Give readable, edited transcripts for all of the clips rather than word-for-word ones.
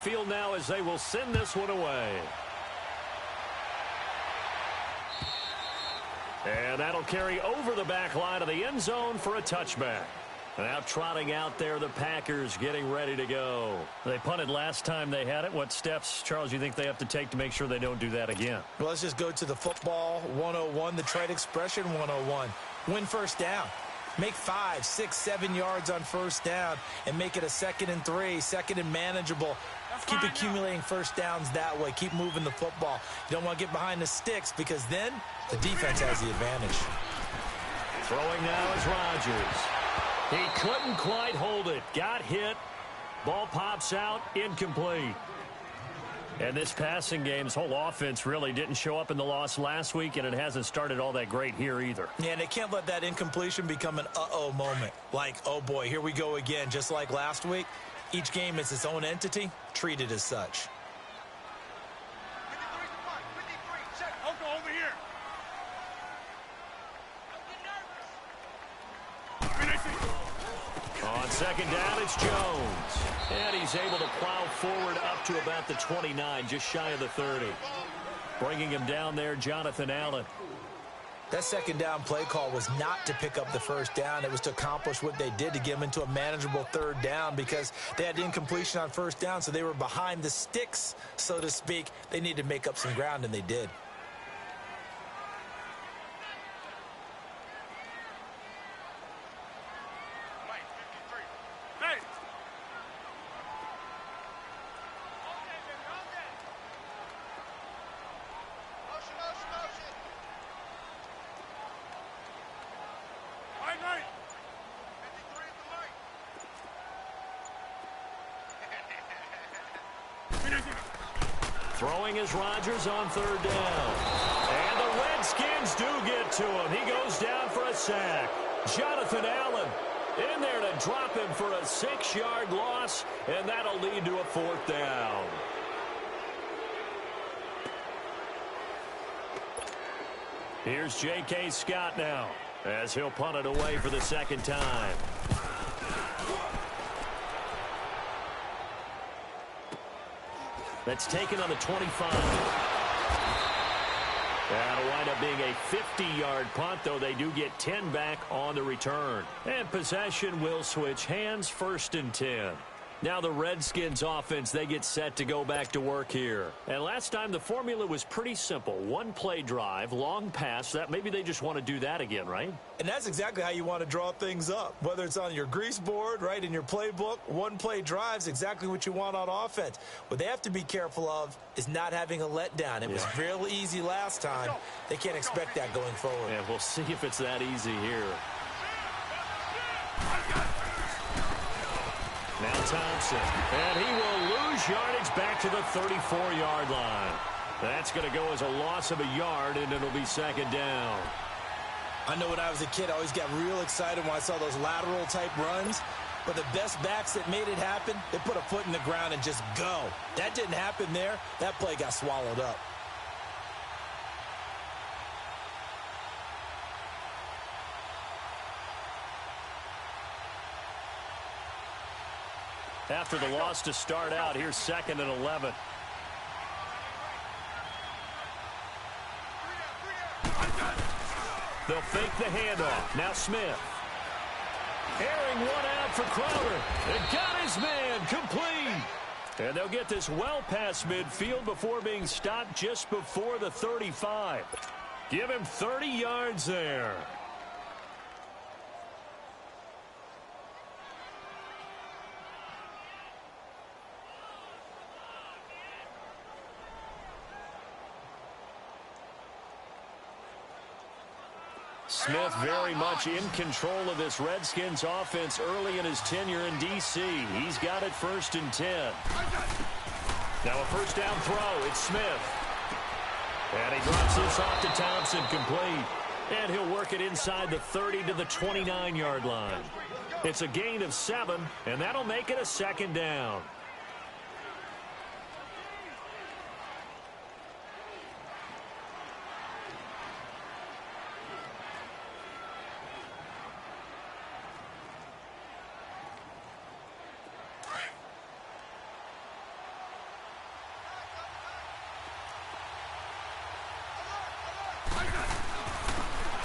Field now as they will send this one away. And that'll carry over the back line of the end zone for a touchback. Now trotting out there, the Packers getting ready to go. They punted last time they had it. What steps, Charles, you think they have to take to make sure they don't do that again? Well, let's just go to the football 101, the trade expression 101. Win first down. Make 5, 6, 7 yards on first down and make it a 2nd and 3, 2nd and manageable. Keep accumulating first downs that way. Keep moving the football. You don't want to get behind the sticks because then the defense has the advantage. Throwing now is Rodgers. He couldn't quite hold it. Got hit. Ball pops out. Incomplete. And this passing game's whole offense really didn't show up in the loss last week, and it hasn't started all that great here either. Yeah, and they can't let that incompletion become an uh-oh moment. Like, oh boy, here we go again, just like last week. Each game is its own entity, treated as such. On second down, it's Jones. And he's able to plow forward up to about the 29, just shy of the 30. Bringing him down there, Jonathan Allen. That second down play call was not to pick up the first down. It was to accomplish what they did to get them into a manageable third down because they had incompletion on first down, so they were behind the sticks, so to speak. They needed to make up some ground, and they did. Throwing is Rodgers on third down. And the Redskins do get to him. He goes down for a sack. Jonathan Allen in there to drop him for a 6-yard loss, and that'll lead to a fourth down. Here's J.K. Scott now as he'll punt it away for the second time. That's taken on the 25. That'll wind up being a 50-yard punt, though they do get 10 back on the return. And possession will switch hands, 1st and 10. Now the Redskins offense, they get set to go back to work here. And last time the formula was pretty simple. One play drive, long pass. That maybe they just want to do that again, right? And that's exactly how you want to draw things up. Whether it's on your grease board, right, in your playbook, one play drive is exactly what you want on offense. What they have to be careful of is not having a letdown. It was real easy last time. They can't expect that going forward. And we'll see if it's that easy here. Now Thompson, and he will lose yardage back to the 34-yard line. That's going to go as a loss of a yard, and it'll be second down. I know when I was a kid, I always got real excited when I saw those lateral-type runs. But the best backs that made it happen, they put a foot in the ground and just go. That didn't happen there. That play got swallowed up. After the loss to start out, here's 2nd and 11. They'll fake the handoff. Now Smith. Airing one out for Crowder. And got his man complete. And they'll get this well past midfield before being stopped just before the 35. Give him 30 yards there. Smith very much in control of this Redskins offense early in his tenure in D.C. He's got it 1st and 10. Now a first down throw. It's Smith. And he drops this off to Thompson, complete. And he'll work it inside the 30 to the 29-yard line. It's a gain of 7, and that'll make it a second down.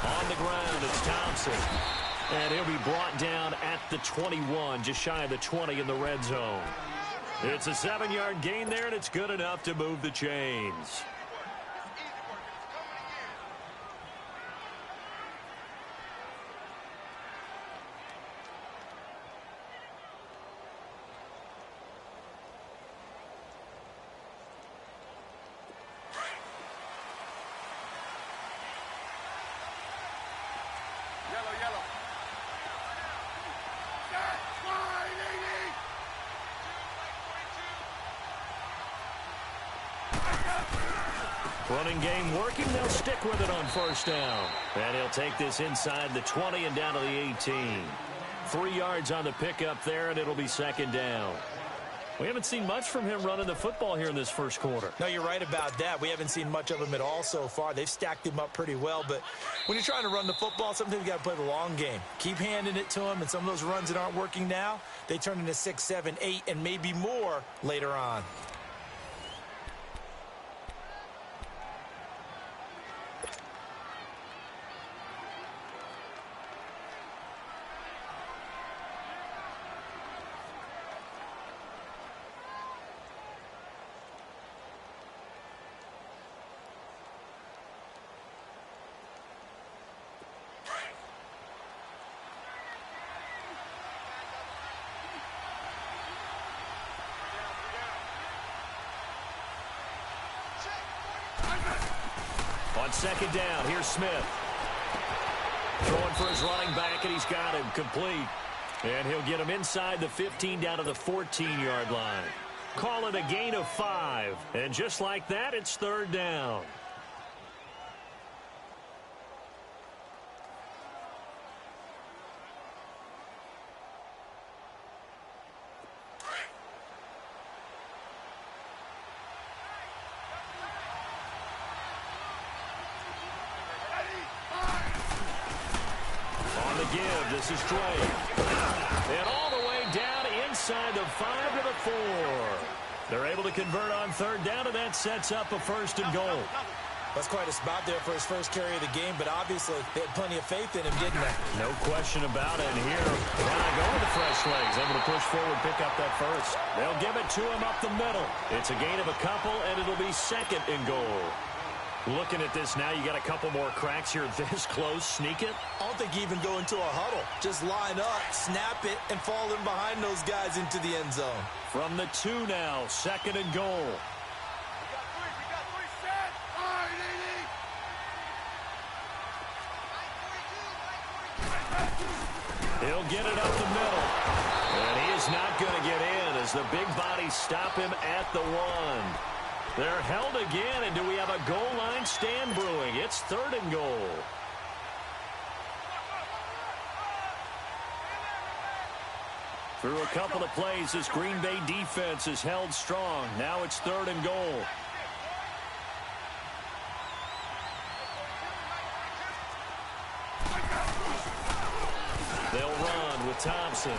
On the ground, it's Thompson. And he'll be brought down at the 21, just shy of the 20 in the red zone. It's a 7-yard gain there, and it's good enough to move the chains. Running game working. They'll stick with it on first down. And he'll take this inside the 20 and down to the 18. 3 yards on the pickup there, and it'll be second down. We haven't seen much from him running the football here in this first quarter. No, you're right about that. We haven't seen much of him at all so far. They've stacked him up pretty well, but when you're trying to run the football, sometimes you got to play the long game. Keep handing it to him, and some of those runs that aren't working now, they turn into 6, 7, 8, and maybe more later on. On second down, here's Smith. Throwing for his running back, and he's got him complete. And he'll get him inside the 15 down to the 14-yard line. Call it a gain of 5. And just like that, it's third down. Give. This is Trey. And all the way down inside the 5 to the 4. They're able to convert on third down, and that sets up a first and goal. That's quite a spot there for his first carry of the game, but obviously they had plenty of faith in him, didn't they? No question about it. And here, why not go with the fresh legs? Able to push forward, pick up that first. They'll give it to him up the middle. It's a gain of a couple, and it'll be second and goal. Looking at this now, you got a couple more cracks here this close. Sneak it? I don't think you even go into a huddle. Just line up, snap it, and fall in behind those guys into the end zone. From the 2 now, second and goal. We got three set. All right, AD. He'll get it up the middle. And he is not going to get in as the big bodies stop him at the 1. They're held again, and do we have a goal line stand brewing? It's third and goal. Through a couple of plays, this Green Bay defense is held strong. Now it's third and goal. They'll run with Thompson.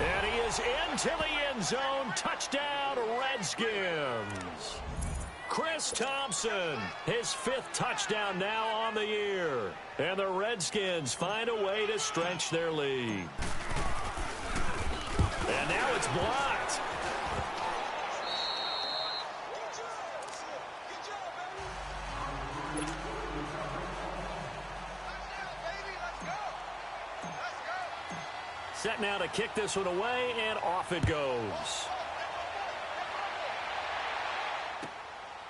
And he is into the end zone. Touchdown, Redskins. Chris Thompson, his 5th touchdown now on the year. And the Redskins find a way to stretch their lead. And now it's blocked. Set now to kick this one away, and off it goes.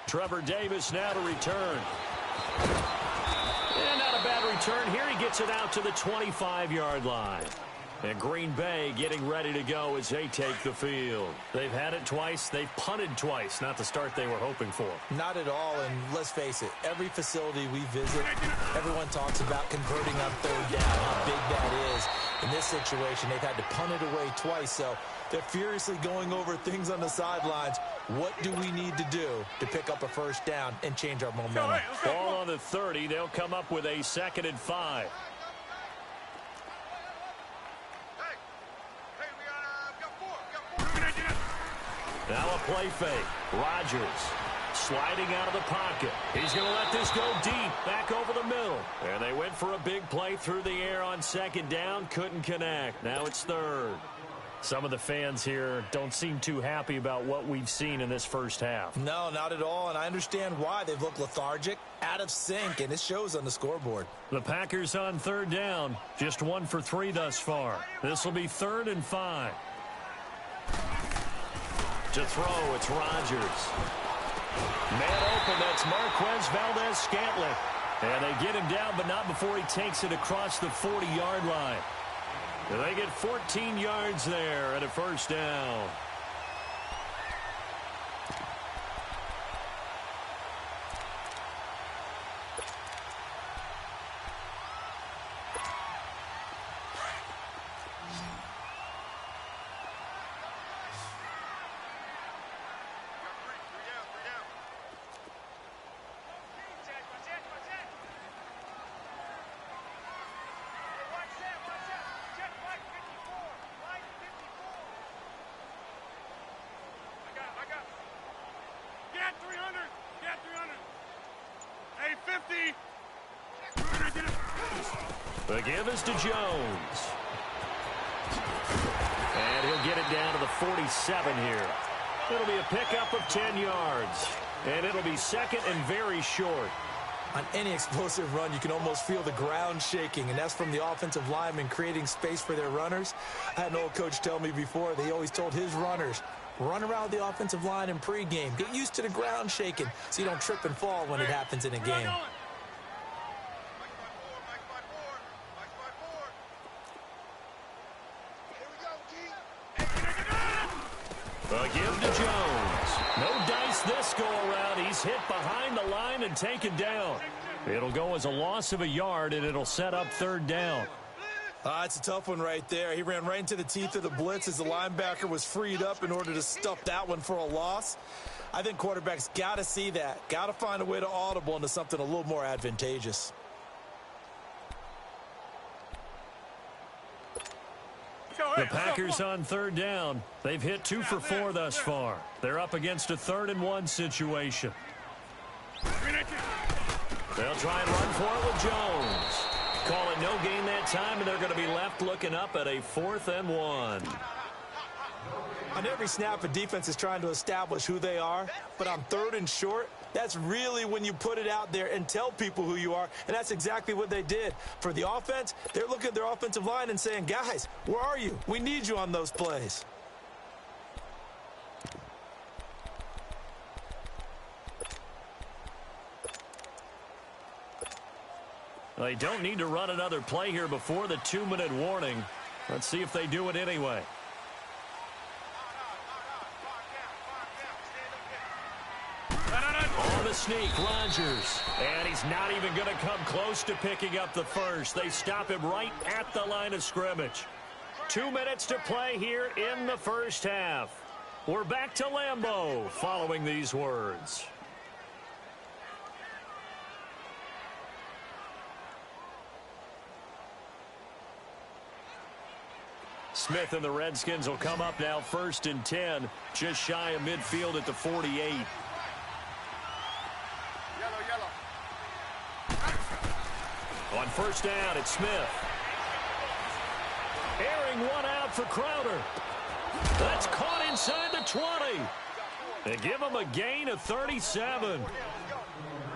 Trevor Davis now to return. And not a bad return here. He gets it out to the 25-yard line. And Green Bay getting ready to go as they take the field. They've had it twice. They've punted twice. Not the start they were hoping for. Not at all, and let's face it, every facility we visit, everyone talks about converting on third down, how big that is. In this situation, they've had to punt it away twice, so they're furiously going over things on the sidelines. What do we need to do to pick up a first down and change our momentum? Ball on the 30. They'll come up with a 2nd and 5. We got 4. Now a play fake. Rodgers sliding out of the pocket. He's going to let this go deep, back over the middle. And they went for a big play through the air on second down, couldn't connect. Now it's third. Some of the fans here don't seem too happy about what we've seen in this first half. No, not at all, and I understand why. They've looked lethargic, out of sync, and it shows on the scoreboard. The Packers on third down, just 1 for 3 thus far. This will be 3rd and 5. To throw, it's Rodgers. Man open, that's Marquez Valdez-Scantling. And they get him down, but not before he takes it across the 40-yard line. And they get 14 yards there and a first down. The give is to Jones. And he'll get it down to the 47 here. It'll be a pickup of 10 yards. And it'll be second and very short. On any explosive run, you can almost feel the ground shaking, and that's from the offensive linemen creating space for their runners. I had an old coach tell me before, they always told his runners, run around the offensive line in pregame. Get used to the ground shaking so you don't trip and fall when it happens in a game. A give to Jones. No dice this go-around. He's hit behind the line and taken down. It'll go as a loss of a yard, and it'll set up third down. It's a tough one right there. He ran right into the teeth of the blitz as the linebacker was freed up in order to stuff that one for a loss. I think quarterbacks got to see that. Got to find a way to audible into something a little more advantageous. The Packers on third down. They've hit 2 for 4 thus far. They're up against a 3rd and 1 situation. They'll try and run for it with Jones. Call it no gain that time, and they're going to be left looking up at a 4th and 1. On every snap, a defense is trying to establish who they are, but on 3rd and short, that's really when you put it out there and tell people who you are, and that's exactly what they did. For the offense, they're looking at their offensive line and saying, guys, where are you? We need you on those plays. They don't need to run another play here before the 2-minute warning. Let's see if they do it anyway. On the sneak, Rodgers. And he's not even going to come close to picking up the first. They stop him right at the line of scrimmage. 2 minutes to play here in the first half. We're back to Lambeau following these words. Smith and the Redskins will come up now 1st and 10, just shy of midfield at the 48. On first down, it's Smith. Airing one out for Crowder. That's caught inside the 20. They give him a gain of 37.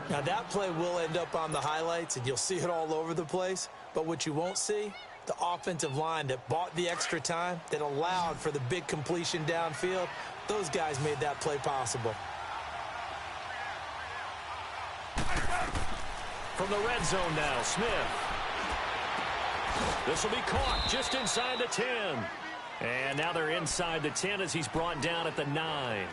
Now, that play will end up on the highlights, and you'll see it all over the place. But what you won't see, the offensive line that bought the extra time, that allowed for the big completion downfield, those guys made that play possible. From the red zone now, Smith. This will be caught just inside the 10. And now they're inside the 10 as he's brought down at the 9.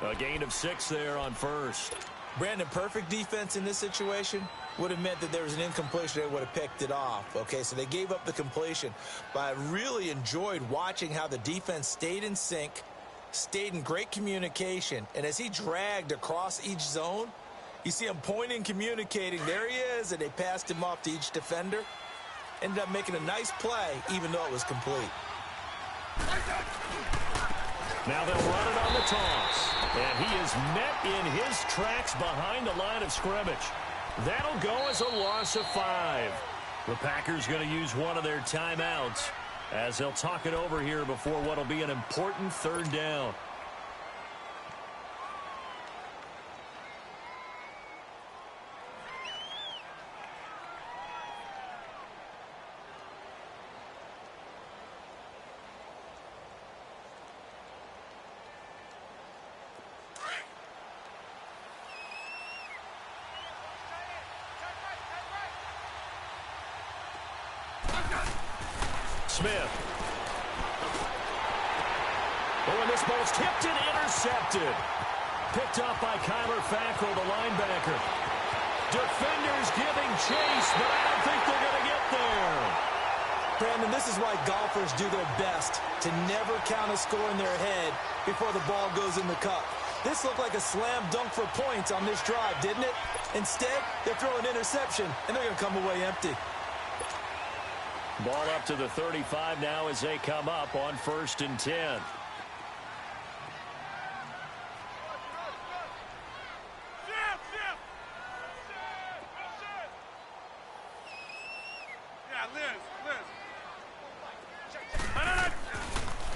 A gain of 6 there on first. Brandon, perfect defense in this situation would have meant that there was an incompletion. They would have picked it off. Okay, so they gave up the completion. But I really enjoyed watching how the defense stayed in sync, stayed in great communication. And as he dragged across each zone, you see him pointing, communicating. There he is, and they passed him off to each defender. Ended up making a nice play, even though it was complete. Now they'll run it on the toss. And he is met in his tracks behind the line of scrimmage. That'll go as a loss of 5. The Packers going to use one of their timeouts as they'll talk it over here before what will be an important 3rd down. Smith. Oh, and this ball's tipped and intercepted. Picked up by Kyler Fackrell, the linebacker. Defenders giving chase, but I don't think they're going to get there. Brandon, this is why golfers do their best to never count a score in their head before the ball goes in the cup. This looked like a slam dunk for points on this drive, didn't it? Instead, they're throwing interception, and they're going to come away empty. Ball up to the 35 now as they come up on 1st and 10.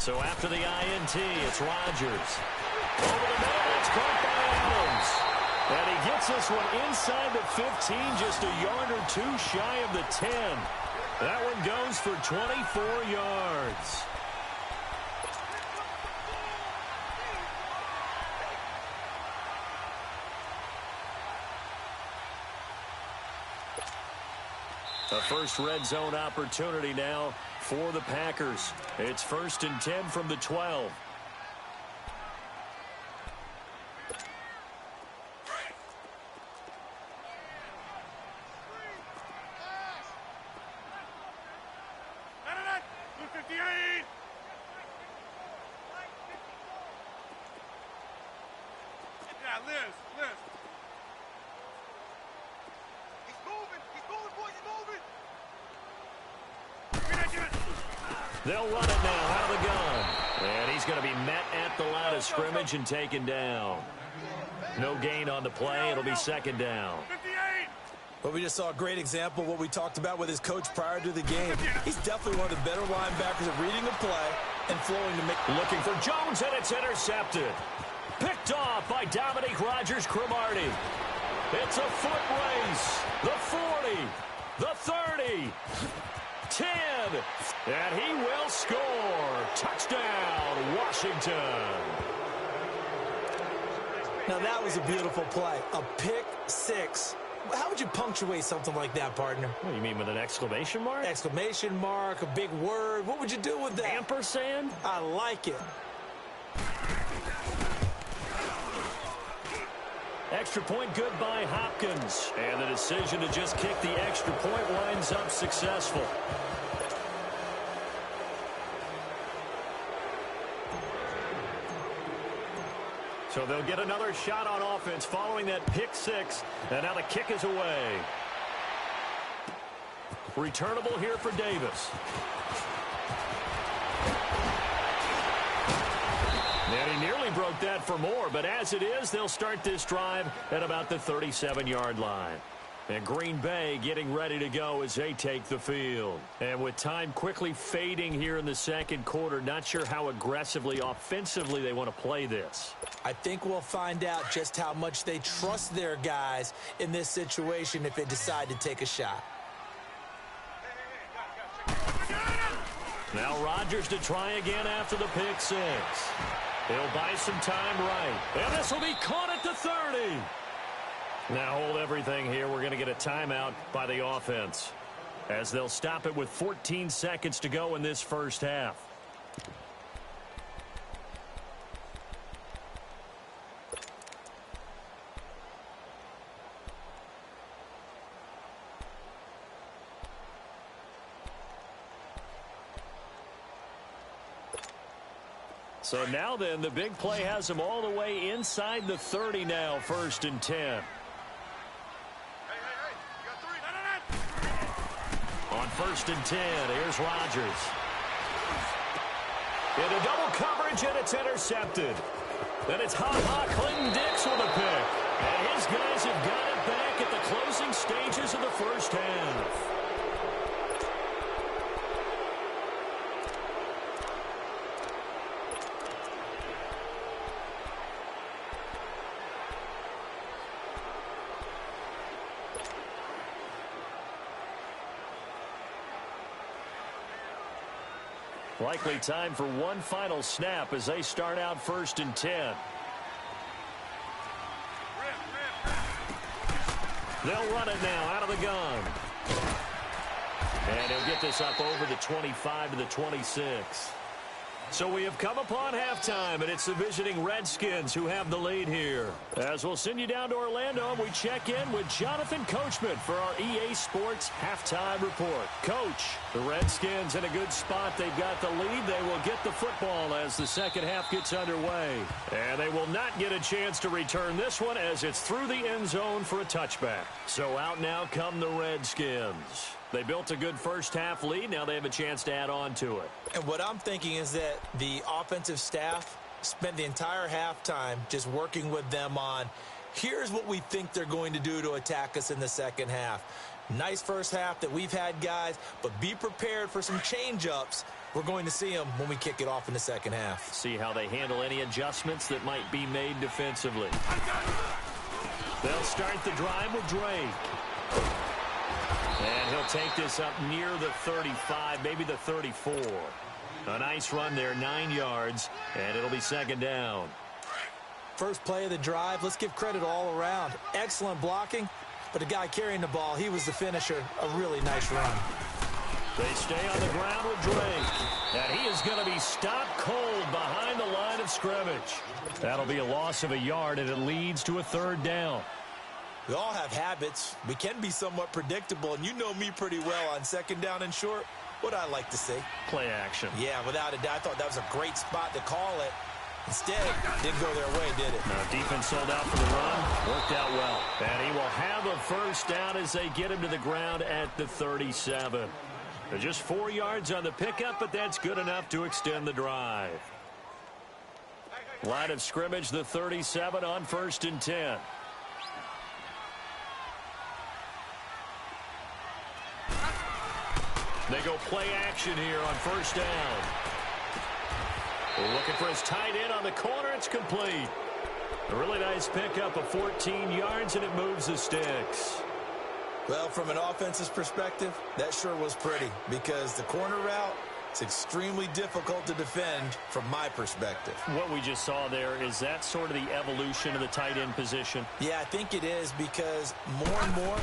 So after the INT, it's Rodgers. Over the middle, it's caught by Adams. And he gets this one inside the 15, just a yard or 2 shy of the 10. That one goes for 24 yards. A first red zone opportunity now for the Packers. It's 1st and 10 from the 12. They'll run it now out of the gun. And he's going to be met at the line of scrimmage and taken down. No gain on the play. It'll be 2nd down. But we just saw a great example of what we talked about with his coach prior to the game. He's definitely one of the better linebackers at reading the play and flowing to make. Looking for Jones, and it's intercepted. Picked off by Dominique Rodgers-Cromartie. It's a foot race. The 40, the 30. 10, and he will score. Touchdown, Washington. Now that was a beautiful play, a pick 6. How would you punctuate something like that, partner? What do you mean, with an exclamation mark? Exclamation mark, a big word. What would you do with that? Ampersand? I like it. Extra point good by Hopkins. And the decision to just kick the extra point winds up successful. So they'll get another shot on offense following that pick 6. And now the kick is away. Returnable here for Davis. And he nearly broke that for more, but as it is, they'll start this drive at about the 37-yard line. And Green Bay getting ready to go as they take the field. And with time quickly fading here in the 2nd quarter, not sure how aggressively, offensively they want to play this. I think we'll find out just how much they trust their guys in this situation if they decide to take a shot. Now Rodgers to try again after the pick 6. He'll buy some time right. And this will be caught at the 30. Now hold everything here. We're going to get a timeout by the offense as they'll stop it with 14 seconds to go in this first half. So now then, the big play has them all the way inside the 30 now, 1st and 10. On 1st and 10, here's Rodgers. Into double coverage, and it's intercepted. Then it's Ha-Ha Clinton-Dix with a pick. And his guys have got it back at the closing stages of the first half. Likely time for one final snap as they start out 1st and 10. They'll run it now out of the gun. And he'll get this up over the 25 to the 26. So we have come upon halftime, and it's the visiting Redskins who have the lead here. As we'll send you down to Orlando, we check in with Jonathan Coachman for our EA Sports Halftime Report. Coach, the Redskins in a good spot. They've got the lead. They will get the football as the second half gets underway. And they will not get a chance to return this one as it's through the end zone for a touchback. So out now come the Redskins. They built a good first half lead. Now they have a chance to add on to it. And what I'm thinking is that the offensive staff spent the entire halftime just working with them on, here's what we think they're going to do to attack us in the second half. Nice first half that we've had, guys, but be prepared for some change-ups. We're going to see them when we kick it off in the second half. See how they handle any adjustments that might be made defensively. They'll start the drive with Drake. And he'll take this up near the 35, maybe the 34. A nice run there, 9 yards, and it'll be second down. First play of the drive, let's give credit all around. Excellent blocking, but the guy carrying the ball, he was the finisher. A really nice run. They stay on the ground with Drake. And he is going to be stopped cold behind the line of scrimmage. That'll be a loss of a yard, and it leads to a third down. We all have habits. We can be somewhat predictable, and you know me pretty well on second down and short. What I like to see. Play action. Yeah, without a doubt. I thought that was a great spot to call it. Instead, didn't go their way, did it? No, defense sold out for the run. Worked out well. And he will have a first down as they get him to the ground at the 37. They're just 4 yards on the pickup, but that's good enough to extend the drive. Line of scrimmage, the 37 on 1st and 10. They go play action here on first down. We're looking for his tight end on the corner. It's complete. A really nice pickup of 14 yards, and it moves the sticks. Well, from an offensive perspective, that sure was pretty because the corner route is extremely difficult to defend from my perspective. What we just saw there, is that sort of the evolution of the tight end position? Yeah, I think it is because more and more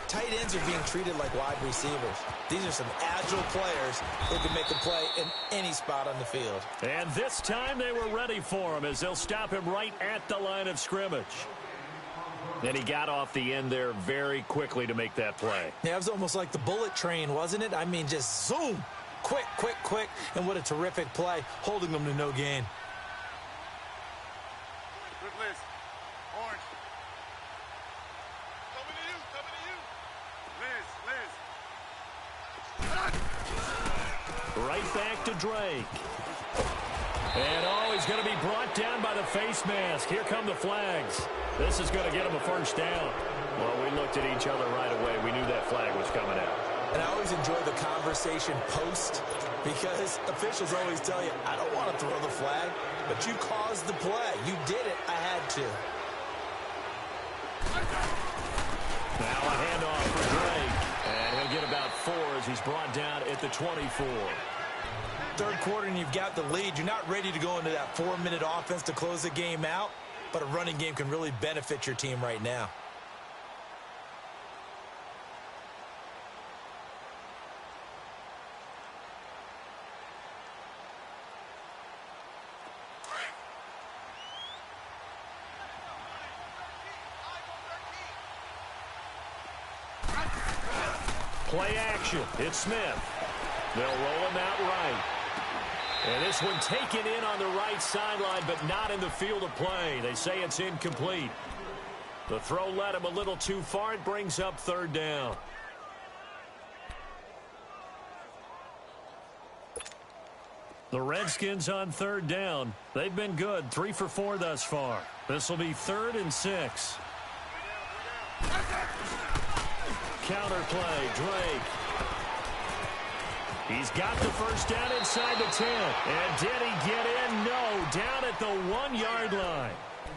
tight ends are being treated like wide receivers. These are some agile players who can make a play in any spot on the field. And this time they were ready for him as they'll stop him right at the line of scrimmage. And he got off the end there very quickly to make that play. Yeah, it was almost like the bullet train, wasn't it? I mean, just zoom. Quick, quick, quick. And what a terrific play, holding them to no gain. Good list. Orange. Coming to you. Liz. Right back to Drake. And he's going to be brought down by the face mask. Here come the flags. This is going to get him a first down. Well, we looked at each other right away. We knew that flag was coming out. And I always enjoy the conversation post because officials always tell you, I don't want to throw the flag, but you caused the play. You did it. I had to. Now a handoff for Drake. And he'll get about 4 as he's brought down at the 24. Third quarter and you've got the lead. You're not ready to go into that 4-minute offense to close the game out, but a running game can really benefit your team right now. Play action. It's Smith. They'll roll him out right. And this one taken in on the right sideline, but not in the field of play. They say it's incomplete. The throw led him a little too far. It brings up third down. The Redskins on third down. They've been good, 3 for 4 thus far. This will be 3rd and 6. Counterplay, Drake. He's got the first down inside the 10. And did he get in? No, down at the 1-yard line.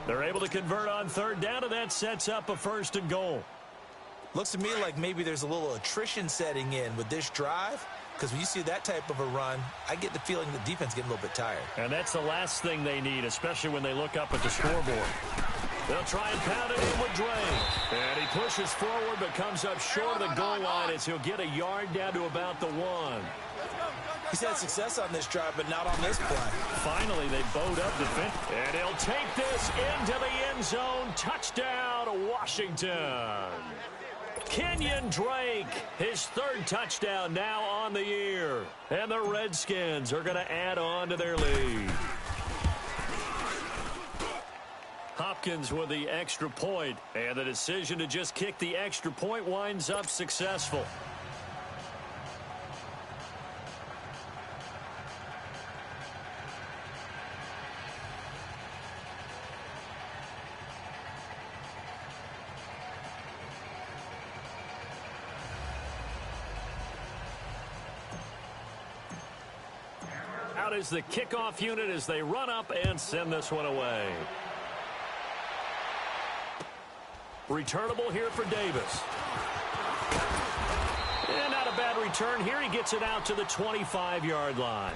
They're able to convert on third down, and that sets up a 1st and goal. Looks to me like maybe there's a little attrition setting in with this drive, because when you see that type of a run, I get the feeling the defense getting a little bit tired. And that's the last thing they need, especially when they look up at the scoreboard. They'll try and pound it in with Drake. And he pushes forward but comes up short of the goal line as he'll get a yard down to about the 1. He's had success on this drive, but not on this play. Finally, they bowed up defense. And he'll take this into the end zone. Touchdown, Washington. Kenyon Drake, his 3rd touchdown now on the year. And the Redskins are going to add on to their lead. Hopkins with the extra point, and the decision to just kick the extra point winds up successful. Out is the kickoff unit as they run up and send this one away. Returnable here for Davis. And not a bad return here. He gets it out to the 25-yard line.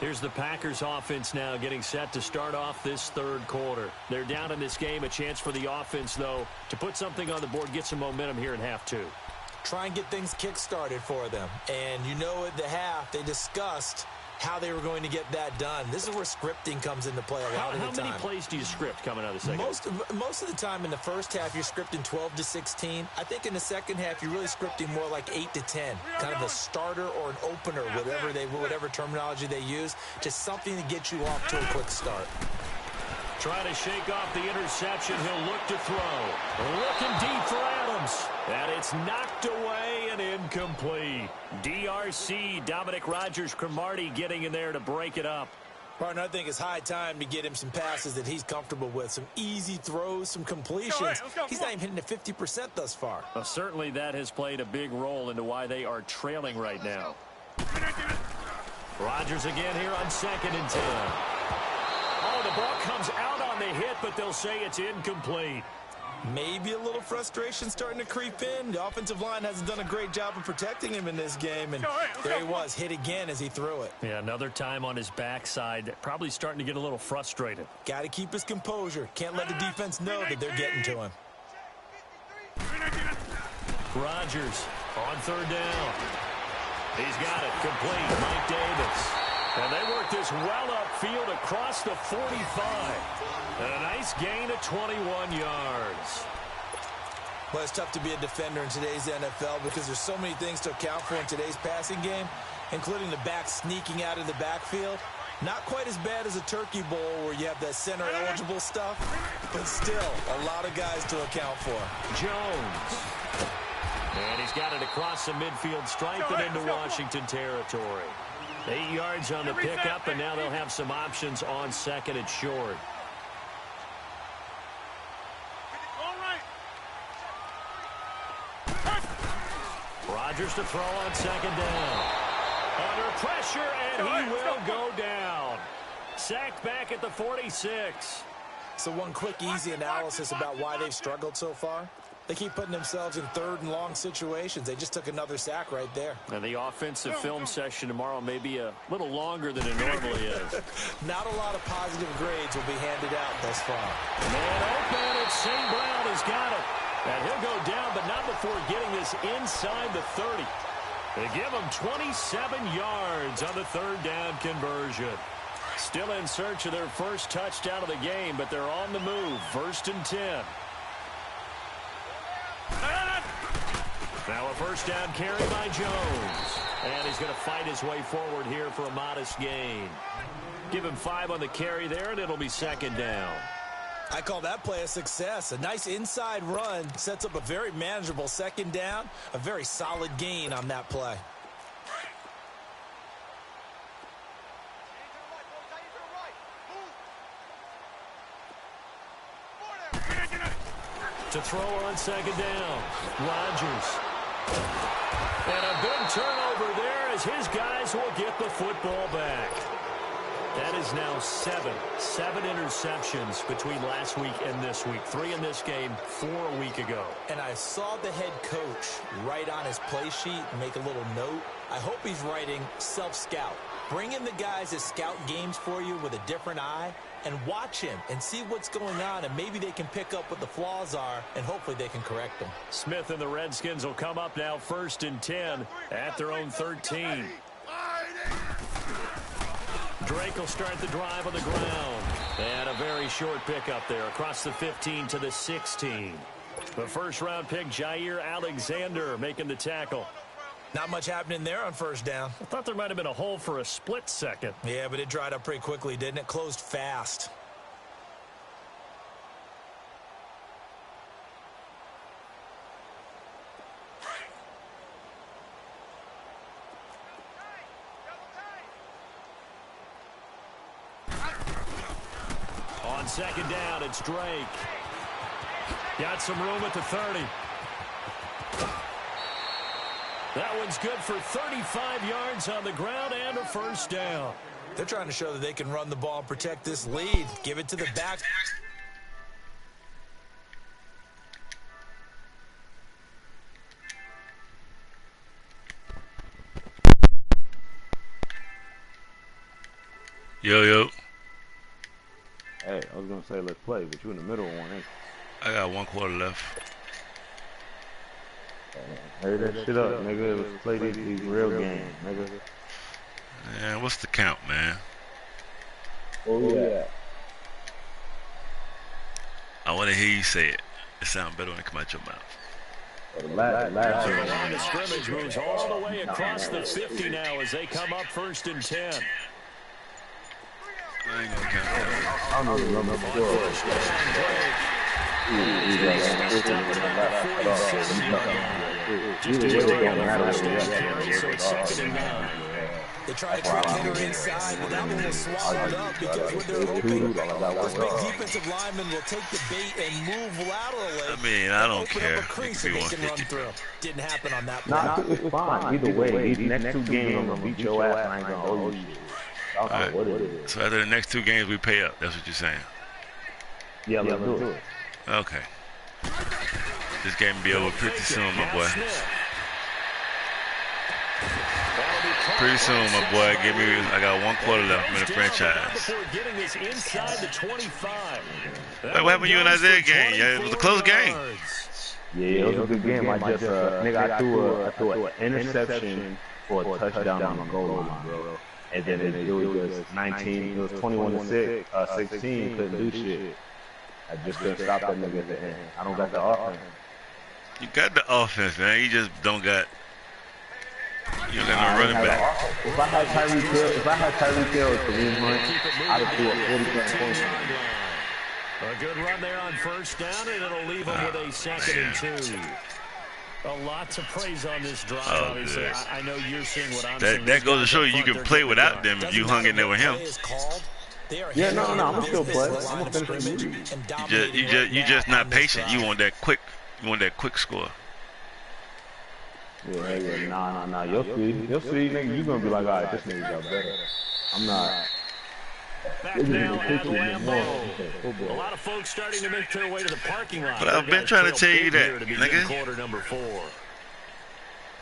Here's the Packers offense now getting set to start off this 3rd quarter. They're down in this game. A chance for the offense, though, to put something on the board, get some momentum here in half 2. Try and get things kick-started for them. And you know at the half, they discussed how they were going to get that done. This is where scripting comes into play a lot of the time. How many plays do you script coming out of the second? Most of the time in the first half, you're scripting 12 to 16. I think in the second half, you're really scripting more like 8 to 10. Kind of a starter or an opener, whatever terminology they use. Just something to get you off to a quick start. Trying to shake off the interception. He'll look to throw. Looking deep for Adams. And it's knocked away and incomplete. DRC, Dominic Rodgers-Cromartie getting in there to break it up. Partner, I think it's high time to get him some passes that he's comfortable with. Some easy throws, some completions. He's not even hitting at 50% thus far. Well, certainly that has played a big role into why they are trailing right now. Rodgers again here on 2nd and 10. Oh, the ball comes out on the hit, but they'll say it's incomplete. Maybe a little frustration starting to creep in. The offensive line hasn't done a great job of protecting him in this game, and there he was, hit again as he threw it. Yeah, another time on his backside, probably starting to get a little frustrated. Got to keep his composure. Can't let the defense know that they're getting to him. Rodgers on 3rd down. He's got it complete. Mike Davis. And they work this well upfield across the 45. And a nice gain of 21 yards. Well, it's tough to be a defender in today's NFL because there's so many things to account for in today's passing game, including the back sneaking out of the backfield. Not quite as bad as a turkey bowl where you have that center-eligible stuff, but still a lot of guys to account for. Jones. And he's got it across the midfield stripe and into Washington territory. 8 yards on the pickup, and now they'll have some options on 2nd and short. Rodgers to throw on 2nd down. Under pressure, and he will go down. Sacked back at the 46. So one quick, easy analysis about why they've struggled so far. They keep putting themselves in 3rd and long situations. They just took another sack right there. And the offensive film session tomorrow may be a little longer than it normally is. Not a lot of positive grades will be handed out thus far. Man open, and St. Brown has got it. And he'll go down, but not before getting this inside the 30. They give him 27 yards on the 3rd down conversion. Still in search of their first touchdown of the game, but they're on the move. 1st and 10. Now a first down carry by Jones. And he's going to fight his way forward here for a modest gain. Give him 5 on the carry there, and it'll be 2nd down. I call that play a success. A nice inside run sets up a very manageable 2nd down. A very solid gain on that play. To throw on second down. Rodgers. And a big turnover there as his guys will get the football back. That is now seven interceptions between last week and this week. 3 in this game, 4 a week ago. And I saw the head coach write on his play sheet, make a little note. I hope he's writing self-scout. Bring in the guys that scout games for you with a different eye and watch him and see what's going on, and maybe they can pick up what the flaws are, and hopefully they can correct them. Smith and the Redskins will come up now 1st and 10 at their own 13. Drake will start the drive on the ground. And a very short pickup there across the 15 to the 16. The first-round pick, Jair Alexander, making the tackle. Not much happening there on first down. I thought there might have been a hole for a split second. Yeah, but it dried up pretty quickly, didn't it? Closed fast. On second down, it's Drake. Got some room at the 30. That one's good for 35 yards on the ground and a first down. They're trying to show that they can run the ball and protect this lead. Give it to the back. Yo. Hey, I was going to say let's play, but you in the middle of one, ain't you? I got 1 quarter left. Hurry that shit up, nigga. Let's play these real games, nigga. Man, what's the count, man? Oh, yeah. I want to hear you say it. It sounds better when it comes out your mouth. The line of scrimmage moves all the way across the 50 now as they come up 1st and 10. I ain't gonna count that. I don't know the score. They try to quick hitter inside, but that one was swallowed up because when they're open, this big defensive lineman will take the bait and move laterally. I mean, I don't care. They can run through. Didn't happen on that play. Nah, it's fine. Either way, these next 2 games, I'm going to beat your ass and I ain't going to hold you. All right. So after the next 2 games, we pay up. That's what you're saying. Yeah, let's do it. Okay. This game will be over pretty soon, my boy. Pretty soon, my boy. I got 1 quarter left in the franchise. What happened to you and Isaiah game? Yeah, it was a close game. Yeah, it was a good game. I just, I threw an interception for a touchdown on the goal line, bro. And then it was just 19, it was 21-6, 16, couldn't do shit. I just couldn't stop that nigga at the end. I don't got the offense. You got the offense, man. You just don't got. You don't got no running back. If I had Tyreek Hill or Kareem Hunt, I'd have threw a 40-point points. A good run there on first down, and it'll leave them with a 2nd and 2. A lot to praise on this drive, obviously. I know you're seeing what I'm seeing. That goes to show you can play without them if you hung in there with him. Yeah, no, I'm gonna still play. I'm gonna finish the league. You just not patient. You want that quick. You want that quick score. Yeah, nah. You'll see, nigga. You gonna be like, all right, this nigga got better. I'm not. Back now at Lambeau. A lot of folks starting to make their way to the parking lot. But I've been trying to tell you that, nigga. Quarter number 4.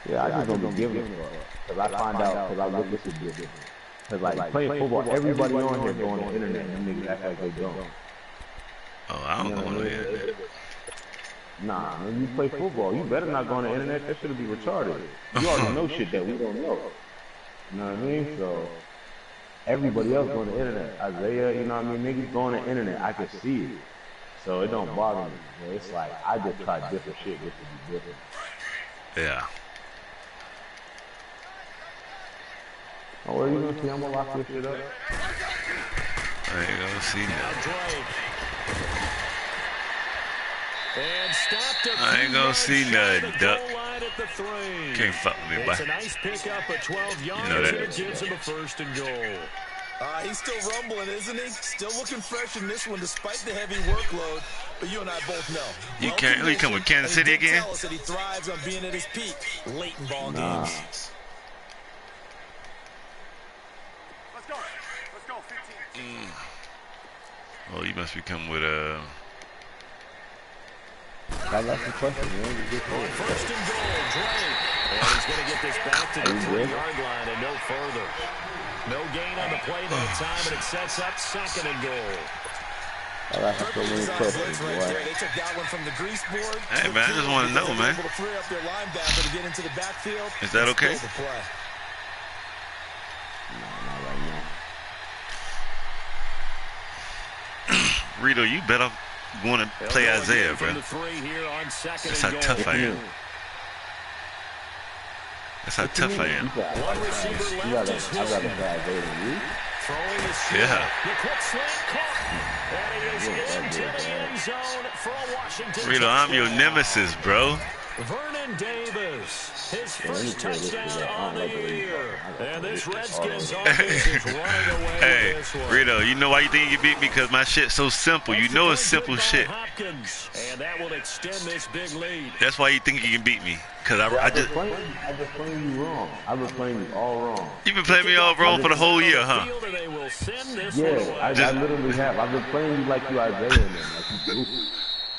Yeah, I just don't be giving it because I find out because I look at this different. Because like playing football, everybody on here go on the internet and niggas act like they don't. Oh, I don't go on the internet. Nah, when you play football, you better not go on the internet. That should be retarded. You already know shit that we don't know. You know what I mean? So everybody else go on the internet. Isaiah, you know what I mean? Niggas go on the internet. I can see it. So it don't bother me. It's like I just try different shit just to be different. Yeah. Oh, what are you gonna see? I'm gonna lock this shit up. I ain't gonna see nothing. I ain't gonna see nothing, Duck. Can't fuck with me, boy. It's a nice pickup of 12 yards, you know that. and it gives him a 1st and goal. He's still rumbling, isn't he? Still looking fresh in this one despite the heavy workload. But you and I both know. You can't. Who you come with? Kansas City again? Tell us that he thrives on being at his peak late in ball Nah. games. Let's go. Let's go, 15. Oh, you must be coming with That's the question, man. On first and goal, Dre. And he's going to get this back to the 3-yard line and no further. No gain on the play that time, and it sets up second and goal. I like so many questions, boy. They took that one from the grease board. Hey, man, I just want to know, man. Able to free up their linebacker to get into the backfield. Is that okay? No, not right now. Rito, you better going to play Isaiah, bro. That's how tough I am. That's how tough I am. One receiver left is I got a bad day than you. throwing his Yeah. The quick slant caught. And he is into the end zone for a Washington. Rito, I'm your nemesis, bro. Vernon Davis, his first touchdown on the year. And this Redskins offense is running away Hey, with this one. Rito, you know why you think you beat me? Because my shit's so simple. You know it's simple shit. Hopkins, and that will extend this big lead. That's why you think you can beat me. Because I just... I've been playing you wrong. I've been playing you all wrong. You've been playing me all wrong for the whole year, huh? They will send this Yeah, one away. I literally have. I've been playing you like you Isaiah and them, like you goofy.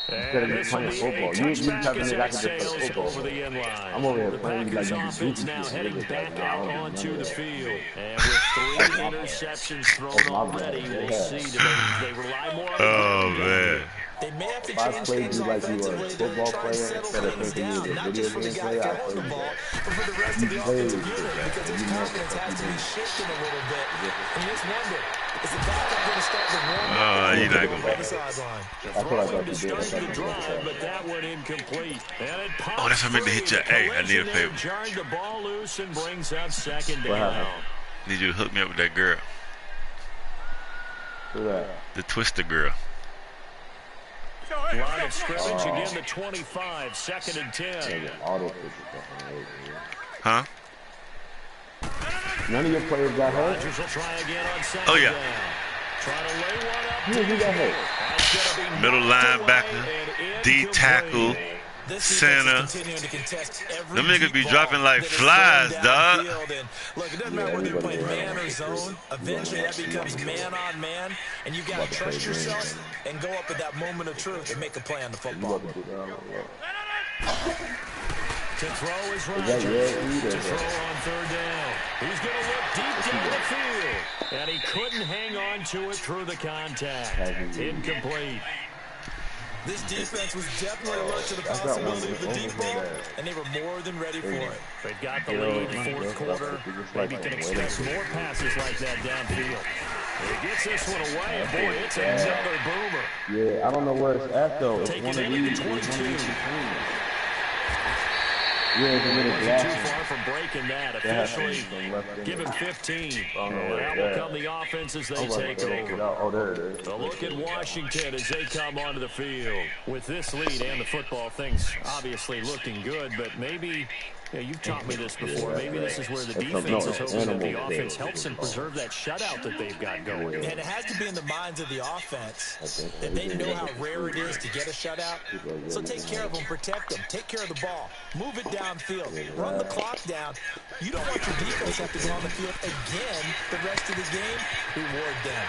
Instead of just playing football. You type of nigga I can just play football. Over the end line. I'm over here The playing you like Packers you offense goofy. now heading back out onto the field. And with 3 interceptions thrown That's my already, bad. we'll Yeah. see do they rely more on the Oh, ground game. man. They may have to If I change played things you like you were a offensively to football try and player settle instead of things thinking you down, was a not video just for the game guy player, I throwing the played ball, you. but for the rest of the You offensive played unit, you. because his You know confidence what has to you be did. shifting a little bit. And just wonder, is the backup going to start to warm up Oh, you're not on gonna the make it. sideline? That's what I thought To you did. start That's the what drive, you but that one incomplete. And it pops Oh, that's what I meant to hit you. free. Hey, I need a Collision favor. there jarred the ball loose and brings up second What down. happened? Need you to hook me up with that girl. Who that? The Twister girl. Line of scrimmage again, the 25, second and 10. Nigga, auto switch is fucking crazy, Huh? man. None of your players got hurt? Rodgers will try again on second Oh, yeah. down. Try to lay one up. Who got hurt? That's gonna be Middle knocked linebacker, away and D incomplete. tackle, This center. defense is continuing to contest every Them niggas deep be ball dropping like that is flies, thrown dog. downfield. And look, it doesn't matter whether you're playing man or zone. Eventually, that becomes man on man, and you got to trust yourself and go up at that moment of truth and make a play on the football. To throw is that Rodgers. your To either? throw on third down. He's going to look deep down the field. And he couldn't hang on to it through the contact. Incomplete. This defense was definitely alert to the possibility of the deep ball, and they were more than ready for it. They've got the lead, fourth quarter. Maybe can expect more passes like that downfield. He gets this one away, and boy, it's another boomer. Yeah, I don't know where it's at, though. It's Take one it of in these. at It's one 22. of these between. Yeah, it's a little Wasn't too glass. far from breaking that. Officially, give him 15. Oh, no, And that yeah. will come the offense as they I'm about take to take it over. out. Oh, there it is. A look at Washington as they come onto the field. With this lead and the football, things obviously looking good, but maybe, you've taught me this before, maybe this is where the defense is hoping that the offense helps them preserve that shutout that they've got going. And it has to be in the minds of the offense that they know how rare it is to get a shutout. So take care of them, protect them, take care of the ball, move it downfield, run the clock down. You don't want your defense to have to go on the field again the rest of the game. Reward them.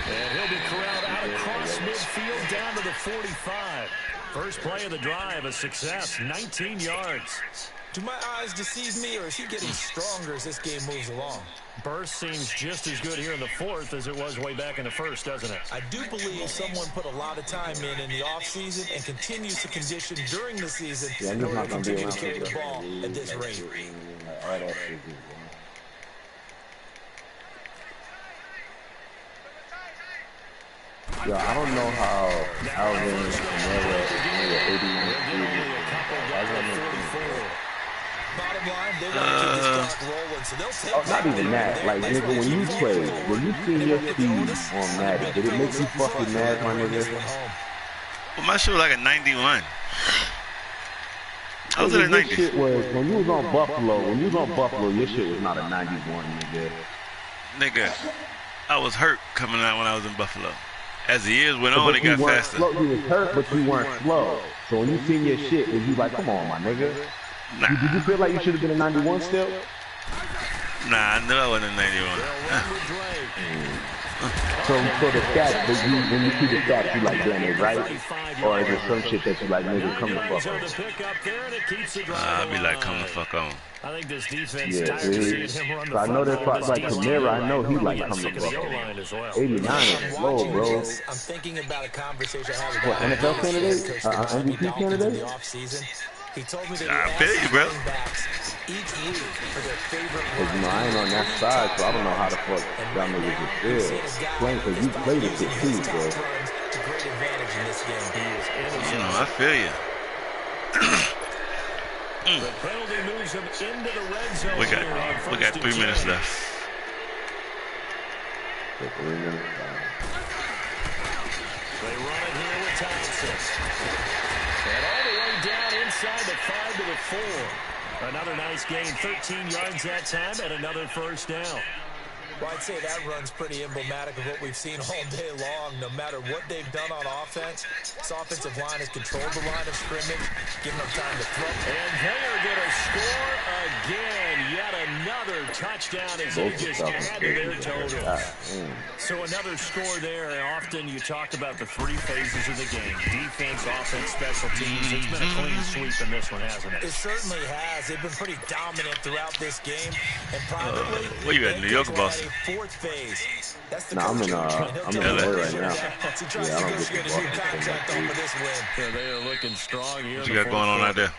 And he'll be corralled out across midfield down to the 45. First play of the drive, a success, 19 yards. Do my eyes deceive me, or is he getting stronger as this game moves along? Burst seems just as good here in the fourth as it was way back in the first, doesn't it? I do believe someone put a lot of time in the offseason and continues to condition during the season in order to continue to carry the ball at this rate. Yeah, I don't know how Alvin and Camara and 81 Bottom line, they want to keep this clock rolling, so they'll take Oh, not even that. Like, nigga, when you play, when you see your speed on Madden, did it make you fucking mad, my nigga? Well, my shit was like a 91. I was in the This 90s. shit was, when you was on Buffalo, your shit was not a 91, nigga. Nigga, I was hurt coming out when I was in Buffalo. As the years went on, it got faster. Slow. You was hurt, but you weren't slow. So when you seen your shit, was you like, come on, my nigga? Nah. Did you feel like you should have been a 91 still? Nah, I knew I wasn't a 91. So the stats, but when you see the stats, you like, damn, they right? Or is it some shit that you like, nigga, come the fuck on? I'll be like, come the fuck on. I think this defense Yeah, tired of seeing him run the I know that football. like Kamara, I know he like come the fuck on. 89 is low, bro. I'm thinking about a conversation I had What, NFL candidate? MVP candidate? He told me that I feel you, bro. each week for their favorite Cause you know, I ain't on that side, so I don't know how the fuck y'all niggas just feel. Explain, cause you play this shit too, bro. great advantage in this game. You know, I feel you. The penalty moves him into the red zone. We got 3 minutes left. 3 minutes. They run it here with Thompson. And all the way down inside the 5 to the 4. Another nice gain, 13 yards that time, and another first down. Well, I'd say that run's pretty emblematic of what we've seen all day long. No matter what they've done on offense, this offensive line has controlled the line of scrimmage, giving them time to throw. And they are going to score again. Yet another touchdown as they just add to their total. So another score there. Often you talk about the 3 phases of the game. Defense, offense, special teams. It's been a clean sweep in this one, hasn't it? It certainly has. They've been pretty dominant throughout this game. And probably where you at, New York or Boston? 4th phase. That's the Nah, I'm in LA right now. Yeah, I don't get the Boston. Yeah, they are looking strong here. What you got going on out there?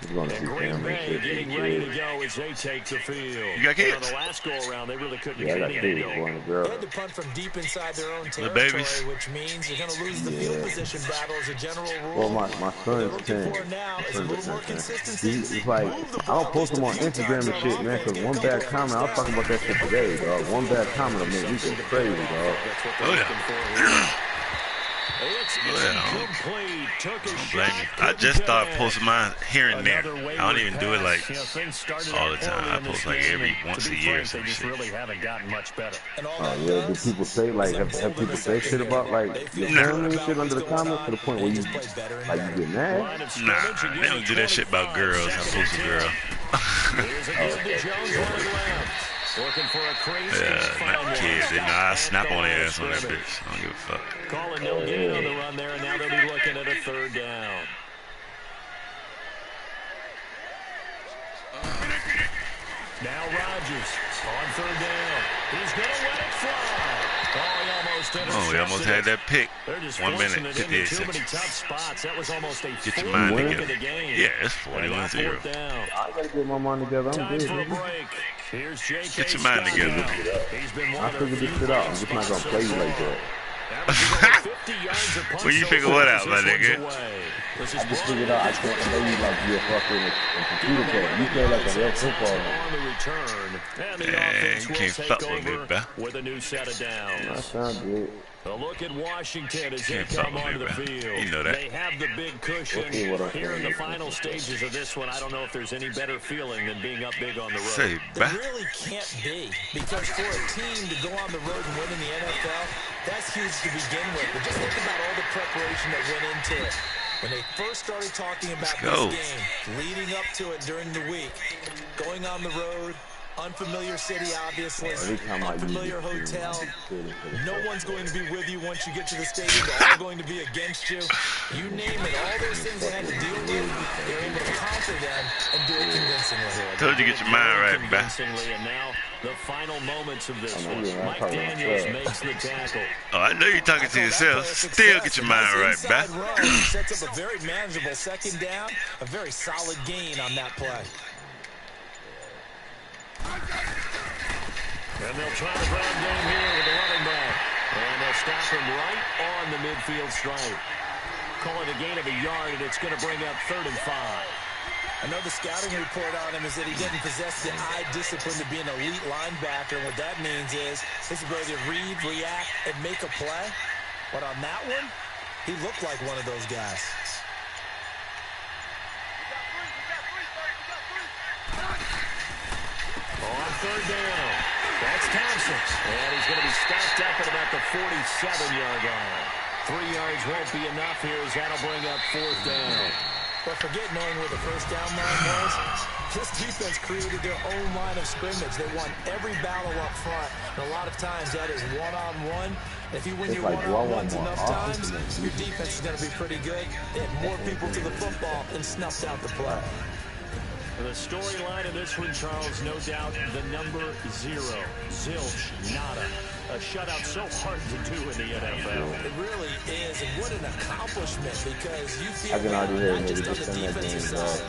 He's going to see Green family Bay shit. getting ready to go as they take the field. You got kids? On the last go-around, they really couldn't Yeah, I get got anything kids, going. boy and a girl. They had to punt from deep inside their own The territory, babies. which means you're going to lose the field position battle as a general rule. Well, my son's 10. Is a little more consistency. It's like, I don't post them on Instagram and shit, man, because one bad comment, I was talking about that shit today, dog. One bad comment will make me go crazy, dog. Oh, yeah. It's incomplete. Took a Don't blame shot, me. I just couldn't started pay. posting mine here and there. Another I don't even do it like wayward pass. You know, things started all the out time. poorly I in this post like game, every and once to a be year or frank, some they just shit. really haven't gotten much better. And all Oh, that yeah, do does people say, like, have people say shit about, like, your family and shit under the comments to the point where you, like, you get mad? Line of Nah, scrimmage, they don't do that shit about girls. I post a girl. Here's a give to Jones running left. Looking for a crazy Not kids. They know I snap on their ass on that bitch. I don't give a fuck. Calling no gain on the run there, and now they'll be looking at a 3rd down. Now Rodgers on 3rd down. He's going to let it fly. Oh, we almost had that pick. They're just 1 forcing minute, it into 58 too many seconds. tough spots. That was almost a Get your full mind pick together. of the game. Yeah, it's And now 41-0. 4th down. I gotta get my mind together, I'm Time good, for a nigga. break. Here's J.K. Get your mind Scott together. now. He's been one I of the figured this few shit out. I'm bright just not gonna spots play so you like far. that. Averaging over 50 yards a punch Well, you so figure far what as out, this my one's nigga? away. This is I just brought figured in out I as can't well. play you like you're a fucking computer player. You play like a real football man. On the return, and the Man, offense you will can't take fuck with me, over bruh. with a new set of That downs. sounds good. A look at Washington as they Can't fuck come with me, onto the bruh. field. You know that. They have the big cushion. We'll see what I'm Here in the saying. final stages of this one, I don't know if there's any better feeling than being up big on the road. Say, There bruh. really can't be, because for a team to go on the road and win in the NFL, that's huge to begin with. But just think about all the preparation that went into it. When they first started talking about go. this game, leading up to it during the week, going on the road, unfamiliar city, obviously, Every time I use unfamiliar it, hotel. it's No one's going to be with you once you get to the stadium. They're all going to be against you. You name it, all those things they had to deal with, they're able to conquer them and do it convincingly. Told you to get your mind right, bruh. Convincingly, and now the final moments of this know one. you're Mike talking Daniels about makes the tackle. Oh, I know you're talking to yourself. Still get your mind right, bruh. Sets up a very manageable 2nd down, a very solid gain on that play. And they'll try the ground game here with the running back. And they'll stop him right on the midfield stripe. Call it a gain of a yard, and it's going to bring up 3rd and 5. I know the scouting report on him is that he didn't possess the eye discipline to be an elite linebacker. And what that means is his ability to read, react, and make a play. But on that one, he looked like one of those guys. On 3rd down. That's Thompson. And he's going to be stopped up at about the 47-yard line. 3 yards won't be enough here as that'll bring up 4th down. But forget knowing where the first down line was. This defense created their own line of scrimmage. They won every battle up front. And a lot of times that is one-on-one. If you win your one-on-ones enough times, your defense is going to be pretty good. They had more people to the football and snuffed out the play. The storyline of this one, Charles, no doubt the number 0. Zilch, nada. A shutout so hard to do in the NFL. It really is, and what an accomplishment, because you feel not just on the defensive side,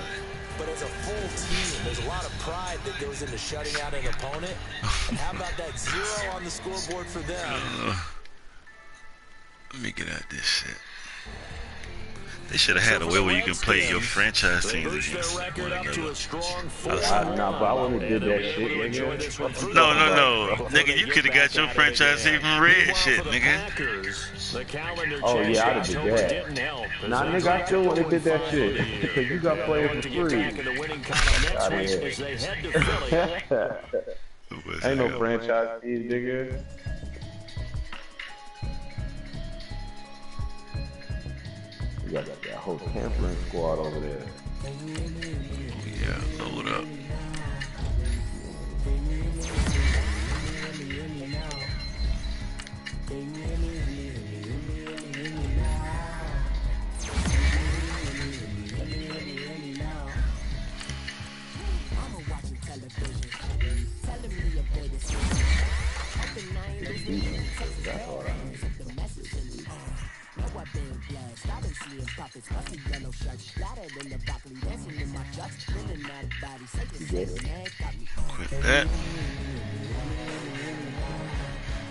but as a full team, there's a lot of pride that goes into shutting out an opponent. And how about that 0 on the scoreboard for them? Let me get out this shit. They should have had a way where you can play your franchise teams against one another. Nah, but I wouldn't have did that shit, nigga. No. Nigga, you could have got your franchise team from red shit, nigga. Oh, yeah, I'd have did that. Nah, nigga, I still would have did that shit. Because you got players for free. Ain't no franchise teams, nigga. You got that whole tampering squad over there. Yeah, load up. That's all I need. Quit that.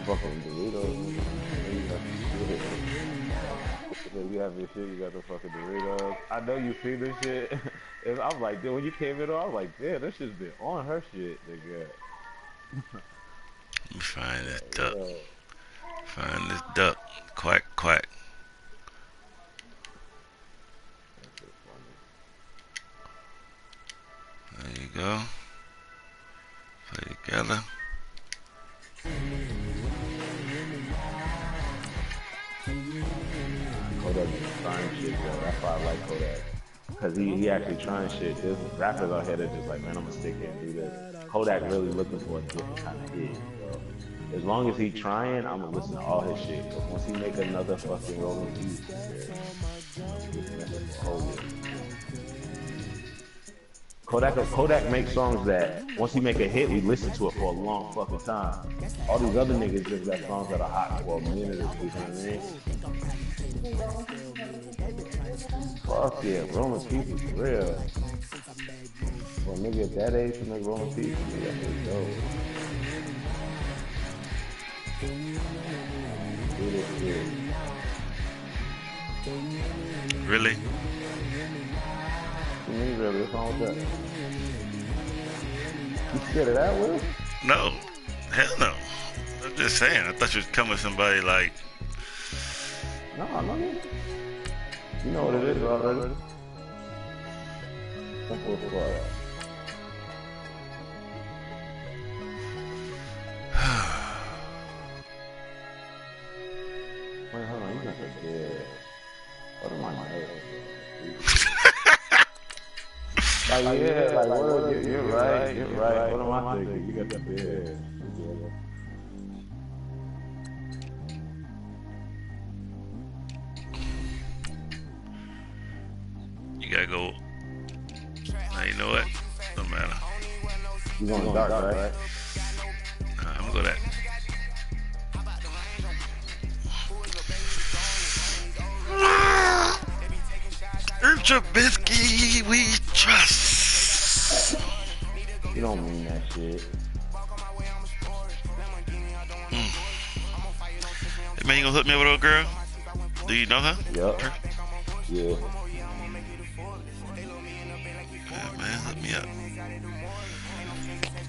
Fucking Doritos. You have this shit, you got the fucking Doritos. I know you see this shit. I'm like, dude, when you came in, I was like, damn, this shit's been on her shit, nigga. Let me find that duck. Find this duck. Quack, quack. There you go. Play together. Kodak is trying shit, bro. That's why I like Kodak. Because he actually trying shit. There's rappers out here that just like, man, I'm gonna stick here and do this. Kodak really looking for a different kind of hit. So as long as he trying, I'm gonna listen to all his shit. But once he make another fucking rolling beat, Kodak makes songs that once he make a hit, we listen to it for a long fucking time. All these other niggas just got songs that are hot for a minute or two, you know what I mean? Fuck yeah, Rolling Peace is real. For a nigga at that age to make Rolling Peace, yeah, that's dope. Really? You mean really? What's wrong with that? You scared of that, Will? No. Hell no. I'm just saying. I thought you was coming with somebody like... No, nigga. You know what it is already. Simple as fuck. Wait, hold on. You got that dead. What am I like, yeah, like, what, you're right, you're right. What am I thinking? You got that beard. You gotta go... Now, you know what? Don't matter. You going dark, right? I'm gonna go that. Trubisky, we trust. You don't mean that shit. Hey man, you gonna hook me up with a girl? Do you know her? Yup. Yeah. Yeah, man, hook me up.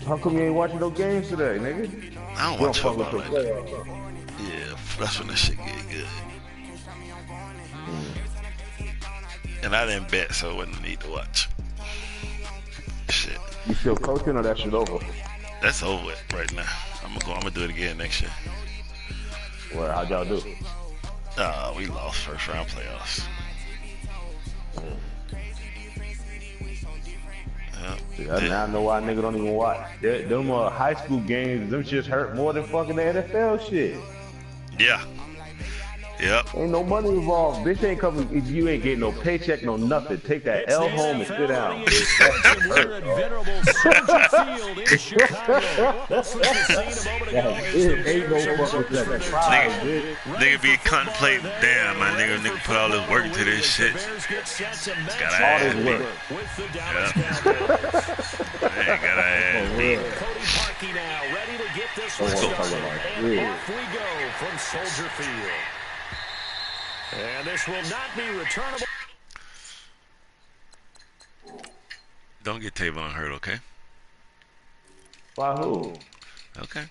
How come you ain't watching no games today, nigga? I don't watch football like that. playoffs. Yeah, that's when that shit get good. And I didn't bet, so it wasn't need to watch. Shit. You still coaching or that shit over? That's over with right now. I'm I'm gonna do it again next year. Well, how'd y'all do? We lost first round playoffs. See, now I know why nigga don't even watch. Them high school games, them shits hurt more than fucking the NFL shit. Yeah. Yep. Ain't no money involved. Bitch ain't coming. You ain't getting no paycheck, no nothing. Take that L home and sit down. We're at venerable Soldier Field in Chicago. This was the scene a moment ago. Ain't no fucking second. Nigga be contemplating, damn, my nigga put all this work into this shit. Gotta add me. Gotta add me. Cody Parkey now, ready to get this one started. And off we go from Soldier Field. And this will not be returnable. Don't get Tavon hurt, okay? By who? Okay.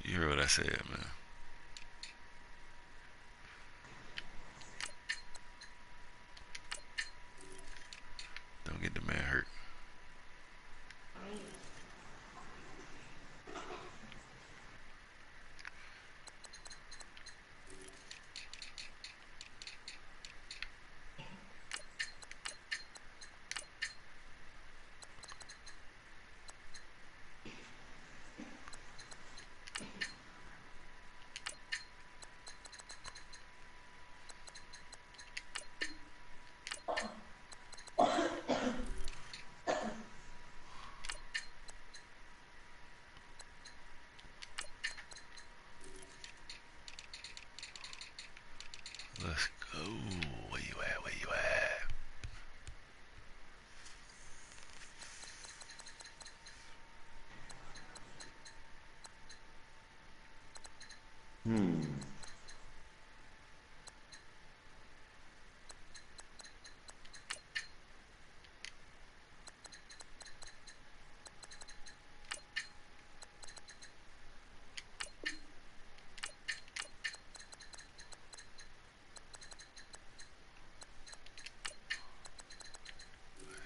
You heard what I said, man. Don't get the man hurt. Let's go. Where you at? Where you at?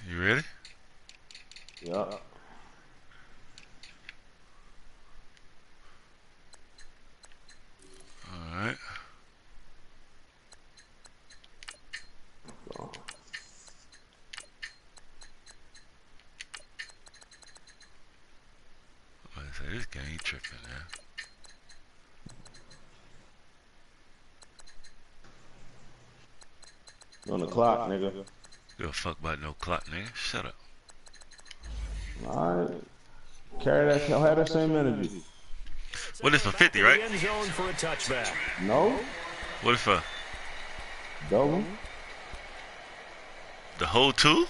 You ready? Yeah. Alright. I say this game tripping, man. On the clock, nigga. Give a fuck about no clock, nigga. Shut up. Alright. Carry that, have that same energy. What if for 50, right? End zone for a touchback. No? What if for Double? the whole two?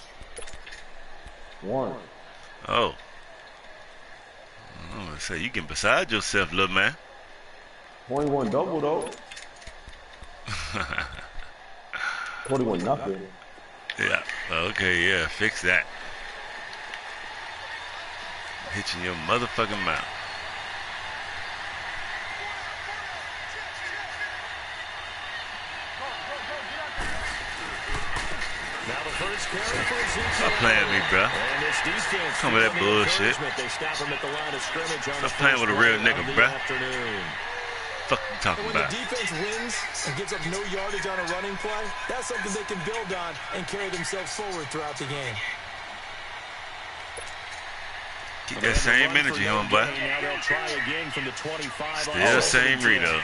One. Oh. I'm gonna say you getting beside yourself, little man. 21 double though. 21 nothing. Yeah. Okay, yeah, fix that. Hit you in your motherfucking mouth. Now the first carry for Ezekiel. Stop playing with me, bro. And this defense, Some of that bullshit. they stop him at the line of scrimmage on Stop the playing with a real nigga, the bro. afternoon. Fuck you talking When about? the defense wins and gives up no yardage on a running play, that's something they can build on and carry themselves forward throughout the game. Keep that same energy, homeboy. Now they'll try again from the 25. Still same Rito.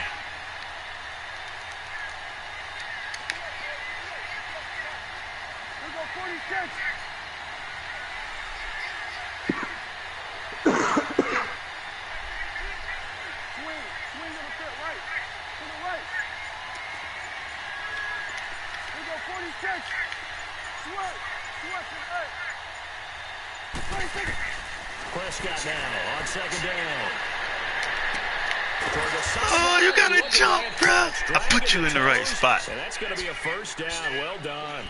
Prescott now on second down. Oh, you gotta jump, bro. I put you in the right spot. And that's going to be a first down. Well done.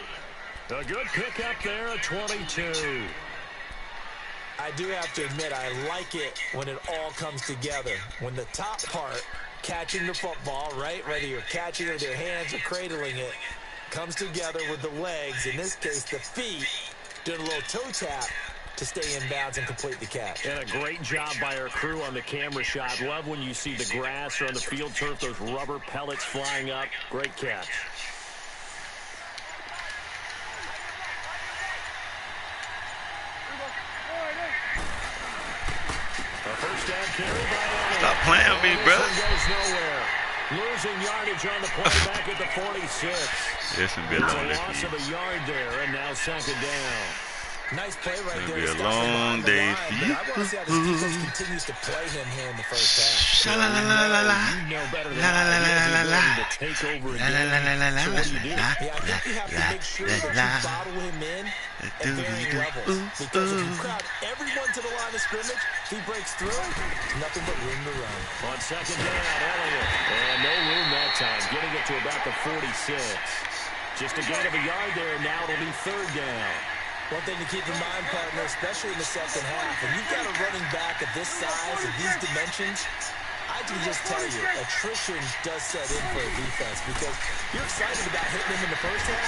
A good pickup there at 22. I do have to admit, I like it when it all comes together. When the top part, catching the football, right, whether you're catching it with your hands or cradling it, comes together with the legs, in this case the feet, doing a little toe tap to stay in bounds and complete the catch. And a great job by our crew on the camera shot. Love when you see the grass or on the field turf, those rubber pellets flying up. Great catch. Stop playing with me, bro. Losing yardage on the play back at the 46. It's a bit long day. Loss of a yard there, and now second down. Nice play right there. It's gonna be a long day for you. I want to see how this defense continues to play him here in the first half. You know better than I. Take over again. So what do you do? Yeah, I think you have to make sure that you bottle him in at varying levels. Because if you crowd everyone to the line of scrimmage, if he breaks through, nothing but room to run. On second down, Elliott. And no room that time. Getting it to about the 46. Just a gain of a yard there. Now it'll be third down. One thing to keep in mind, partner, especially in the second half, when you've got a running back of this size and these dimensions, I can just tell you, attrition does set in for a defense because you're excited about hitting him in the first half.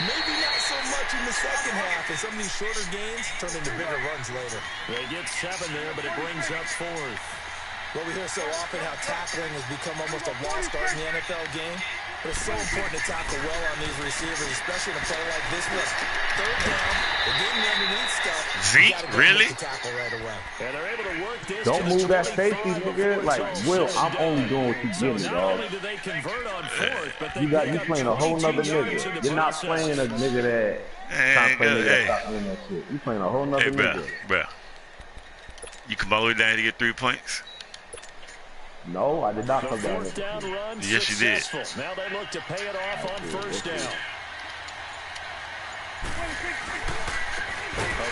Maybe not so much in the second half, and some of these shorter gains turn into bigger runs later. They get 7 there, but it brings up 4th. Well, we hear so often how tackling has become almost a lost art in the NFL game. But it's so important to tackle well on these receivers, especially in a play like this one. Third down, they're getting underneath stuff. Zeke, really? Tackle right away. And they're able to work this. Don't move that safety, nigga. Like, Will, I'm only doing what you give me, dog. You playing a whole nother nigga. You're not playing a nigga that stop playing that shit. You playing a whole nother nigga. Bro. You come all the way down to get 3 points? No, I did not come down there. Yes, you did. Now they look to pay it off on first down. A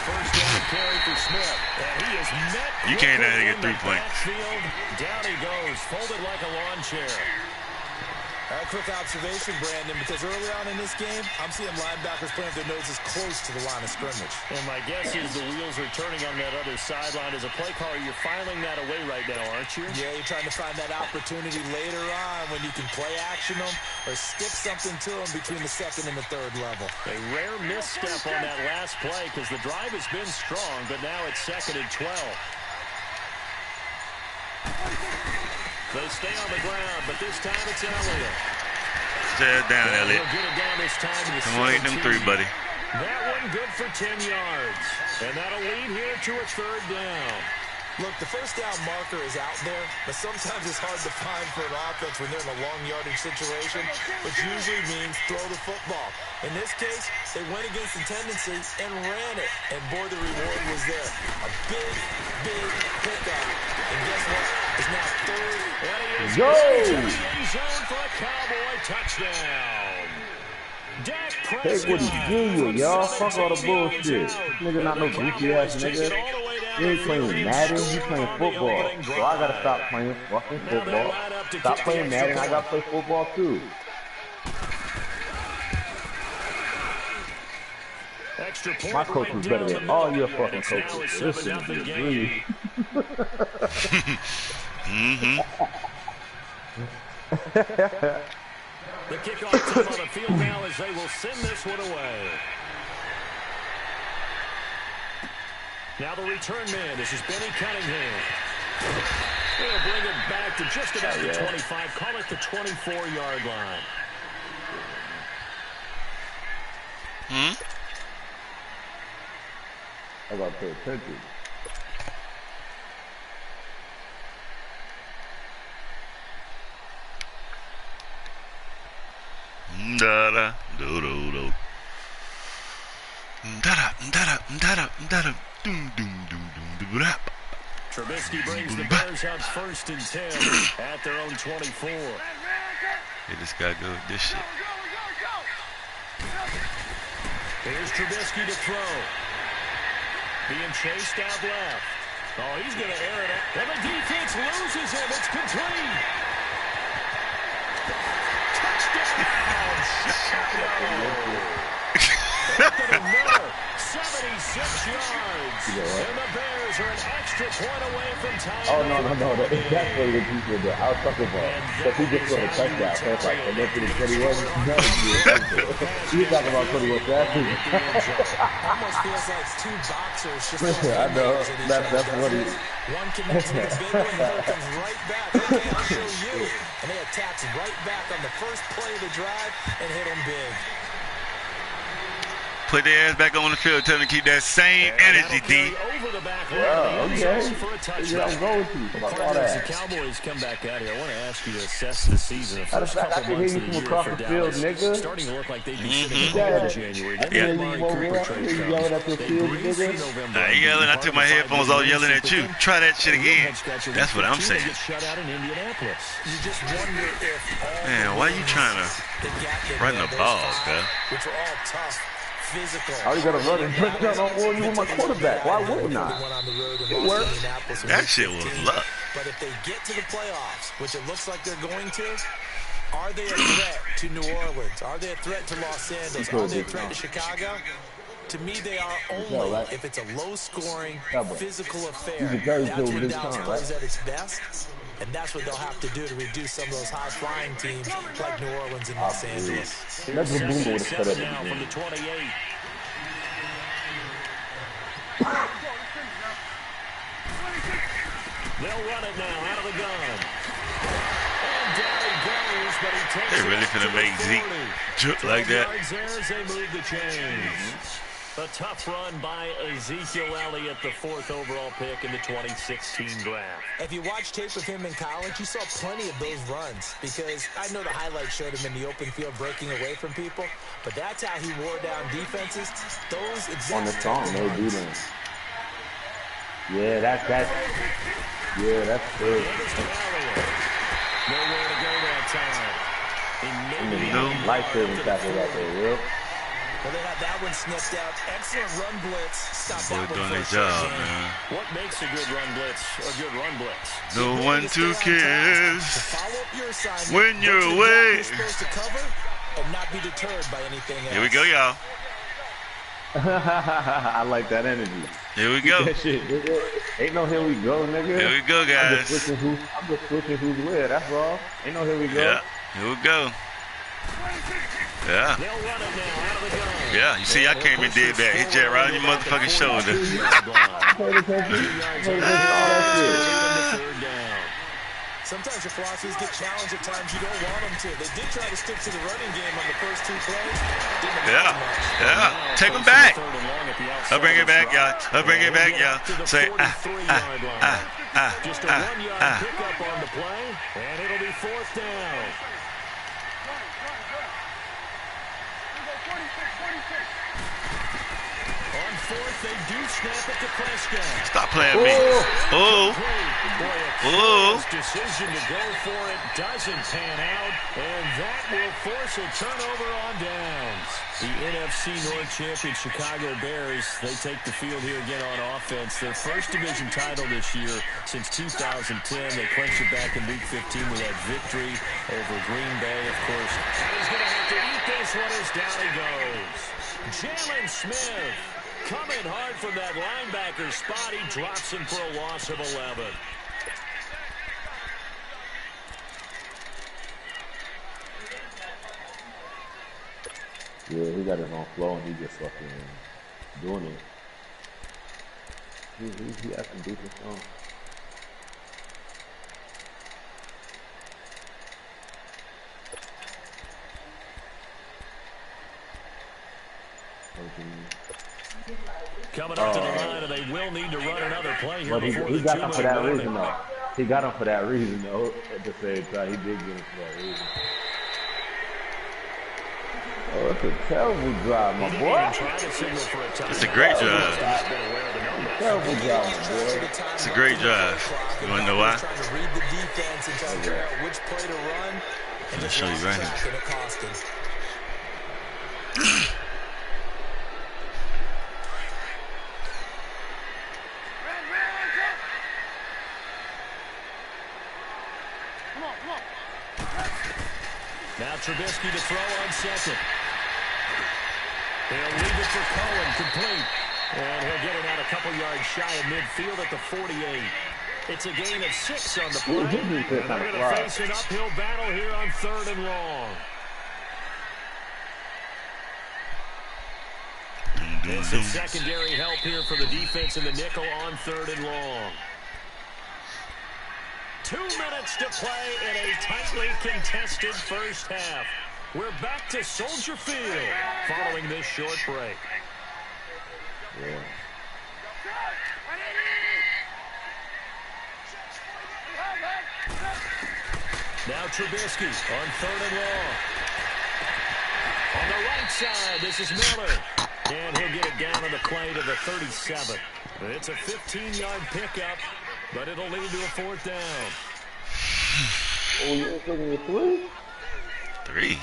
first down carry for Smith. And he is met. You came down to get 3 points. Down he goes, folded like a lawn chair. A quick observation, Brandon, because early on in this game, I'm seeing linebackers playing their noses close to the line of scrimmage. And my guess is the wheels are turning on that other sideline. As a play caller, you're filing that away right now, aren't you? Yeah, you're trying to find that opportunity later on when you can play action them or stick something to them between the second and the third level. A rare misstep on that last play because the drive has been strong, but now it's second and 12. They stay on the ground, but this time it's Elliott. Stay down, Elliott. Get it down this time to come on, get them 3, buddy. That one good for 10 yards. And that'll lead here to a third down. Look, the first down marker is out there, but sometimes it's hard to find for an offense when they're in a long yardage situation, which usually means throw the football. In this case, they went against the tendency and ran it, and boy, the reward was there. A big, big pickup. And guess what? It's now third. Go! End zone for a Cowboy touchdown. Dak Take what he give you, y'all. Fuck all the bullshit. This nigga not no goofy ass nigga. You ain't playing Madden, you playing football. So I gotta stop playing fucking football. Stop playing Madden, I gotta play football too. My coach was better than all your fucking coaches. Listen to me. The kickoff team on the field now as they will send this one away. Now the return man, this is Benny Cunningham. They'll bring it back to just about the 25, call it the 24-yard line. I gotta pay attention. Da-da, do-do-do. Da-da, doom, doom, doom, doom, da. Trubisky brings the Bears out first and 10 at their own 24. They just gotta go with this shit. Here's Trubisky to throw. Being chased out left. Oh, he's going to air it up. And the defense loses him. It's complete. Touchdown! Chicago! Another 7 76 yards. And the Bears are an extra point away from time. Oh, no. That's what he did. I was talking about. Because he just scored a touchdown. So it's like, and then for the 21, he was talking about 21 passes. Almost feels like two boxers just I know. That's what he... One connects with a big one, the other comes right back. Okay, I'll show you. And they attacked right back on the first play of the drive and hit him big. Put their ass back on the field. Tell them to keep that same energy, D. Yeah, okay. Yeah, I'm going to. As the Cowboys come back out here, I want to ask you to assess the season. The first couple months of the year for Dallas, starting to look like they'd be sitting in January. Yeah. I ain't yelling. I took my headphones off yelling at you. Try that shit again. That's what I'm saying. Man, why are you trying to run the ball, man? Which are all tough. Physical. I already got to run and touchdown on one with my quarterback. Why wouldn't I? It worked. That shit was luck. But if they get to the playoffs, which it looks like they're going to, are they a threat to New Orleans? Are they a threat to Los Angeles? Are they a threat to Chicago? To me, they are only if it's a low-scoring, physical affair. That's when Dallas plays at its best. And that's what they'll have to do to reduce some of those high-flying teams like New Orleans and Los Angeles. That's what Boombo would have set up now from the 28. They'll run it now out of the gun. And down he goes, but he takes They really finna make Zeke jerk like that. As they move the chains. A tough run by Ezekiel Elliott, the 4th overall pick in the 2016 draft. If you watch tape of him in college, you saw plenty of those runs because I know the highlights showed him in the open field breaking away from people, but that's how he wore down defenses. Those exact on the song, no defense. Yeah, that's good. Nowhere to go that time. Life-saving tackle right there, Will. Well, they had that one sniffed out. Excellent run blitz. Stop that one doing their first. job, man. What makes a good run blitz a good run blitz? No one to cares To follow up your assignment, when you're get away. you're supposed to cover and not be deterred by anything else. Here we go, y'all. I like that energy. Here we go. That shit, nigga. Ain't no here we go, nigga. Here we go, I'm guys. just switching who's where, that's all. Ain't no here we go. Yeah, here we go. Yeah. They'll run it now out of the gun. Yeah, you see, I came and did that. Hit you right on your motherfucking shoulder. Sometimes your philosophies get challenged at times you don't want them to. They did try to stick to the running game on the first 2 plays. Yeah. Take them back. I'll bring it back, y'all. Say, Just a 1-yard pickup on the play, and it'll be 4th down. On 4th, they do snap it to Prescott. Stop playing me. Oh. Decision to go for it doesn't pan out, and that will force a turnover on downs. The NFC North champion Chicago Bears, they take the field here again on offense. Their first division title this year since 2010. They clinched it back in Week 15 with that victory over Green Bay, of course. And he's going to have to eat this one as down he goes. Jalen Smith coming hard from that linebacker spot. He drops him for a loss of 11. Yeah, he got his own flow and he just fucking doing it. He has some decent songs. Coming up to the line, and they will need to run another play here before he got him for that warning. reason, though. He got him for that reason, though. At the same time, he did get him for that reason. Oh, that's a terrible drive, my boy. It's a great drive. Terrible drive, my boy. It's a great drive. You want to know why? Trying to read the defense and trying to figure out which play to run. I'm going to show you right here. And it cost him. Now Trubisky to throw on second. They'll leave it for Cohen, complete. And he'll get it out a couple yards shy of midfield at the 48. It's a gain of 6 on the play. And they're going to face an uphill battle here on 3rd and long. It's some secondary help here for the defense in the nickel on 3rd and long. 2 minutes to play in a tightly contested first half. We're back to Soldier Field following this short break. Yeah. Now Trubisky on 3rd and long. On the right side, this is Miller. And he'll get it down on the play to the 37. It's a 15-yard pickup, but it'll lead to a 4th down. Oh, you're taking your 3? 3.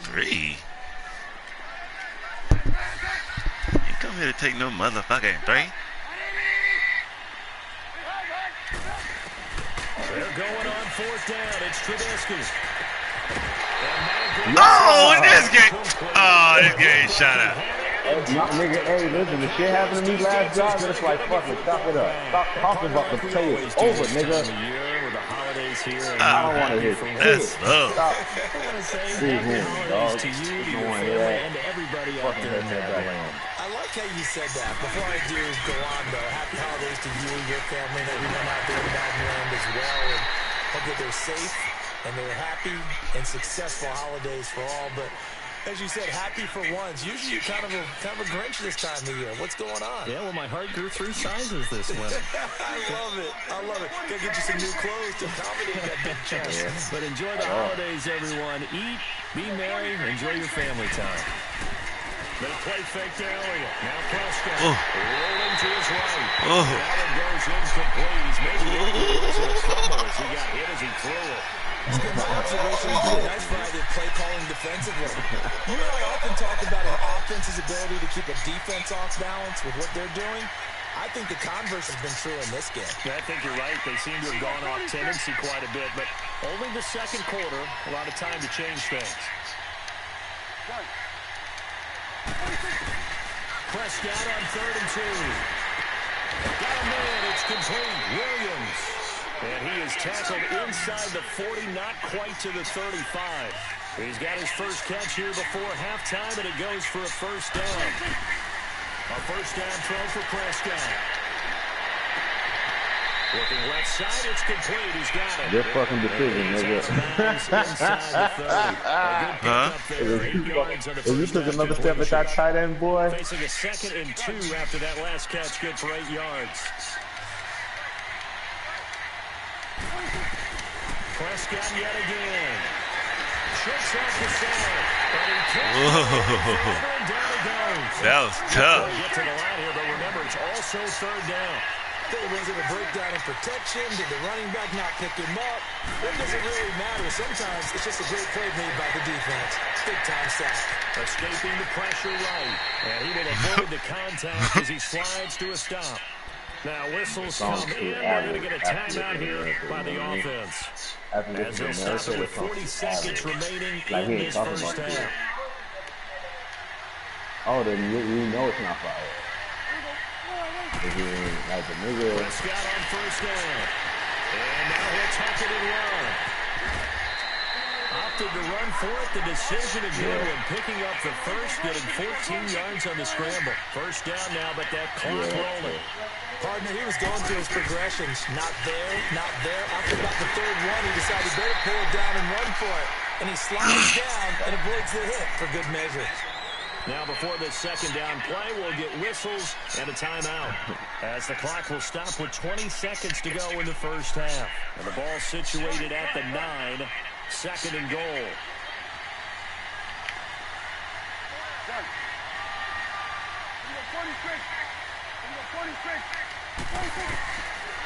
3. You come here to take no motherfucking 3. They're going on 4th down. It's Trubisky. Oh, this game. Oh, this game shot up. Nigga, hey, listen, the shit happened to me last job, and it's like, fuck it, stop it up. Stop talking about the play. It's over, nigga. I don't want to hear shit. Stop. Dog. To you, to your family, and to everybody out there in that land. I like how you said that. Before I do go on, though, happy holidays to you, your family, and everyone out there in that land as well. And hope that they're safe and they're happy and successful holidays for all. But as you said, happy for once. Usually you're kind of a Grinch this time of year. What's going on? Yeah, well, my heart grew 3 sizes this winter. I love it. I love it. Gotta get you some new clothes to accommodate that big chest. Yeah. But enjoy the holidays, everyone. Eat, be merry, enjoy your family time. They play fake to Elliott. Now Prescott rolling to his right. That one goes incomplete. He's making it fumble as he got hit as he threw it. Observation is really nice Friday play calling defensively. You know, I often talk about an offense's ability to keep a defense off balance with what they're doing. I think the converse has been true in this game. Yeah, I think you're right. They seem to have gone off tendency quite a bit, but only the second quarter, a lot of time to change things. Prescott on 3rd and 2. Got a man, it's complete. Williams. And he is tackled inside the 40, not quite to the 35. He's got his first catch here before halftime, and it goes for a 1st down. A 1st down throw for Prescott. Looking left side, it's complete. He's got it. Your fucking decision, nigga. If you took another step at that tight end, boy. Facing a 2nd and 2 after that last catch, good for 8 yards. Prescott yet again. Tricks off the side. But he can't. Down he goes. That was tough. Get to the line here, but remember, it's also 3rd down. Was it a breakdown in protection? Did the running back not pick him up? That doesn't really matter. Sometimes it's just a great play made by the defense. Big-time sack. Escaping the pressure right. And he will avoid the contact as he slides to a stop. Now whistles come in. We're going to get a timeout here by the offense. As they'll stop it with 40 seconds remaining in this first half. Oh, then you know it's not fire. Like the nigga. Prescott on 1st down. And now he'll tuck it and run. Opted to run for it. The decision a good one. Picking up the first, getting 14 yards on the scramble. 1st down now, but that clock rolling. Partner, he was going through his progressions. Not there, not there. After about the 3rd one, he decided he better pull it down and run for it. And he slides down and avoids the hit for good measure. Now before this 2nd down play, we'll get whistles and a timeout. As the clock will stop with 20 seconds to go in the first half. And the ball situated at the 9, 2nd and goal.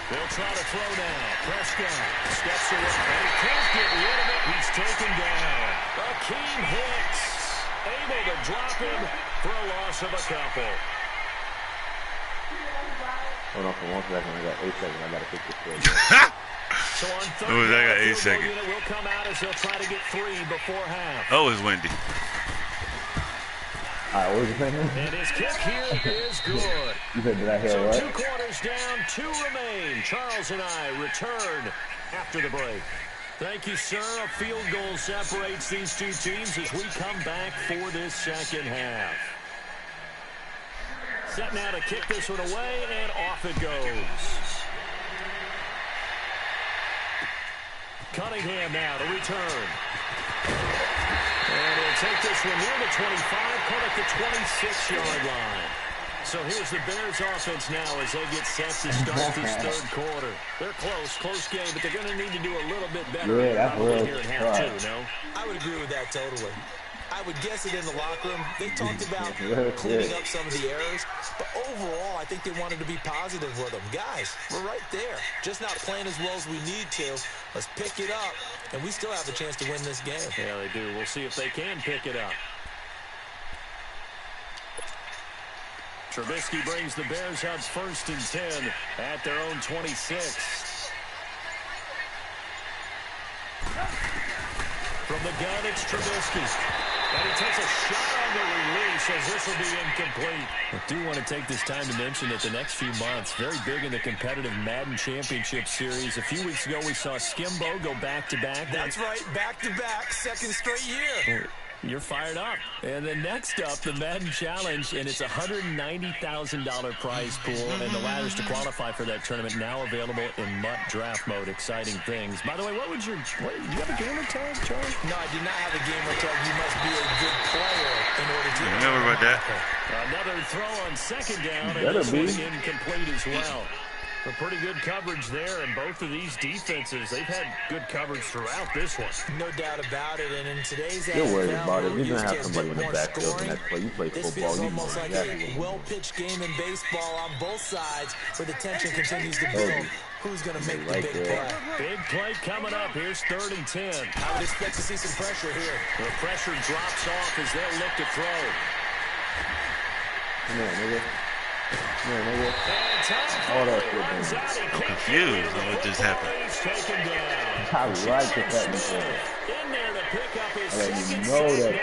They'll try to throw now. Prescott steps away. And he can't get rid of it. He's taken down. Akeem Hicks able to drop him for a loss of a couple. Hold on for 1 second. I got 8 seconds. I got to fix this quick. So on 3rd I got 8 down, seconds. unit will come out as they'll try to get 3 before half. Oh, it's windy. Alright, what was you saying? And his kick here is good. You said, did I hear So what? 2 quarters down, 2 remain. Charles and I return after the break. Thank you, sir. A field goal separates these two teams as we come back for this second half. Set now to kick this one away, and off it goes. Cunningham now to return. And he'll take this one near the 25, caught at the 26-yard line. So here's the Bears offense now as they get set to start this third quarter. They're close game, but they're going to need to do a little bit better here at half two, no? I would agree with that totally. I would guess it in the locker room. They talked about cleaning up some of the errors, but overall, I think they wanted to be positive with them. Guys, we're right there. Just not playing as well as we need to. Let's pick it up, and we still have a chance to win this game. Yeah, they do. We'll see if they can pick it up. Trubisky brings the Bears up 1st and 10 at their own 26. From the gun, it's Trubisky. And he takes a shot on the release as this will be incomplete. I do want to take this time to mention that the next few months, very big in the competitive Madden Championship Series. A few weeks ago, we saw Skimbo go back-to-back. That's right, back-to-back, second straight year. You're fired up. And then next up, the Madden Challenge, and it's a $190,000 prize pool, and the ladders to qualify for that tournament now available in MUT draft mode. Exciting things. By the way, do you have a gamer tag, Charles? No, I do not have a gamer tag. You must be a good player in order to... Remember about that? Another throw on 2nd down, and this one incomplete as well. A pretty good coverage there, and both of these defenses, they've had good coverage throughout this one. No doubt about it, and in today's You're worried NFL, about it. You're going to have get somebody in the more backfield scoring. next play. You play This football, feels you almost know like exactly. a well-pitched game in baseball on both sides where the tension continues to build. Who's going to make the big play? Big play coming up. Here's 3rd and 10. I would expect to see some pressure here. The pressure drops off as they'll look to throw. Come on, nigga. Come on, nigga. All that shit, man. I'm confused on what just happened. I like the fact that I let you know that.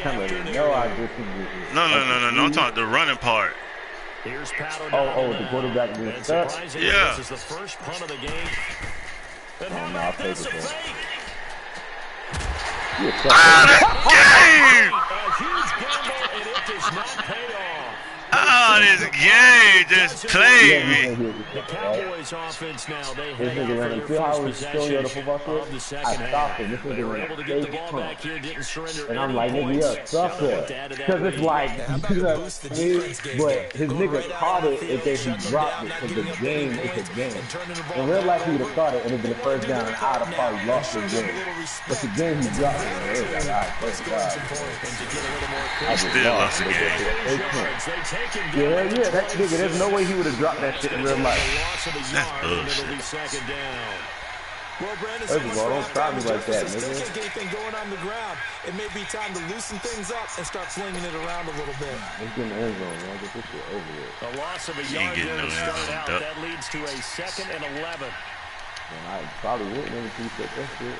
I let you know I get to do this. No. I'm talking the running part. Here's the quarterback being stuck? Yeah. This is the first punt of the game. Oh, no, I'll take it, A man. huge gamble, and it does not pay off. Oh, this game just played me. The Cowboys offense now, they head nigga ran out him. for See how I their was first showing you the possession football of the shit? second I stopped him. half. This They nigga were ran able to a get the fake ball punt. back here, didn't surrender And I'm any like, nigga, points. you're a sucker. Because it's like, you know, but his nigga caught it and then he dropped it because the game is a game. In real life, he would have caught it and it'd been the first down and I'd have probably lost the game. But the game he dropped it, it was like, all right, thank God. I just Still lost lost the it. game. Yeah, that nigga, there's no way he would have dropped that shit in real life. That's bullshit. Well, Brandon, First of all, don't try me like that, still nigga. can't get anything going on the ground. It may be time to loosen things up and start flinging it around a little bit. Let's get in the end zone, man. Get this shit over with. A loss of a You ain't yard getting there no to end start zone, out. duck. That leads to a 2nd and 11. Man, I probably wouldn't have appreciate that shit.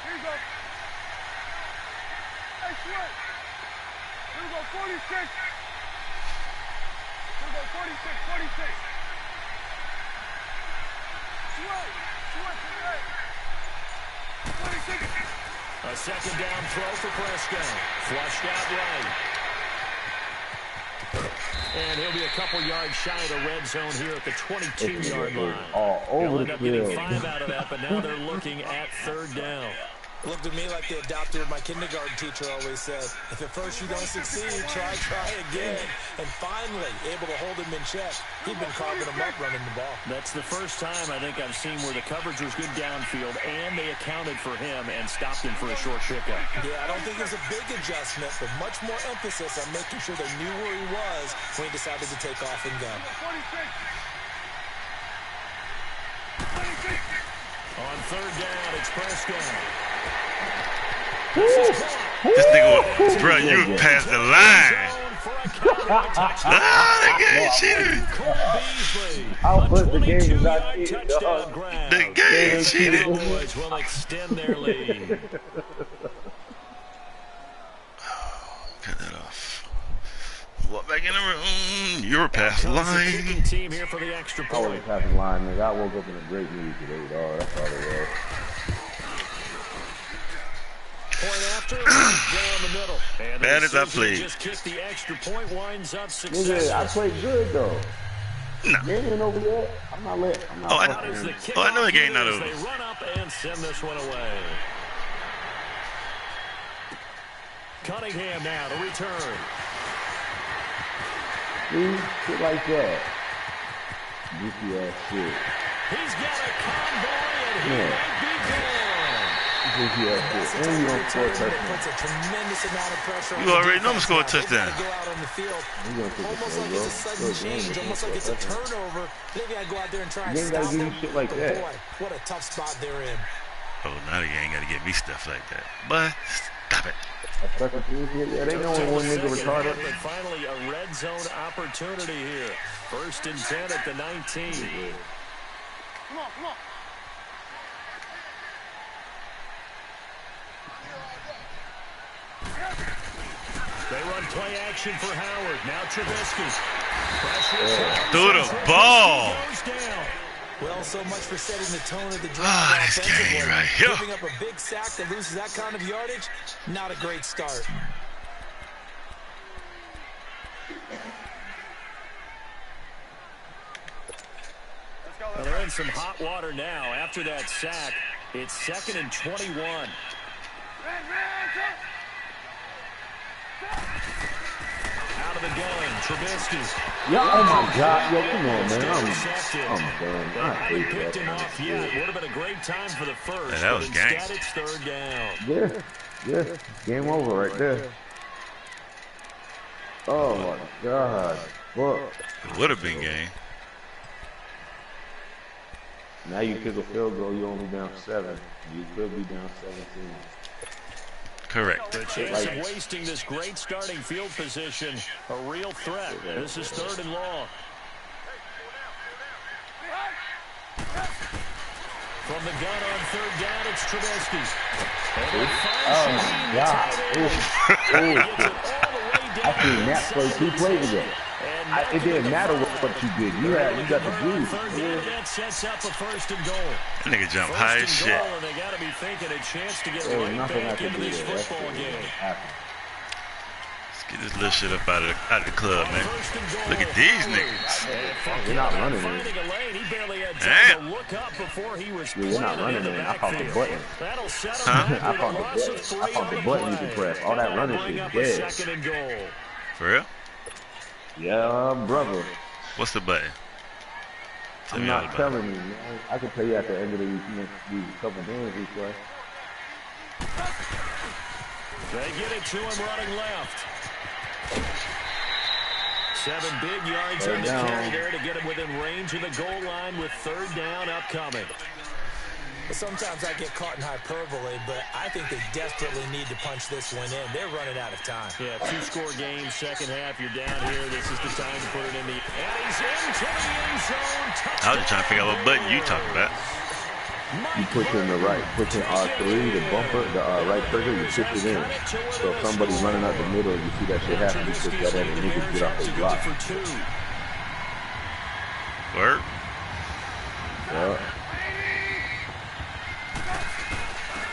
Here you go. Hey, Sweat. Here we go, 46. Here we go, 46. Sweat, today. 26. A 2nd down throw for Prescott. Flushed out right. And he'll be a couple yards shy of the red zone here at the 22-yard line. All They'll over end the up getting field. 5 out of that, but now they're looking at 3rd down. Looked at me like they adopted what my kindergarten teacher always said. If at first you don't succeed, try again. And finally, able to hold him in check. He'd been carving him up running the ball. That's the first time I think I've seen where the coverage was good downfield, and they accounted for him and stopped him for a short pickup. Yeah, I don't think it was a big adjustment, but much more emphasis on making sure they knew where he was when he decided to take off and go. 46. On 3rd down, it's Prescott. This nigga, bro, you passed the line. Ah, the game cheated. I'll put the game is not cheated, dog. The game cheated. Cowboys will extend their lead. walk back in the room. You're past the line. Team here for the extra I wasn't point. past the line, nigga. I woke up in a great mood today, dog. That's all it was. Point after, down the middle. And the Bad as I decision to played. just kick the extra point winds up Nigga, successful. I played good, though. No. Game ain't over yet. I'm not lit. I'm not Oh, I That is the know. Oh, I know the game not kickoff over. as They run up and send this one away. Cunningham now to return. See? Shit like that. Goofy ass shit. He's got a convoy and he Yeah. might be gone. Goofy ass shit. And you don't score a touchdown. Puts a tremendous amount of pressure on You the already know I'm defense score a now. They've touchdown. gotta go out on the field. You gonna take Almost it, like bro. it's a sudden change, almost like it's a turnover. Maybe I go out there and try and You ain't gotta stop give them. you shit like But that. boy, what a tough spot they're in. Oh, now the game got to get me stuff like that. But stop it. Special teams, yeah, they know when one nigga retarded. But finally, a red zone opportunity here. 1st and 10 at the 19. Come on, come on. They run play action for Howard. Now Trubisky. Pressure. Through the ball. Goes down. Well, so much for setting the tone of the drive Ah, this offensively. game right here. Giving up a big sack that loses that kind of yardage, not a great start. Well, they're in some hot water now. After that sack, it's 2nd and 21. Out of the gun, Trubisky. Yeah, oh my God. Yo, come on, man. Intercepted. I'm done. They I haven't hate picked that. him off yet. Would have been a great time for the first. Yeah, that was but gang. instead it's 3rd down. Yeah. Game over right there. Oh my God. Fuck. It would have been game. Now you kick a field goal, you only down 7. You could be down 17. Correct. The chance of wasting this great starting field position, a real threat. This is 3rd and long. From the gun on 3rd down, it's Trubisky. Oh my God. Ooh. I seen that play 2 plays ago. It didn't matter what you did. You got the juice. That sets up a 1st and goal. That nigga jump First high and as shit. goal, and they got to be thinking a chance to get There was right nothing I back could into do this there. That football shit game. didn't happen. Let's get this little shit up out of the club, man. Look at these niggas. We're not running it. Finding a lane, he barely had time Damn. to look up before he was Yeah, we're not planted in running the it. I found the backfield. button. That'll set him Huh? back I with a found the loss of button. 3 I found on the the button you play. can press. All that And that'll running bring shit up dead. a 2nd and goal. For real? Yeah, brother. What's the button? Tell I'm me all not about it. telling you, man. I can tell you at the end of the week, these couple games we play. They get it to him running left. 7 big yards on the carry there to get him within range of the goal line with 3rd down upcoming. Sometimes I get caught in hyperbole, but I think they desperately need to punch this one in. They're running out of time. Yeah, 2-score game, 2nd half. You're down here. This is the time to put it in the... And he's into the end zone. I was just trying to figure out what button you talking about. You push in the right, push in R3, the bumper, the right trigger, you push it in. So if somebody's running out the middle, you see that shit happen, you push that in and niggas get off the block. Word? Yeah.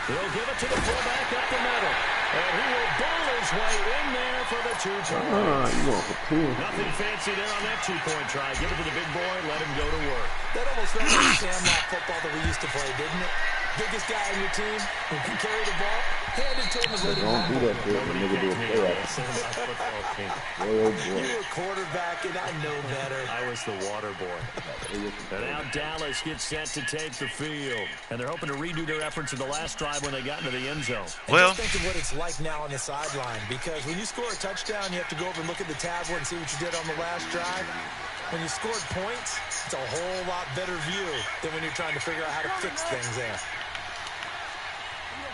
He'll give it to the fullback up the middle. And he will bowl his way in there for the 2-point. You going for 2. Nothing fancy there on that 2-point try. Give it to the big boy, let him go to work. That almost felt like sandlot football that we used to play, didn't it? Biggest guy on your team who can carry the ball, hand it to him and let him Don't do that shit when nigga do a play action. Boy, oh boy. You were quarterback, and I know better. I was the water boy. And now Dallas gets set to take the field. And they're hoping to redo their efforts in the last drive when they got into the end zone. Well, Just think of what it's like now on the sideline, because when you score a touchdown, you have to go over and look at the tablet and see what you did on the last drive. When you scored points, it's a whole lot better view than when you're trying to figure out how to fix things there.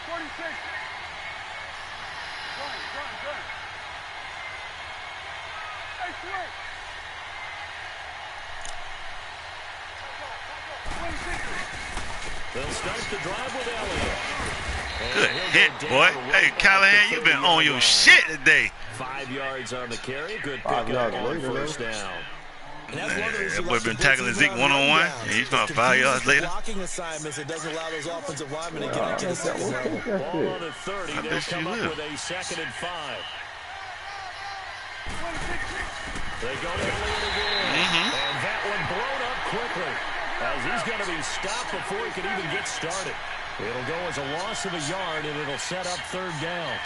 46. Run. Hey, switch. 26. They'll start the drive with Elliott. good hit, boy. Hey, Callahan, you been on your shit today. 5 yards on the carry. Good pickup on first down. That boy been tackling Zeke one-on-one, and he's about 5 yards later. Blocking assignments, it doesn't allow those offensive linemen to get into the second level. Ball on the 30. They'll come up with a 2nd and 5. They go to Elliott again. And that one blown up quickly, as he's going to be stopped before he can even get started. It'll go as a loss of a yard, and it'll set up 3rd down.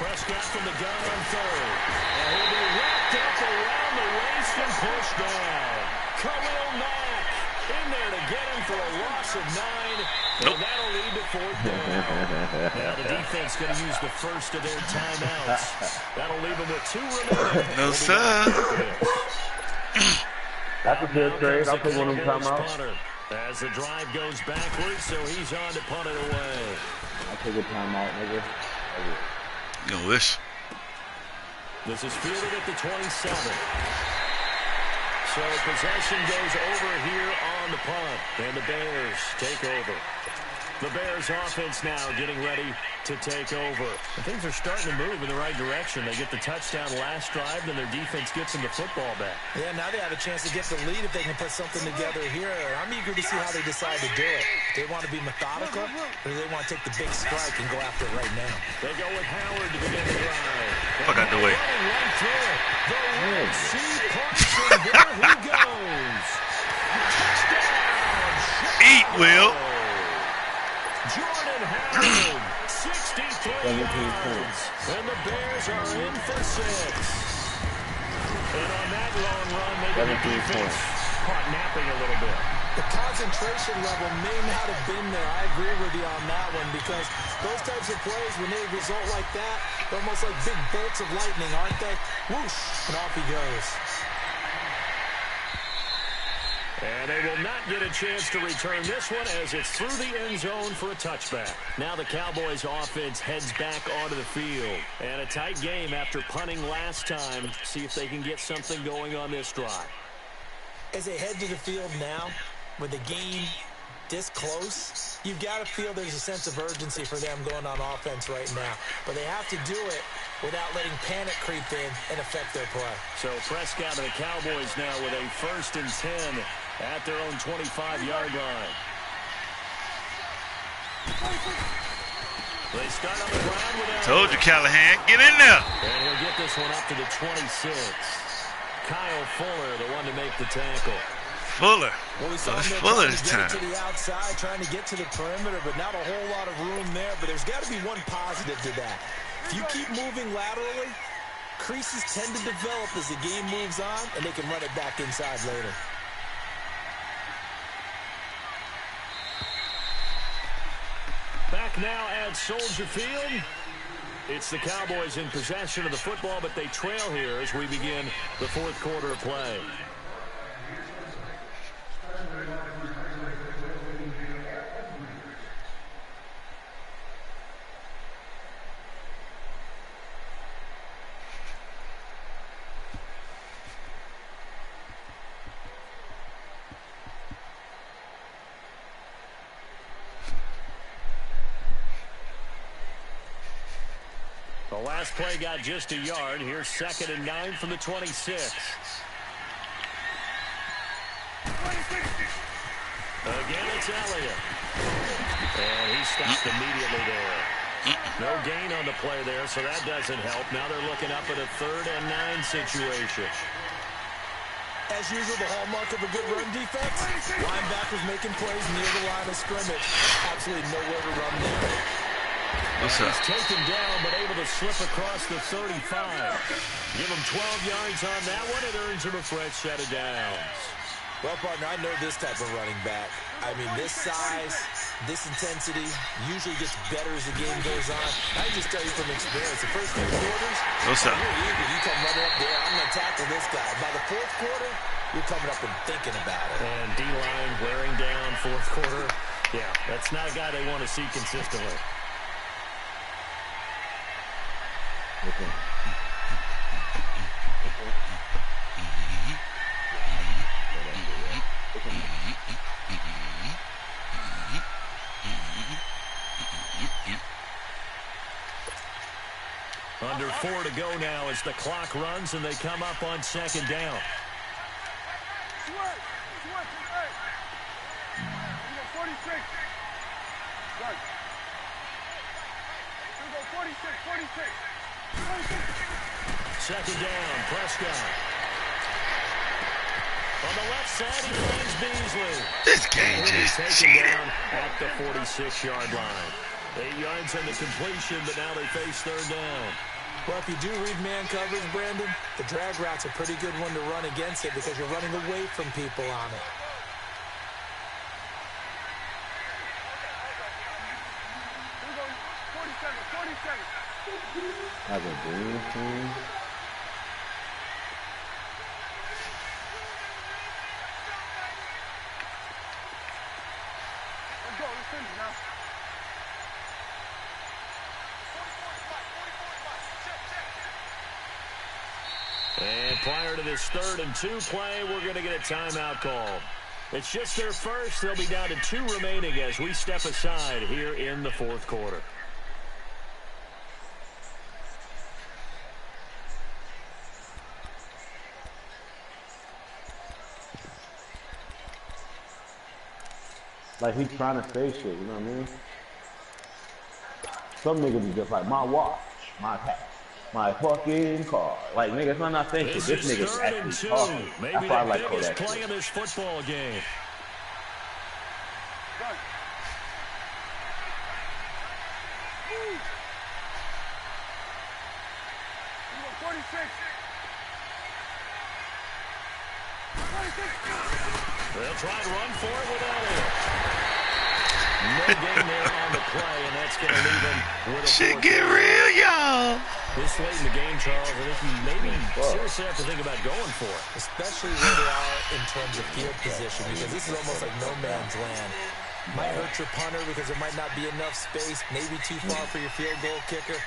Prescott from the gun on 3rd. And he'll be wrapped up around the waist and pushed down. Khalil Mack in there to get him for a loss of 9. Nope. And that'll lead to 4th down. Now the defense going to use the first of their timeouts. That'll leave them with 2 remaining. No, sir. That's a good trade. I'll take one of them timeouts. As the drive goes backwards, so he's on to punt it away. I'll take a timeout, nigga. You gonna wish. This is fielded at the 27. So possession goes over here on the punt, and the Bears take over. The Bears offense now getting ready to take over. And things are starting to move in the right direction. They get the touchdown last drive, then their defense gets them the football back. Yeah, now they have a chance to get the lead if they can put something together here. I'm eager to see how they decide to do it. Do they want to be methodical, or do they want to take the big strike and go after it right now? They go with Howard to begin the drive. Fuck out the way. Right through it. The Red Sea punch, and there he goes. Touchdown. Eat, Will. Jordan Howard, 63 yards, and the Bears are in for 6. And on that long run, maybe the defense caught napping a little bit. The concentration level may not have been there. I agree with you on that one, because those types of plays, when they result like that, they're almost like big bolts of lightning, aren't they? Whoosh, and off he goes. And they will not get a chance to return this one, as it's through the end zone for a touchback. Now the Cowboys offense heads back onto the field. And a tight game after punting last time. See if they can get something going on this drive. As they head to the field now, with the game this close, you've got to feel there's a sense of urgency for them going on offense right now. But they have to do it without letting panic creep in and affect their play. So Prescott of the Cowboys now with a 1st and 10 at their own 25-yard line. They start on the ground with Told you, Callahan. Get in there. And he'll get this one up to the 26. Kyle Fuller, the one to make the tackle. Fuller. Well, we saw it's him Fuller trying this to get time. to the outside, trying to get to the perimeter, but not a whole lot of room there. But there's got to be one positive to that. If you keep moving laterally, creases tend to develop as the game moves on, and they can run it back inside later. Back now at Soldier Field. It's the Cowboys in possession of the football, but they trail here as we begin the 4th quarter of play. The last play got just a yard. Here's 2nd and 9 from the 26. Again, it's Elliott. And he stopped immediately there. No gain on the play there, so that doesn't help. Now they're looking up at a 3rd and 9 situation. As usual, the hallmark of a good run defense, linebackers making plays near the line of scrimmage. Absolutely nowhere to run there. What's up? He's taken down, but able to slip across the 35. Give him 12 yards on that one. It earns him a fresh set of downs. Well, partner, I know this type of running back. I mean, this size, this intensity usually gets better as the game goes on. I can just tell you from experience, the first 3 quarters, What's up? you're eager. You come running up there, I'm going to tackle this guy. By the 4th quarter, you're coming up and thinking about it. And D-line wearing down 4th quarter. Yeah, that's not a guy they want to see consistently. Okay. Under 4 to go now as the clock runs and they come up on second down. Second down, Prescott. On the left side, he finds Beasley. This game just taken cheated. down at the 46-yard line. 8 yards on the completion, but now they face third down. Well, if you do read man coverage, Brandon, the drag route's a pretty good one to run against it because you're running away from people on it. Like a green thing. And prior to this 3rd and 2 play, we're going to get a timeout called. It's just their first. They'll be down to 2 remaining as we step aside here in the 4th quarter. Like he's trying to say shit, you know what I mean? Some niggas is just like, my watch, my hat, my fucking car. Like, nigga, it's not saying shit. This nigga's actually talking. Maybe That's why I the like biggest that play shit. in this football game. They'll try and run for it without it. No gain there on the play, and that's going to leave him with a Shit fourth get down. real, y'all. This late in the game, Charles, I think you maybe seriously have to think about going for it. Especially where they are in terms of field position, because this is almost like no man's land. Might hurt your punter because there might not be enough space, maybe too far for your field goal kicker.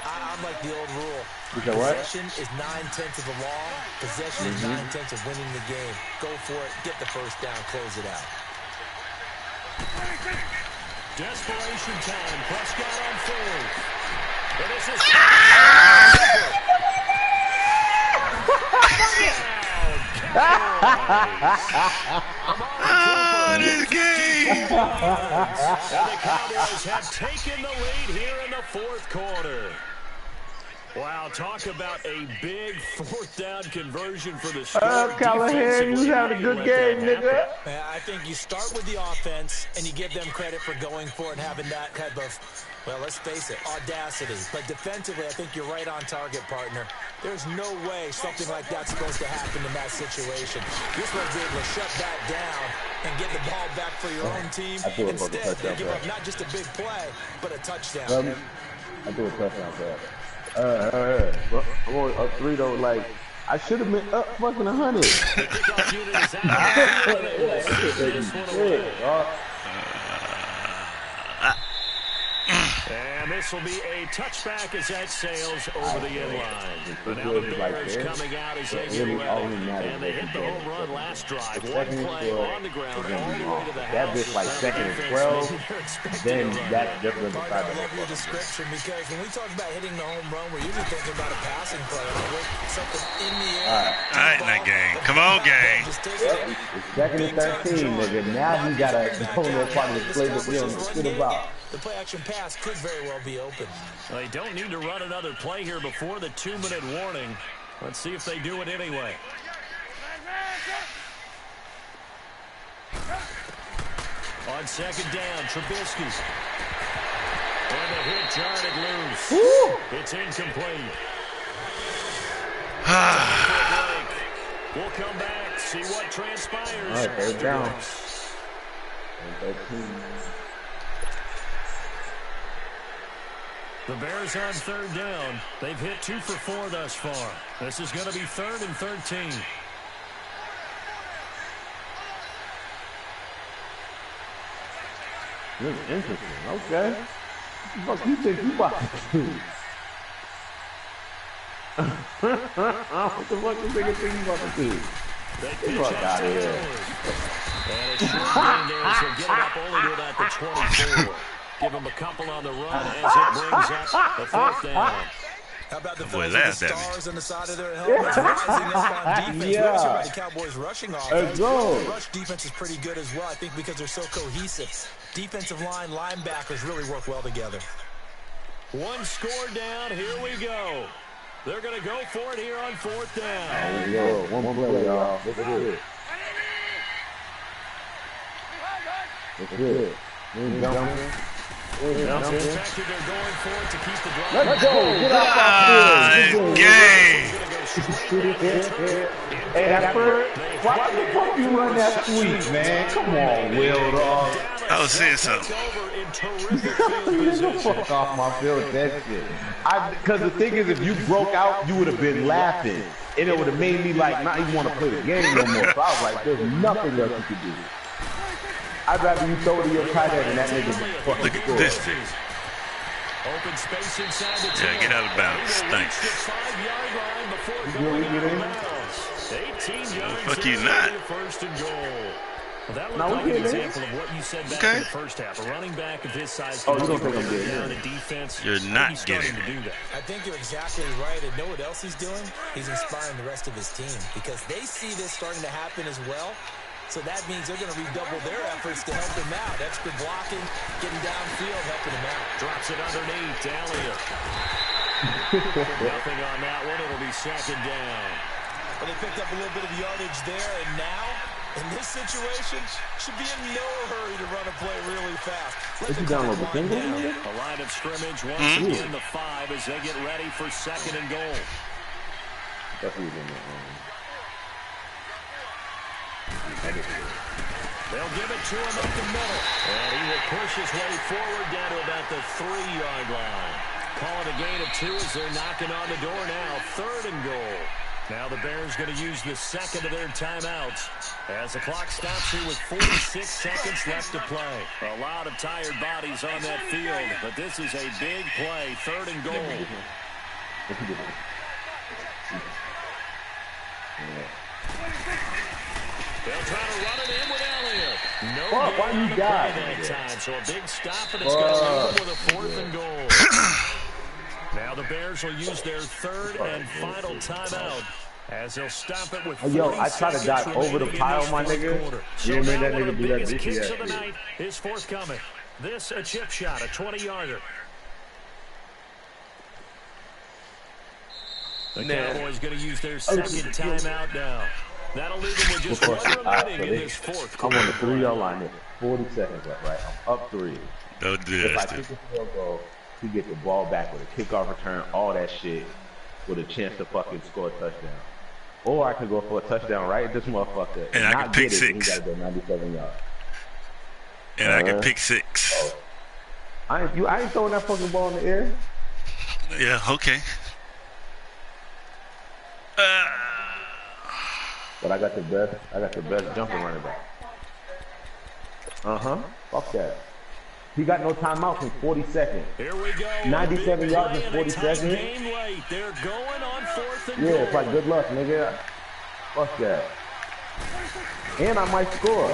I'm like the old rule. Possession is 9/10 of the law. Possession is 9/10 of winning the game. Go for it. Get the first down. Close it out. Desperation time. Prescott on 4th. And this is... This game. And the Cowboys have taken the lead here in the 4th quarter. Wow, talk about a big 4th down conversion for the score. Callahan, you having a good game, nigga. I think you start with the offense, and you give them credit for going for it and having that type of, well, let's face it, audacity. But defensively, I think you're right on target, partner. There's no way something like that's supposed to happen in that situation. This one's able to shut that down and get the ball back for your own team. Instead, they give up not just a big play, but a touchdown. I do a touchdown pass. I'm only up 3 though. Like I should have been up fucking 100. And this will be a touchback as that sails over the end line. But now the Bears coming out as they get ready. And they hit the home run last drive. One play on the ground all the way to the house. That bitch like 2nd and 12. Then that's different. I love your description because when we talk about hitting the home run, we're usually thinking about a passing play. Something in the air. All right, now, gang. Come on, gang. It's 2nd and 13, nigga. Now he got a component part of the play that we don't shit about. The play-action pass could very well be open. Well, they don't need to run another play here before the 2-minute warning. Let's see if they do it anyway. On 2nd down, Trubisky. And the hit jarred loose. Woo! It's incomplete. We'll come back, see what transpires. All right, third down. 13. The Bears on 3rd down. They've hit 2 for 4 thus far. This is going to be 3rd and 13. This is interesting. Okay. What the fuck you think you about to do? What the fuck you think you about to do? They Get pitch the fuck out of here. And a short gain there as they get it up only to about the 24. Give them a couple on the run as it brings up the 4th down. How about the boy fellas with the laughed at me. stars on the side of their helmets rising up on defense? We also about the Cowboys rushing offense. Rush defense is pretty good as well, I think, because they're so cohesive. Defensive line, linebackers really work well together. One score down. Here we go. They're going to go for it here on 4th down. One more play, y'all. That's it. That's it. They're going for it to keep the drive. Let's go. Get off our field. Hey, that first, why the fuck you run that sweep, man? Come on, Will, dog. I was saying something. Get the fuck off my field with that shit. Because the thing is, if you broke out, you would have been laughing. And it would have made me, like, not even want to play the game no more. So I was like, there's nothing else you could do. I'd rather you throw to your tight end and that nigga fucking Look at this thing. Open space inside the Yeah, get out of bounds. Thanks. 5-yard line before You going get in? out of bounds. 18 yards. Fuck you not. First and goal. Well, that looked Now, like we an get in? example of what you said back Okay. in the first half. A running back of his size Oh, you can don't think really I'm getting down in? in defense. You're Maybe not starting getting to in. do that. I think you're exactly right. And know what else he's doing? He's inspiring the rest of his team because they see this starting to happen as well. So that means they're going to redouble their efforts to help him out. Extra blocking, getting downfield, helping him out. Drops it underneath. Elliott. Nothing on that one. It'll be 2nd down. But they picked up a little bit of yardage there, and now, in this situation, should be in no hurry to run a play really fast. Let Did you the clock download the wind single, down. nigga? A line of scrimmage once again, the 5 as they get ready for 2nd and goal. That's what was in there. They'll give it to him up the middle. And he will push his way forward down to about the 3-yard line. Call it a gain of 2 as they're knocking on the door now. 3rd and goal. Now the Bears going to use the 2nd of their timeouts as the clock stops here with 46 seconds left to play. A lot of tired bodies on that field, but this is a big play. 3rd and goal. They'll try to run it in with Elliott. No Why gain on you the die? play that time, so a big stop, and it's going to leave them with a 4th and goal. Now the Bears will use their 3rd and final timeout as they'll stop it with 40 Yo, I try to dive over the pile, my nigga. So You didn't now make that one of nigga the do that biggest this kicks year. of the night is forthcoming. This a chip shot, a 20-yarder. The Cowboys going to use their 2nd timeout now. That'll leave them with just one remaining in this 4th I'm quarter. on the 3-yard line. There's 40 seconds left, right? I'm up 3. Don't do If I that. kick a field goal, he get the ball back with a kickoff return, all that shit, with a chance to fucking score a touchdown. Or I could go for a touchdown right at this motherfucker And I not can pick get it, and 6. he gotta go 97 yards. And I can pick 6. I ain't throwing that fucking ball in the air. Yeah, okay. But I got the best jumping running back. Fuck that. He got no timeouts in 40 seconds. Here we go. 97 yards in 40 seconds. Game late. They're going on 4th and Yeah, goal. it's like good luck, nigga. Fuck that. And I might score.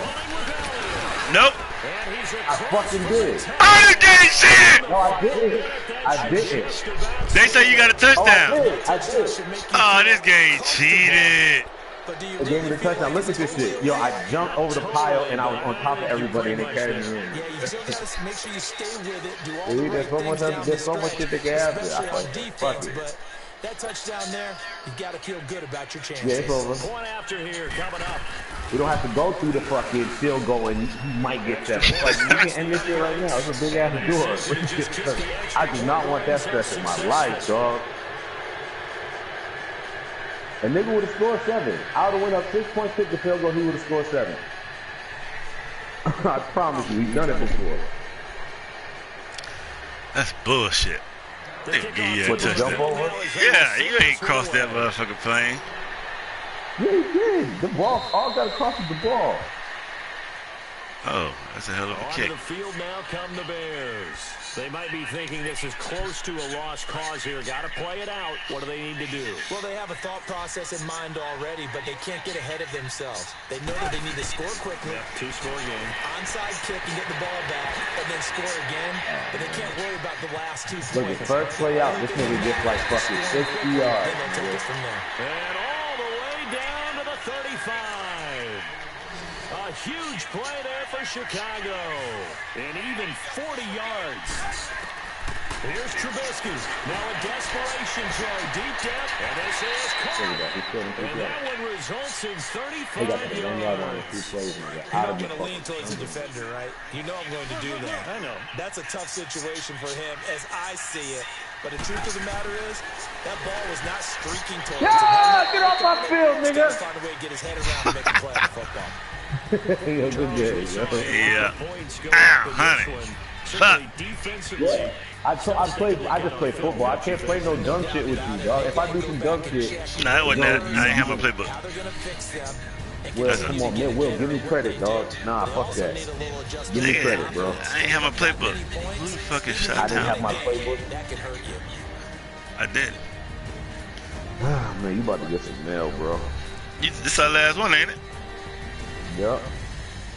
Nope. And he's I fucking did. I didn't get shit. No, I didn't. I didn't. They say you got a Oh, touchdown. I did. Oh, this game cheated. But do you They gave me the touchdown. Look at this shit. Yo, I jumped over the pile and I was on top of everybody and they carried me in. Yeah, you still got to make sure you stay with it. Do all See, the there's right so much things down there's the so much stretch, shit they can have. especially on Fuck defense. it. But that touchdown there, you got to feel good about your chances. Yeah, it's over. Point after here coming up. We don't have to go through the fucking field goal and you might get that. Like, you can end this shit right now. It's a big ass door. I do not want that stress in my life, dog. A nigga would have scored 7. I would have went up 6 points, kicked the field goal, he would have scored 7. I promise you, we've done it before. That's bullshit. They give you a What, the jump touchdown. over? Yeah, you ain't crossed that motherfucking plane. Yeah, he did. The ball, all got across is the ball. Oh, that's a hell of a kick. On the field now come the Bears. They might be thinking this is close to a lost cause here. Got to play it out. What do they need to do? Well, they have a thought process in mind already, but they can't get ahead of themselves. They know that they need to score quickly. Yep, two-score game. Onside kick and get the ball back, and then score again. But they can't worry about the last 2 points. Look, the first play out, this nigga gets like fucking 60 yards. Then they'll take it from there. And all the way down to the 35. A huge play there for Chicago. And even 40 yards. Here's Trubisky. Now a desperation throw. Deep depth. And this is caught. And that one results in 35 yards. You know I'm going to lean towards the defender, right? You know I'm going to do that. I know. That's a tough situation for him as I see it. But the truth of the matter is, that ball was not streaking towards him. Yeah, get off my field, He's nigga. got to find a way to get his head around and make a play on the football. Yo, good game, yo. Yeah. Ow, honey. Fuck. Defensively. I just play football. I can't play no dumb shit with you, dog. If I do some dumb shit, Nah, that wasn't that. I ain't have my playbook. How they're going to fix them. Will, come on, man. Will, give me credit, dog. Nah, fuck that. Give me credit, bro. I ain't have my playbook. Who the fuck is shot I didn't have down? my playbook. That could hurt you. I did. Ah, man, you about to get some mail, bro. This our last one, ain't it? Yup.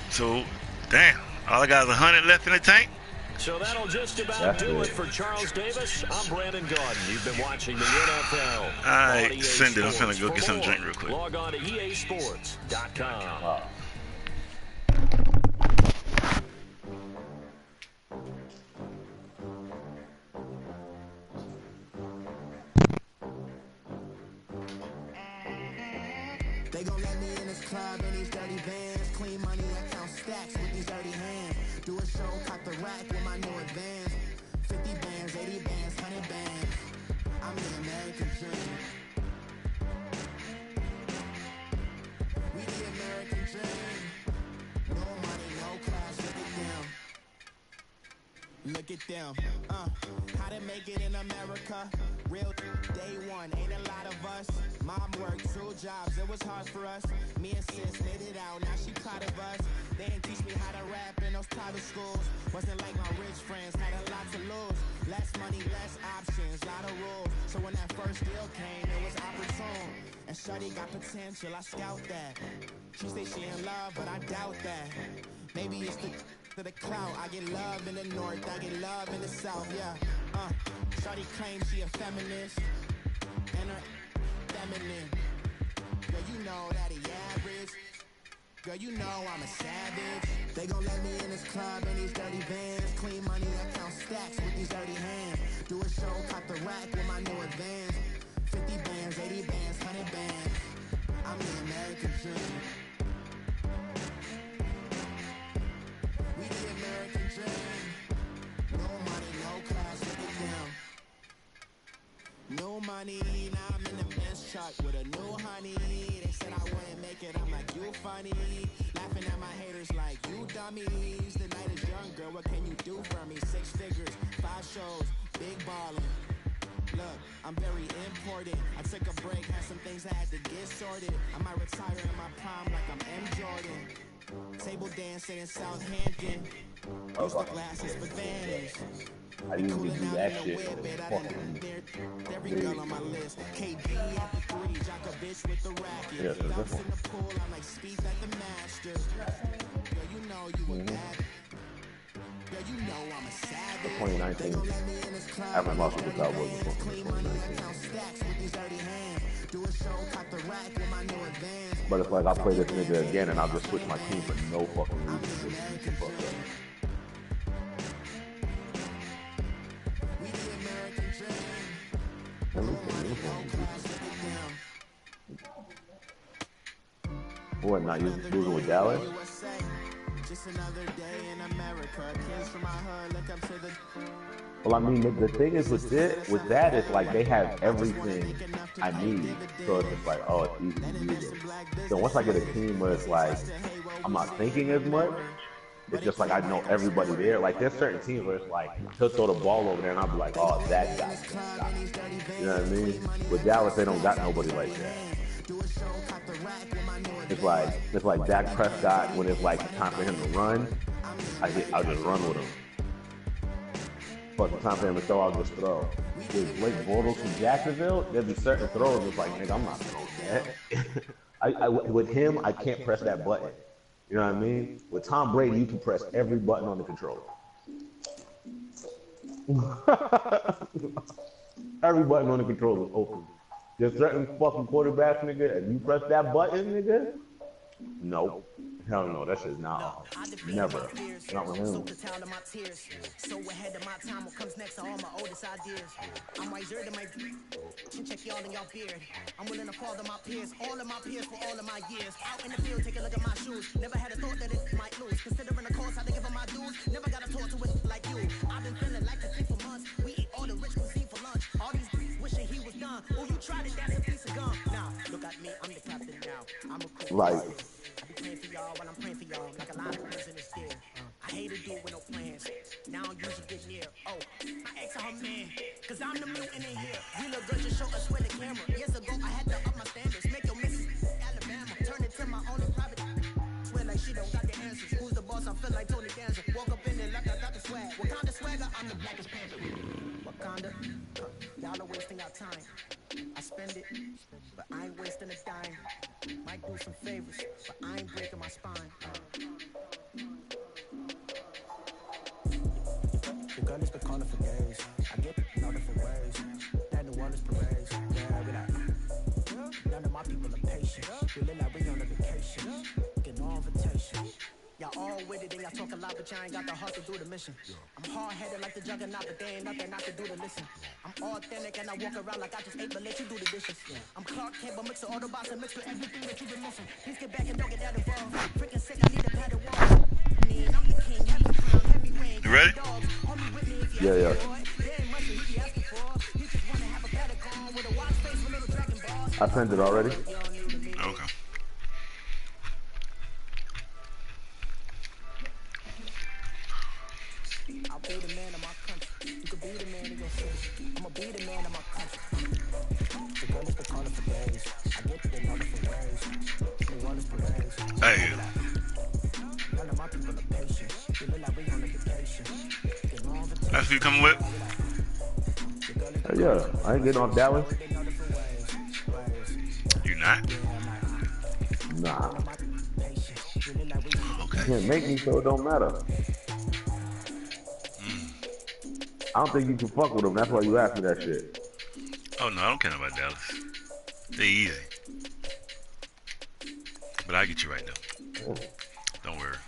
So, damn. All I got is 100 left in the tank. So that'll just about That's do it. it for Charles Davis. I'm Brandon Gaudin. You've been watching the NFL. All right, on EA send it. I'm Sports. finna go get For some more, drink real quick. Log on to easports.com. Wow. They gon' let me in this club in these dirty vans. Clean money, I count stacks with these dirty hands. Do a show, cop the rack with my new advance. 50 bands, 80 bands, 100 bands. I'm the American dream. We the American dream. No money, no class, look at them. Look at them. How to make it in America? Real day one, ain't a lot of us. Mom worked 2 jobs, it was hard for us. Me and sis made it out, now she proud of us. They didn't teach me how to rap in those private schools. Wasn't like my rich friends, had a lot to lose. Less money, less options, lot of rules. So when that first deal came, it was opportune. And Shorty got potential, I scout that. She say she in love, but I doubt that. Maybe it's the clout. I get love in the north, I get love in the south, yeah. Shorty claims she a feminist, and her feminine. Girl, you know that he average. Girl, you know I'm a savage. They gon' let me in this club in these dirty vans. Clean money, I count stacks with these dirty hands. Do a show, cop the rack with my new advance. 50 bands, 80 bands, 100 bands. I'm the American dream. We the American dream. No money, no class, look at them. No money, now I'm in the Benz truck with a new honey. They said I wouldn't make it, I'm like, you funny. Laughing at my haters like, you dummies. The night is young, girl, what can you do for me? 6 figures, 5 shows, big ballin'. Look, I'm very important. I took a break, had some things I had to get sorted. I might retire in my prime like I'm M. Jordan. Table dancing in Southampton. Use the glasses for Vanish. I usually do that shit. Fucking Every girl on my list. KB at the 3, Djokovic with the racket. Yeah, so Dunks this one. in the pool, I'm like speed at the Masters. Girl, you know you a bad. Girl, you know I'm a savage. 2019. I haven't lost with the Cowboys before. Clean money, I count stacks with these dirty hands. Do a show, cop the rack with my new advance. But it's like I'll play this nigga again and I'll just switch my team for no fucking reason. Just fuck up. We the American dream. At least the uniform is decent. What, not using with Dallas? USA. Just another day in America. Kids from my hood look up to the. Well, I mean, the thing is with that, it's like they have everything I need. So it's just like, oh, it's easy to use it. So once I get a team where it's like, I'm not thinking as much, it's just like I know everybody there. Like there's certain teams where it's like, he'll throw the ball over there and I'll be like, oh, that guy's gonna stop. You know what I mean? With Dallas, they don't got nobody like that. Do a show, cop the rack with my new it's like Dak Prescott when it's like time for him to run. I'll just run with him. But the time for him to throw, I'll just throw. With Blake Bortles from Jacksonville, there'd be certain throws that's like, nigga, I'm not throwing that. With him, I can't press that button. You know what I mean? With Tom Brady, you can press every button on the controller. Every button on the controller is open. There's certain fucking quarterbacks, nigga, if you press that button, nigga, nope. Hell no, that shit's not. Never. Not with him. So ahead of my time, what comes next are all my oldest ideas. I'm wiser than my check y'all in y'all beard. I'm willing to father my peers, all of my peers for all of my years. Out in the field, take a look at my shoes. Never had a thought that it might lose. Considering the cost, I think of my dues. Never got a talk to it like you. I've been feeling like the thing for months. We eat all the rich cuisine for lunch. All these dudes wishing he was done. Oh, you tried it, that's a piece of gum. Now, look at me, I'm the captain now. I'm a cool. Like, I be praying for y'all while I'm praying for y'all. Like a lot of words in the stare. I hate to do it with no plans. Now I usually get near. Oh, I asked her man, cause I'm the mutant in here. You look good, just show us with the camera. Years ago, I had to up my standards. Make your missus Alabama. Turn it to my only private. Swear like she don't got the answers. Who's the boss? I feel like Tony Danza. Walk up in there like I got the swag. What kind of swagger? I'm the blackest panther. Wakanda. Y'all are wasting our time. I spend it, but I ain't wasting a dime. Might do some favors, but I ain't breaking my spine. The girl is been calling for days. I get no different ways. That New Orleans parades. Yeah, we like. None of my people are patient. We live like we on a vacation. Get no invitation. Y'all all with it and y'all talk a lot, but y'all ain't got the heart to do the mission. I'm hard-headed like the juggernaut, but there ain't nothing I can do to listen. I'm authentic and I walk around like I just ate, but let you do the dishes. I'm Clark Kent, but mix the Autobots and mix with everything that you've been missing. Please get back and don't get that involved. Freaking sick, I need a padded wall. I mean, I'm the king, heavy crown, heavy rain. You ready? yeah. I sent it already. Okay. I'll be the man of my country. You could be the man of your city. I'ma be the man of my country. The girl is the caller for days. I get the number for ways. The one is parades. Hey. None of my people are patient. We look like we on a vacation. Get no invitation. That's who you coming with? Yeah, I ain't getting off Dallas. You not? Nah. Okay. You can't make me, so it don't matter. I don't think you can fuck with them. That's why you asked me that shit. Oh no, I don't care about Dallas. They easy. But I'll get you right though. Don't worry.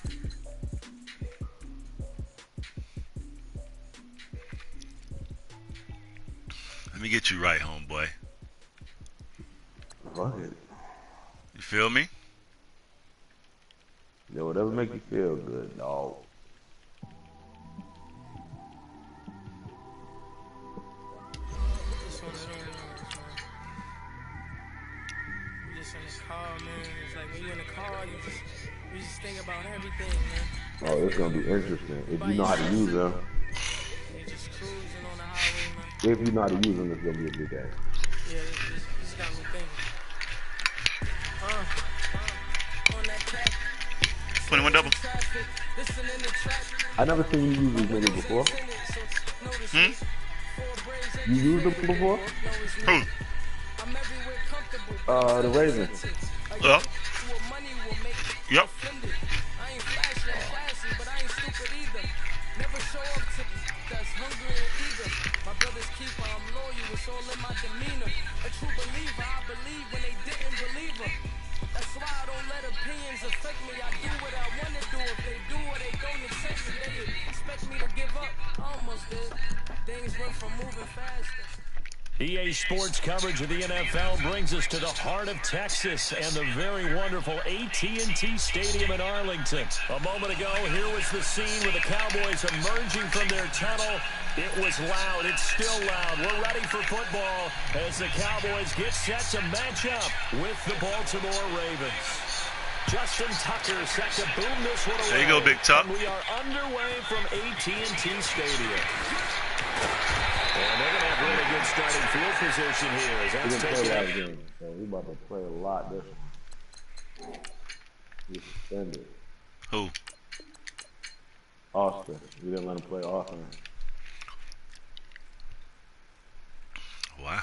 Let me get you right, homeboy. Fuck it. You feel me? Yeah, whatever make you feel good, dog. You just think about everything, man. Oh, it's gonna be interesting if you know how to use them. You're just cruising on the highway, man. If you know how to use them, it's gonna be a good day. Yeah, this got me thinking. On that track. 21 double. I never seen you use these niggas before. You used them before? Who? The Ravens. Yep. I ain't flashy, I'm classy, but I ain't stupid either. Never show up to that's hungry and eager. My brother's keeper, I'm loyal, it's all in my demeanor. A true believer, I believe when they didn't believe her. That's why I don't let opinions affect me. I do what I want to do. If they do or they don't accept me, they expect me to give up. I almost did. Things went from moving faster. EA Sports coverage of the NFL brings us to the heart of Texas and the very wonderful AT&T Stadium in Arlington. A moment ago, here was the scene with the Cowboys emerging from their tunnel. It was loud. It's still loud. We're ready for football as the Cowboys get set to match up with the Baltimore Ravens. Justin Tucker set to boom this one away. There you go, Big Tuck. And we are underway from AT&T Stadium. And they're going to have really good starting field position here. As that's taking up. So we about to play a lot this He's suspended. Who? Austin. We didn't let him play offense. Why?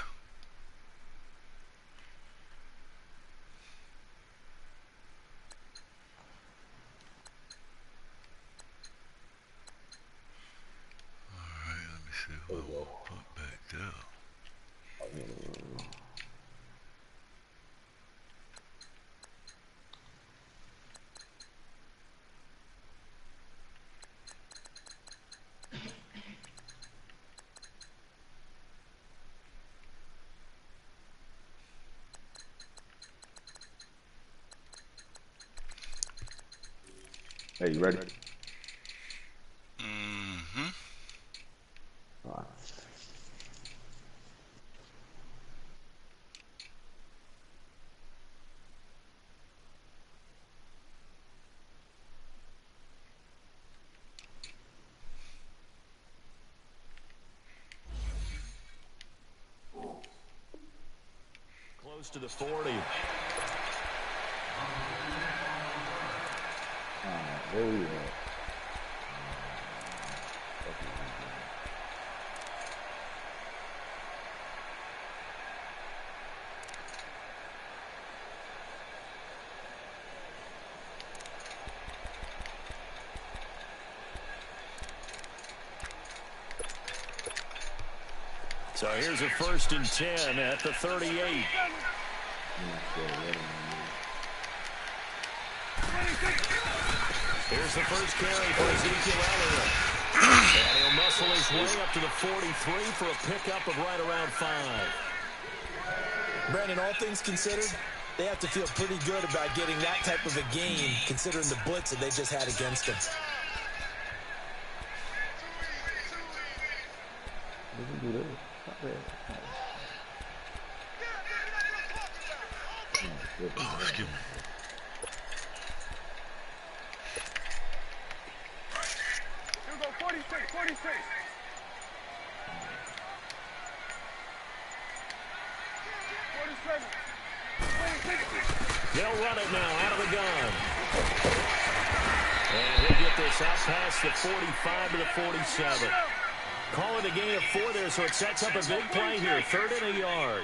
Alright, let me see who I want to put back there. Hey, you ready? Mm-hmm. All right. Close to the 40. There we go. So here's a 1st and 10 at the 38. Here's the first carry for Ezekiel Elliott. And he'll muscle his way up to the 43 for a pickup of right around 5. Brandon, all things considered, they have to feel pretty good about getting that type of a game, considering the blitz that they just had against them. We can do this. Stop it. Oh, excuse me. Here we go, 46, 46. 47. 26. They'll run it now out of the gun. And he'll get this out past the 45 to the 47. Call it a gain of 4 there, so it sets up a big play here. 3rd and a yard.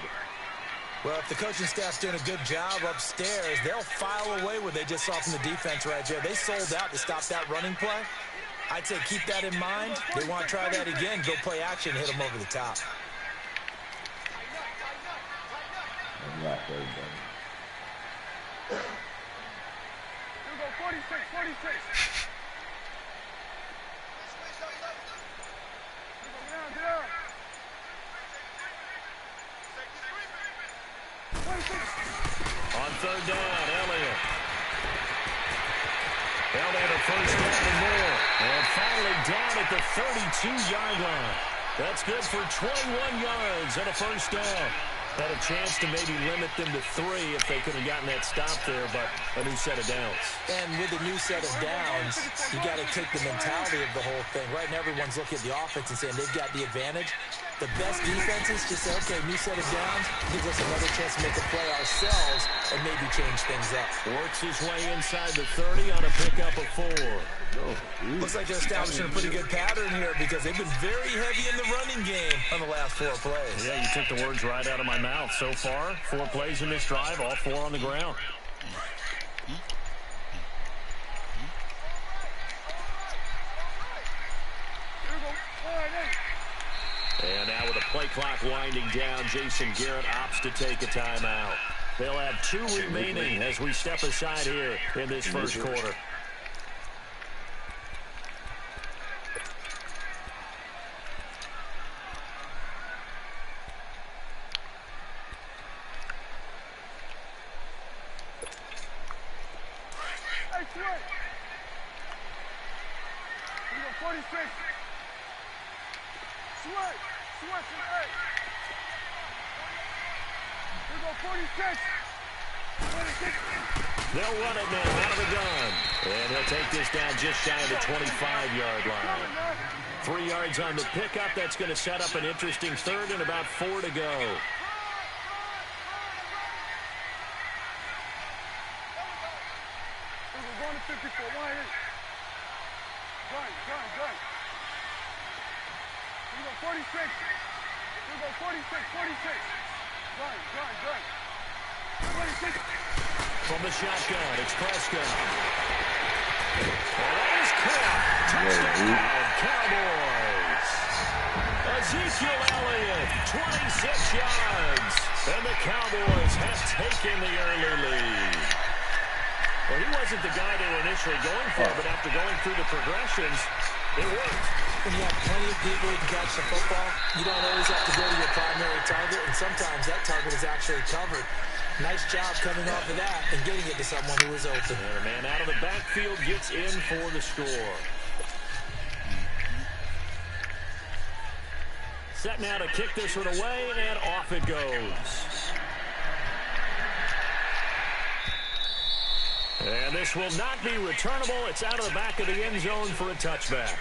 Well, if the coaching staff's doing a good job upstairs, they'll file away what they just saw from the defense right there. They sold out to stop that running play. I'd say keep that in mind. They want to try that again, go play action, hit them over the top. That's right, buddy. Here we go, 46, 46. Get out. 26. On 3rd down, Elliott. Elliott a 1st down and more. And finally down at the 32-yard line. That's good for 21 yards and a 1st down. Had a chance to maybe limit them to 3 if they could have gotten that stop there, but a new set of downs. And with a new set of downs, you got to take the mentality of the whole thing. Right now, everyone's looking at the offense and saying they've got the advantage. The best defenses just say, okay, new set of downs gives us another chance to make a play ourselves and maybe change things up. Works his way inside the 30 on a pickup of 4. Looks like they're establishing a pretty good pattern here because they've been very heavy in the running game on the last 4 plays. Yeah, you took the words right out of my mouth. So far, 4 plays in this drive, all 4 on the ground. And now with the play clock winding down, Jason Garrett opts to take a timeout. They'll have 2 remaining as we step aside here in this first quarter. Hey, Sweat. Here we go, 46. Sweat, hey. Here we go, 46. 26. They'll run it now out of the gun. And he'll take this down just shy of the 25-yard line. 3 yards on the pickup. That's going to set up an interesting 3rd and about 4 to go. 4, 1, 8. Gun. Here we go, 46. Here we go, 46. Gun. 26. From the shotgun, it's Prescott. And that is caught. Touchdown, Cowboys. Ezekiel Elliott, 26 yards. And the Cowboys have taken the early lead. Well, he wasn't the guy they were initially going for, but after going through the progressions, it worked. When you have plenty of people who can catch the football, you don't always have to go to your primary target, and sometimes that target is actually covered. Nice job coming off of that and getting it to someone who is open. And a man out of the backfield gets in for the score. Set now to kick this one away, and off it goes. And this will not be returnable. It's out of the back of the end zone for a touchback.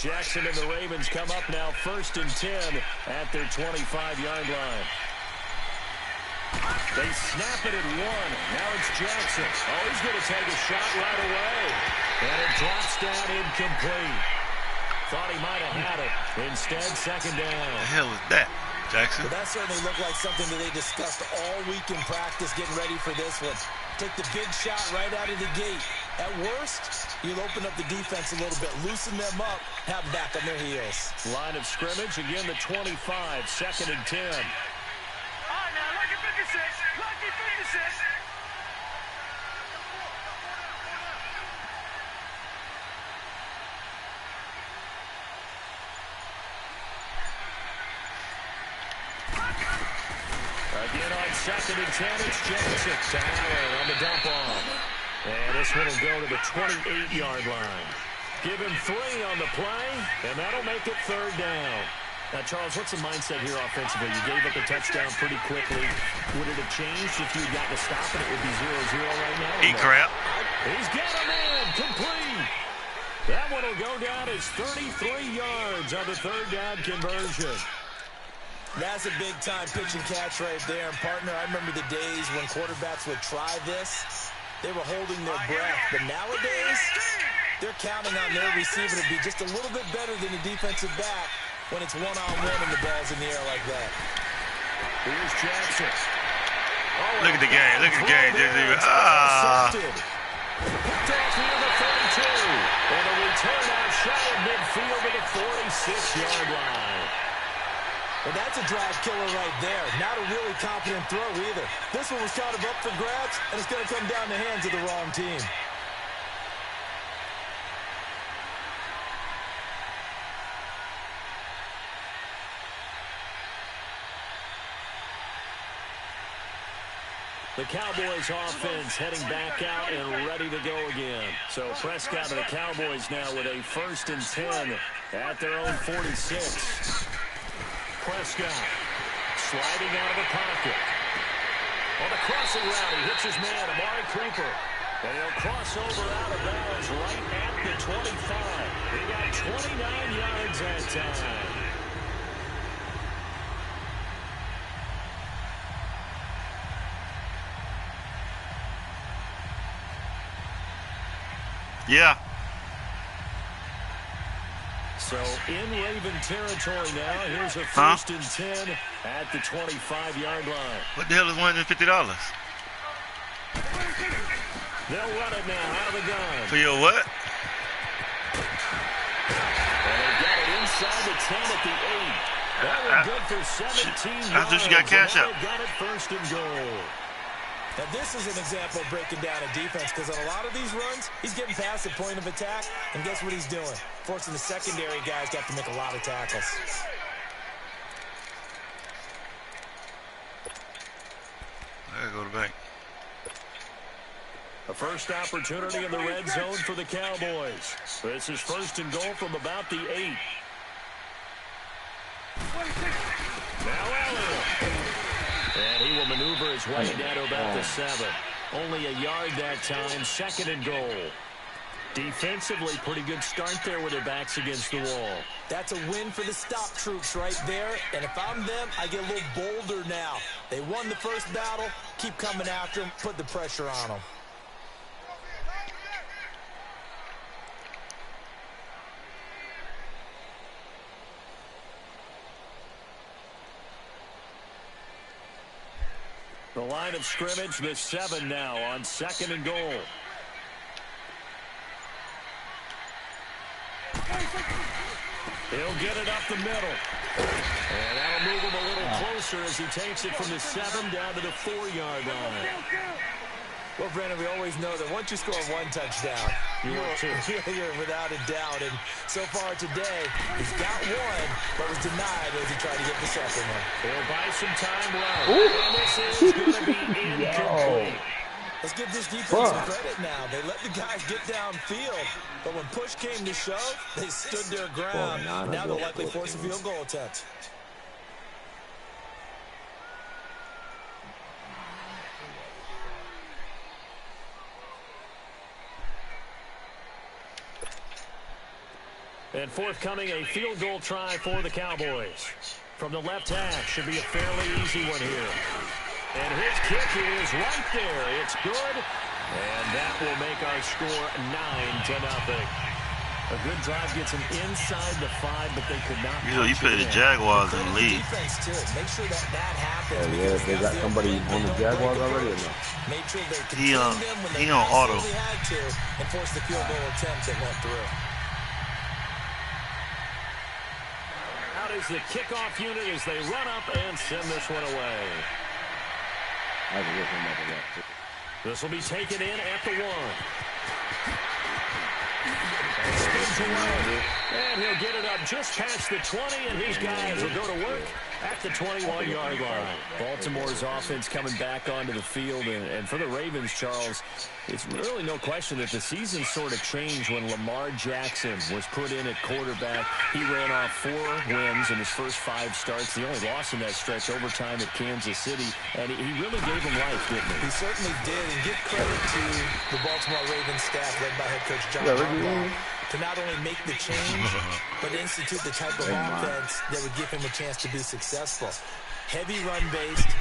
Jackson and the Ravens come up now 1st and 10 at their 25-yard line. They snap it at 1. Now it's Jackson. Oh, he's going to take a shot right away. And it drops down incomplete. Thought he might have had it. Instead, 2nd down. What the hell is that, Jackson? But that certainly looked like something that they discussed all week in practice, getting ready for this one. Take the big shot right out of the gate. At worst, you'll open up the defense a little bit, loosen them up, have them back on their heels. Line of scrimmage, again the 25, 2nd and 10. All right, now, lucky 56. Lucky 56. Again on 2nd and 10, it's Jackson to Allen on the dump off. And this one will go to the 28-yard line. Give him 3 on the play, and that'll make it 3rd down. Now, Charles, what's the mindset here offensively? You gave up a touchdown pretty quickly. Would it have changed if you had gotten to stop it? It would be 0-0 right now. Eat crap. He's got him in. Complete. That one will go down as 33 yards on the 3rd down conversion. That's a big-time pitch and catch right there. And, partner, I remember the days when quarterbacks would try this. They were holding their breath. But nowadays, they're counting on their receiver to be just a little bit better than the defensive back when it's one-on-one and the ball's in the air like that. Here's Jackson. Oh, Look at the game. Look at the game. Picked off near the 32. And a return out shy of midfield to the 46-yard line. Well, that's a drive killer right there. Not a really confident throw either. This one was kind of up for grabs, and it's going to come down the hands of the wrong team. The Cowboys offense heading back out and ready to go again. So Prescott and the Cowboys now with a 1st and 10 at their own 46. Prescott sliding out of the pocket. On the crossing route, he hits his man, Amari Cooper. And he'll cross over out of bounds right at the 25. He got 29 yards that time. Yeah. So in Raven territory now, here's a 1st and 10 at the 25-yard line. What the hell is $150? They'll run it now out of the gun. For your what? And they got it inside the 10 at the 8. That was good for 17 yards. I thought you got cash out. Got it 1st and goal. Now, this is an example of breaking down a defense because on a lot of these runs, he's getting past the point of attack, and guess what he's doing? Forcing the secondary guys to have to make a lot of tackles. I gotta go to the bank. A first opportunity in the red zone for the Cowboys. This is first and goal from about the 8. Now Elliott. And he will maneuver his way down to about the 7. Only a yard that time, second and goal. Defensively, pretty good start there with their backs against the wall. That's a win for the stop troops right there. And if I'm them, I get a little bolder now. They won the first battle. Keep coming after them. Put the pressure on them. The line of scrimmage, the 7 now on second and goal. He'll get it up the middle. And that'll move him a little closer as he takes it from the 7 down to the 4-yard line. Well, Brandon, we always know that once you score one touchdown, you're without a doubt. And so far today, he's got one, but was denied as he tried to get the second one. He'll buy some time running. And this is going to be incomplete. Let's give this defense some credit now. They let the guys get downfield, but when push came to shove, they stood their ground. Now they'll likely force a field goal attempt. And forthcoming, a field goal try for the Cowboys. From the left hash, should be a fairly easy one here. And his kick is right there. It's good. And that will make our score 9-0. A good drive gets him inside the 5, but they could not. You play the Jaguars in the league. Defense too. Make sure that happens. Oh, yeah, they got somebody on the Jaguars already or no? Make sure they He contained them when they on auto. had to and forced the field goal attempt that went through. Out is the kickoff unit as they run up and send this one away. This will be taken in at the 1. Spins away. And he'll get it up just past the 20, and his guys will go to work at the 21-yard line. Baltimore's offense coming back onto the field, and for the Ravens, Charles, it's really no question that the season sort of changed when Lamar Jackson was put in at quarterback. He ran off 4 wins in his first 5 starts. The only loss in that stretch, overtime at Kansas City, and he really gave them life, didn't he? He certainly did, and give credit to the Baltimore Ravens staff led by head coach John Harbaugh to not only make the change, but institute the type of offense that would give him a chance to be successful. Heavy run-based,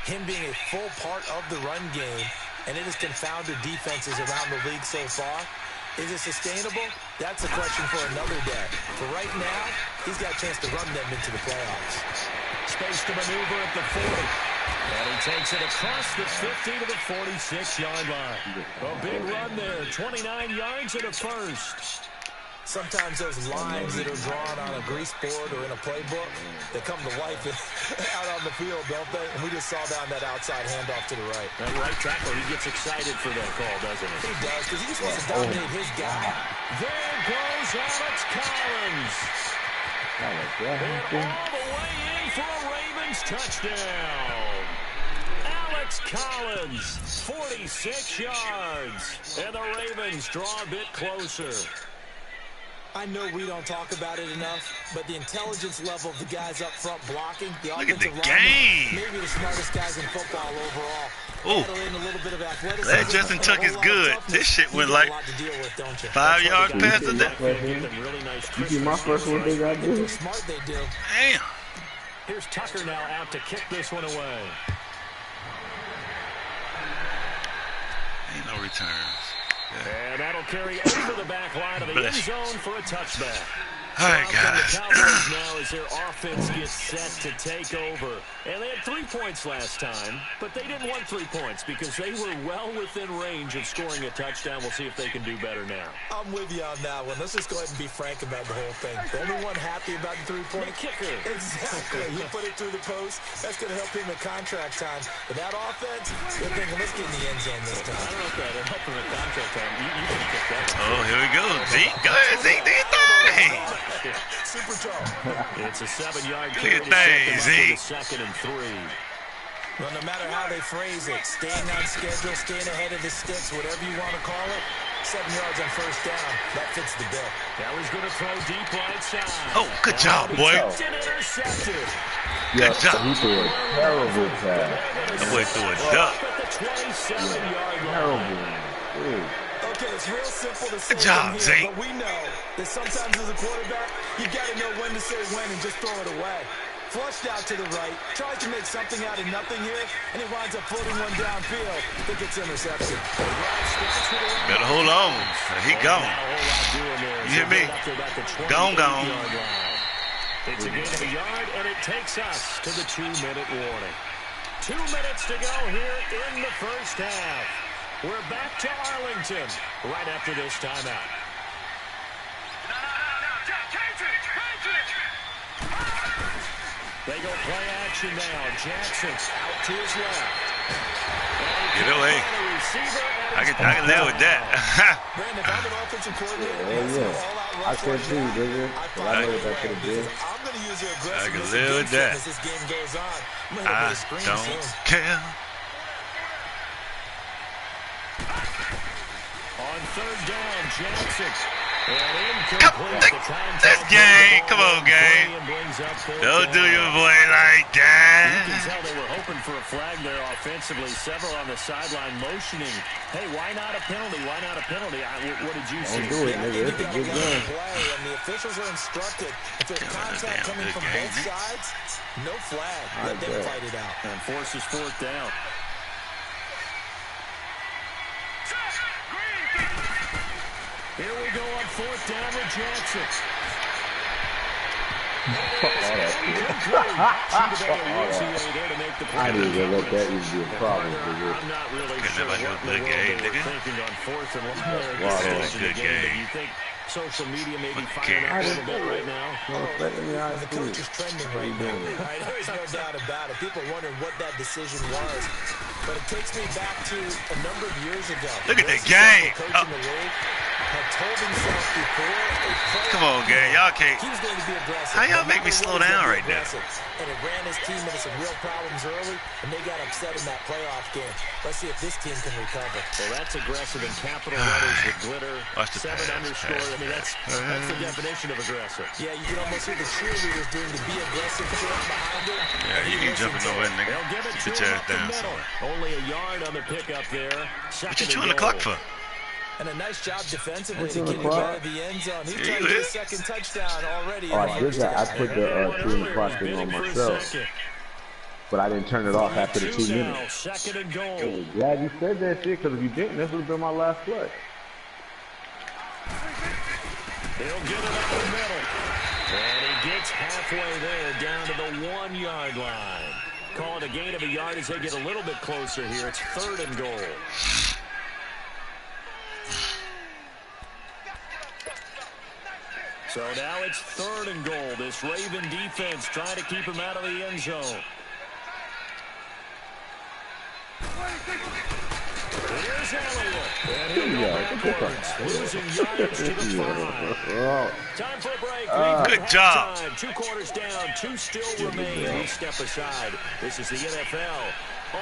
him being a full part of the run game, and it has confounded defenses around the league so far. Is it sustainable? That's a question for another day. For right now, he's got a chance to run them into the playoffs. Space to maneuver at the 40. And he takes it across the 50 to the 46-yard line. A big run there, 29 yards and a first. Sometimes those lines that are drawn on a grease board or in a playbook, they come to life out on the field, don't they? And we just saw down that outside handoff to the right. That right tackle, he gets excited for that call, doesn't he? He does, because he just wants to dominate his guy. There goes Alex Collins. And all the way in for a Ravens touchdown. Alex Collins, 46 yards. And the Ravens draw a bit closer. I know we don't talk about it enough, but the intelligence level of the guys up front blocking, the Look at the offensive game. linemen, maybe the smartest guys in football overall. Oh, that Justin Tuck is good. This shit went like 5 yards past the net. You see my first one they got to do? Smart they do. Damn. Here's Tucker now out to kick this one away. Ain't no returns. And that'll carry over the back line of the end zone for a touchback. All right, guys. The Cowboys now as their offense gets set to take over. And they had 3 points last time, but they didn't want 3 points because they were well within range of scoring a touchdown. We'll see if they can do better now. I'm with you on that one. Let's just go ahead and be frank about the whole thing. The only one happy about the 3-point kicker. Exactly. You put it through the post. That's going to help him at contract time. But that offense, they're thinking, let's get in the end zone this time. I don't know if that'll help him at contract time. You can kick that. Oh, here we go. Zeke, go ahead, Zeke, do your thing. Super tall. It's a 7-yard Do your thing, Zeke. Second and 3. Well, no matter how they phrase it, staying on schedule, staying ahead of the sticks, whatever you want to call it, 7 yards on first down, that fits the bill. Now he's going to throw deep right side. Oh, good job, boy. Intercepted. Good job. He threw a terrible pass. That boy threw a duck. At the 27-yard line. Terrible. Dude. Okay, it's real simple to say Good job, here, Zeke. but we know that sometimes as a quarterback, you got to know when to say when and just throw it away. Flushed out to the right, tries to make something out of nothing here, and he winds up floating one downfield. I think it's interception. Better hold on. He gone. You hear me? Gone. It's a gain of a yard, and it takes us to the 2-minute warning. 2 minutes to go here in the first half. We're back to Arlington right after this timeout. They go play action now. Jackson out to his left. Get away. I can live with that. Brandon, if I'm an offensive coordinator, I can too, nigga. But I know what that could have been. I'm going to use your I can aggressiveness live with that. as this game goes on. I'm gonna I hit a screen don't soon. care. On third down, Jackson. That's gang. Come on, gang. Don't do your boy like You that. can tell they were hoping for a flag there offensively. Several on the sideline motioning. Hey, why not a penalty? Why not a penalty? What did you see? Don't do it, nigga. It's a good gun. And the officials are instructed, if there's contact coming from both sides, no flag. Let them fight it out. And forces fourth down. Here we go on fourth down with Jackson. I didn't even let that even be a problem, nigga. I'm not really Good sure nigga, what in the good world game, they were nigga. thinking on fourth and long there. Wow, At that this was stage a of the good game. game. Do you think social media may be Fucking firing up a care. little bit right now? The coach is trending right now. There's no doubt about it. People are wondering what that decision was. But it takes me back to a number of years ago. Look at the This game. coach in the league had told himself before a playoff Come on, gang. Y'all can't. he was going to be aggressive. How y'all No make me matter slow what, he's down gonna right be now? aggressive. And it ran his team into some real problems early, and they got upset in that playoff game. Let's see if this team can recover. Well, that's aggressive in capital letters with glitter. Watch the 7 pass, underscore. pass, I mean, that's the definition of aggressive. Yeah, you can almost hear the cheerleaders doing the be aggressive chant behind it. Yeah, you ain't jumping nowhere, nigga. They'll give it Sit to your him ass up the down middle. somewhere. Only a yard on the pickup there. What you chewing the clock for? And a nice job defensively What's to in the get him clock? out of the end zone. He's Yeah, trying you to get a is. second touchdown already. Oh, I did that. I put the 2 in the clock thing on myself, but I didn't turn it off after the 2 minutes. Second and goal. Glad you said that shit, because if you didn't, this would have been my last play. He'll get it up the middle. And he gets halfway there down to the 1 yard line. Call it a gain of a yard as they get a little bit closer here. It's third and goal. So now it's third and goal. This Raven defense trying to keep him out of the end zone. Here's Elliott. And he'll go backwards, losing yardage to the 5. Time for a break. Good job. 2 quarters down, 2 still remain. We step aside. This is the NFL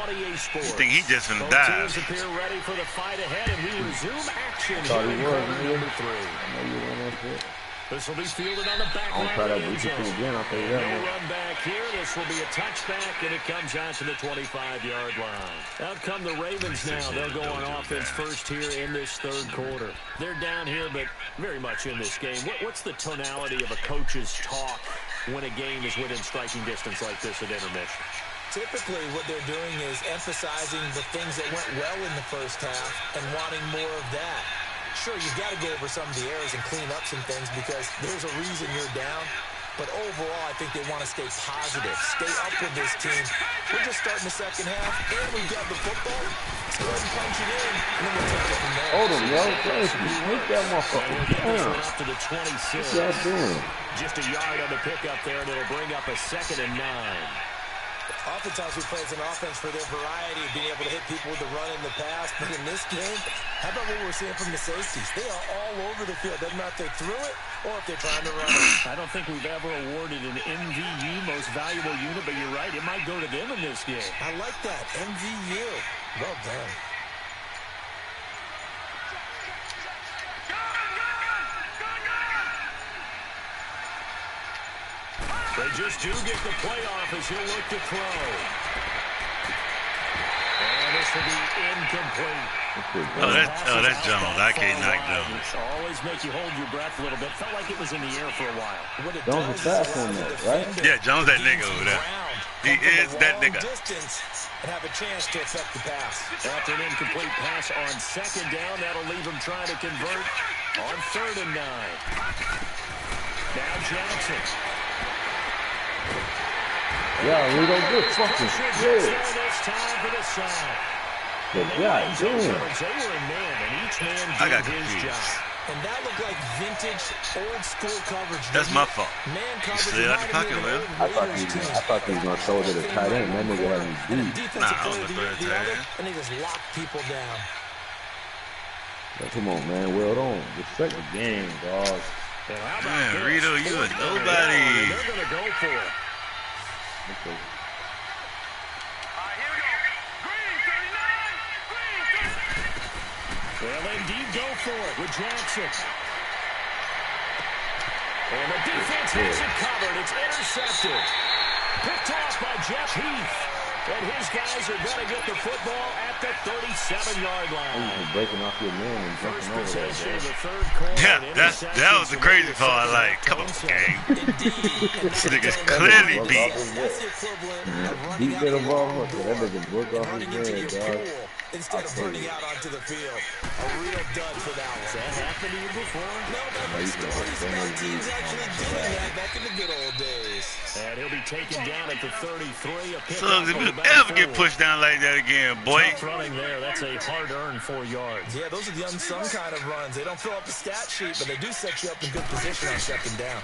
on EA Sports. You think he just gonna Both dive? teams appear ready for the fight ahead, and we resume action Thought here he in was, quarter man. number 3. I know you want that shit. This will be fielded on the back I won't line try of that the end booty zone. again. I'll tell you that No much. run back here. This will be a touchback, and it comes out to the 25-yard line. Out come the Ravens now. They'll go on offense first here in this third quarter. They're down here, but very much in this game. What's the tonality of a coach's talk when a game is within striking distance like this at intermission? Typically, what they're doing is emphasizing the things that went well in the first half and wanting more of that. Sure, you've got to go over some of the errors and clean up some things because there's a reason you're down. But overall, I think they want to stay positive, stay up with this team. We're just starting the second half, and we've got the football. Let's go ahead and punch it in, and then we'll take it from there. Hold him, yo. Thank you. Make that motherfucker. Damn. Up to the 26. What y'all doing? Just a yard on the pickup there, and it'll bring up a 2nd and 9. Oftentimes we play as an offense for their variety of being able to hit people with the run and the pass. But in this game, how about what we're seeing from the safeties? They are all over the field. Doesn't matter if they threw it or if they're trying to run it. I don't think we've ever awarded an MVU, most valuable unit, but you're right. It might go to them in this game. I like that. MVU. Well done. They just do get the playoff as he'll look to throw. And this will be incomplete. That's Jones. I can't knock Jones. Always make you hold your breath a little bit. Felt like it was in the air for a while. Jones is fast on that, right? Yeah, Jones that nigga over there. He is that nigga. And have a chance to affect the pass. After an incomplete pass on second down, that'll leave him trying to convert on 3rd and 9. Now Jackson. Yeah, we don't get fucking shit. Good job, I got confused. And that looked like vintage, old school coverage. That's my fault. Man You coverage. stay out the pocket, man. I thought he was going to throw it to the tight end. That nigga had me beat. Nah, I was going to throw it to the tight end. And he just locked people down. Like, come on, man. Well, don't respect the game, dog. Man, Rito, you a nobody. They're going to go for it. Okay. They'll indeed go for it with Jackson. And the defense has it covered. It's intercepted. Picked off by Jeff Heath. And his guys are going to get the football at the 37-yard line. Breaking off your man and First jumping over possession of there, the third quarter. Yeah, that was the crazy part. Like, come on, gang. This nigga's clearly beat. Deep in the ball, that nigga broke off his man, dog. Instead of burning out onto the field. A real dud for that one. Has that happened to you before? No, that's the teams actually doing that back in the good old days. And he'll be taken down at the 33. Suggs, if you ever get pushed down like that again, boy. Tough running there. That's a hard-earned 4 yards. Yeah, those are the unsung kind of runs. They don't fill up the stat sheet, but they do set you up in good position on 2nd down.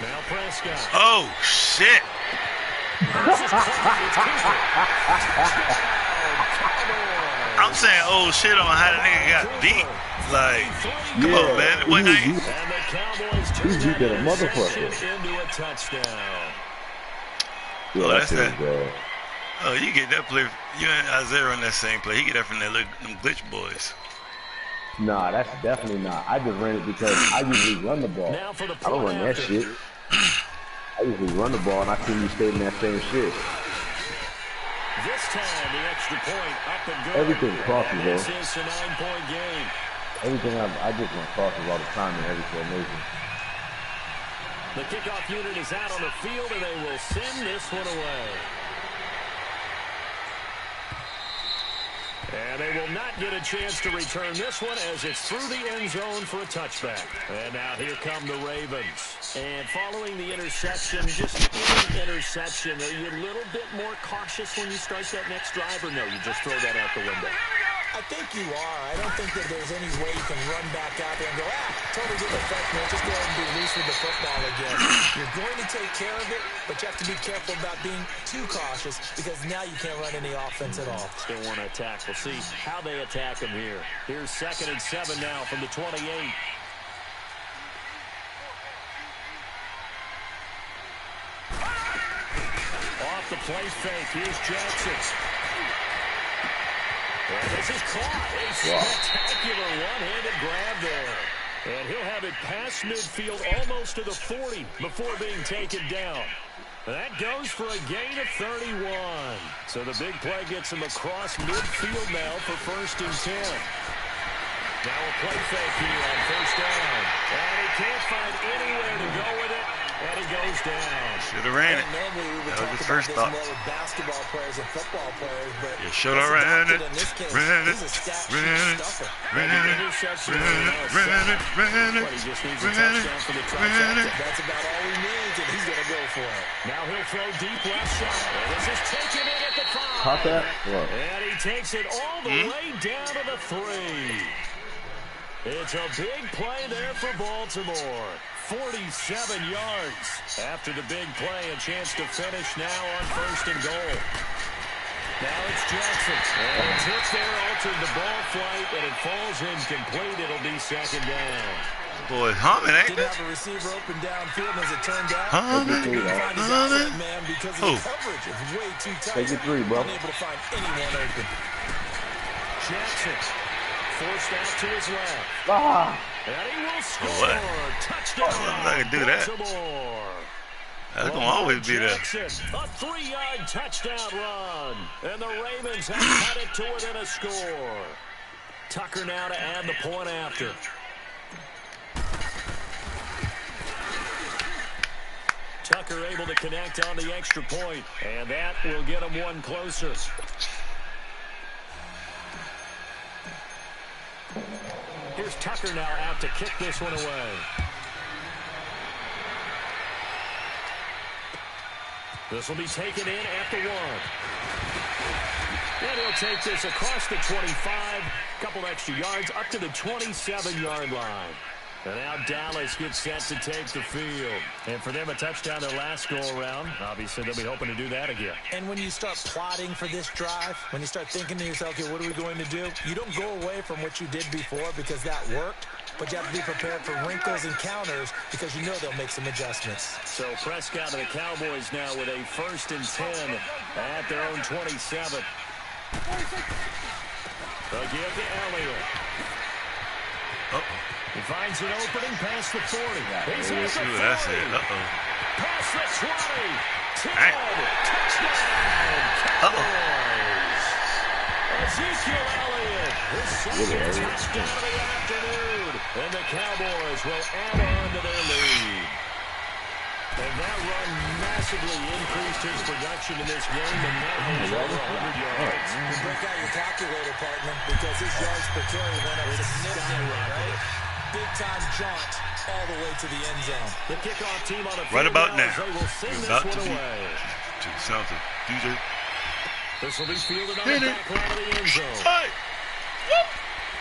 Now Prescott. Oh, shit. I'm saying, oh, shit on how the nigga got beat. Like, come on, man. The boy ain't. And the Cowboys He's beat that motherfucker. into a touchdown. Yeah, Oh, that's that. bad. Oh, you get that play. You and Isaiah on that same play. He get that from them glitch boys. Nah, that's definitely not. I just ran it because I usually run the ball. Now for the I don't run that shit. I usually run the ball, and I see you stay in that same shit. This time, the extra point up and good. Everything crosses, This though. is a 9-point game. Everything I just run crosses all the time in every formation. The kickoff unit is out on the field, and they will send this one away. And they will not get a chance to return this one as it's through the end zone for a touchback. And now here come the Ravens. And following the interception, just any interception, are you a little bit more cautious when you start that next drive, or no, you just throw that out the window? I think you are. I don't think that there's any way you can run back out there and go, totally didn't affect me. Just go ahead and be loose with the football again. You're going to take care of it, but you have to be careful about being too cautious because now you can't run any offense at all. Still want to attack. We'll see how they attack him here. Here's 2nd and 7 now from the 28. Off the play fake. Here's Jackson. And this is caught. A spectacular one-handed grab there. And he'll have it past midfield almost to the 40 before being taken down. That goes for a gain of 31. So the big play gets him across midfield now for 1st and 10. Now a play fake here on 1st down. And he can't find anywhere to go with it. And he goes down. Should have ran it. That was his first thought. Basketball players and football players, but you should have ran it. Ran it. Ran it. Ran it. Ran it. Ran it. But he just needs a touchdown for the trifecta. That's about all he needs, and he's going to go for it. Now he'll throw deep left shot. And this is taken in at the 5. Caught that? What? And he takes it all the way down to the 3. It's a big play there for Baltimore. 47 yards. After the big play, a chance to finish now on 1st and goal. Now it's Jackson. And it's hit there, altered the ball flight, and it falls incomplete. It'll be 2nd down. Boy, humming, ain't Didn't it? have a receiver open downfield, and as it turned out, Humming. he couldn't find his outside man because Who? the coverage is way too tight. Take it 3, bro. Unable to find anyone open. Jackson forced out to his left. Ah! And he will score. What? Touchdown. I can do that. Baltimore. That's going to always be there. Jackson, a 3-yard touchdown run. And the Ravens have cut it to within a score. Tucker now to add the point after. Tucker able to connect on the extra point, and that will get him one closer. Here's Tucker now out to kick this one away. This will be taken in at the 1. And he'll take this across the 25, couple extra yards, up to the 27-yard line. And now Dallas gets set to take the field. And for them, a touchdown their last go-around. Obviously, they'll be hoping to do that again. And when you start plotting for this drive, when you start thinking to yourself, okay, what are we going to do? You don't go away from what you did before because that worked. But you have to be prepared for wrinkles and counters because you know they'll make some adjustments. So Prescott and the Cowboys now with a 1st and 10 at their own 27. They'll give to Elliott. He finds an opening past the 40. He's at the 40. That's it. Past the 20. 10. Touchdown. Cowboys. Ezekiel Elliott. His second touchdown of the afternoon. And the Cowboys will add on to their lead. And that run massively increased his production in this game, and now he's over 100 yards. You break out your calculator, partner, because his yards per carry went up significantly, right? Big-time jaunt all the way to the end zone. The kickoff team on the field right about now. They will send You're this about one to be away. to the sounds of DJ. This will be fielded on the back line of the end zone. Hey.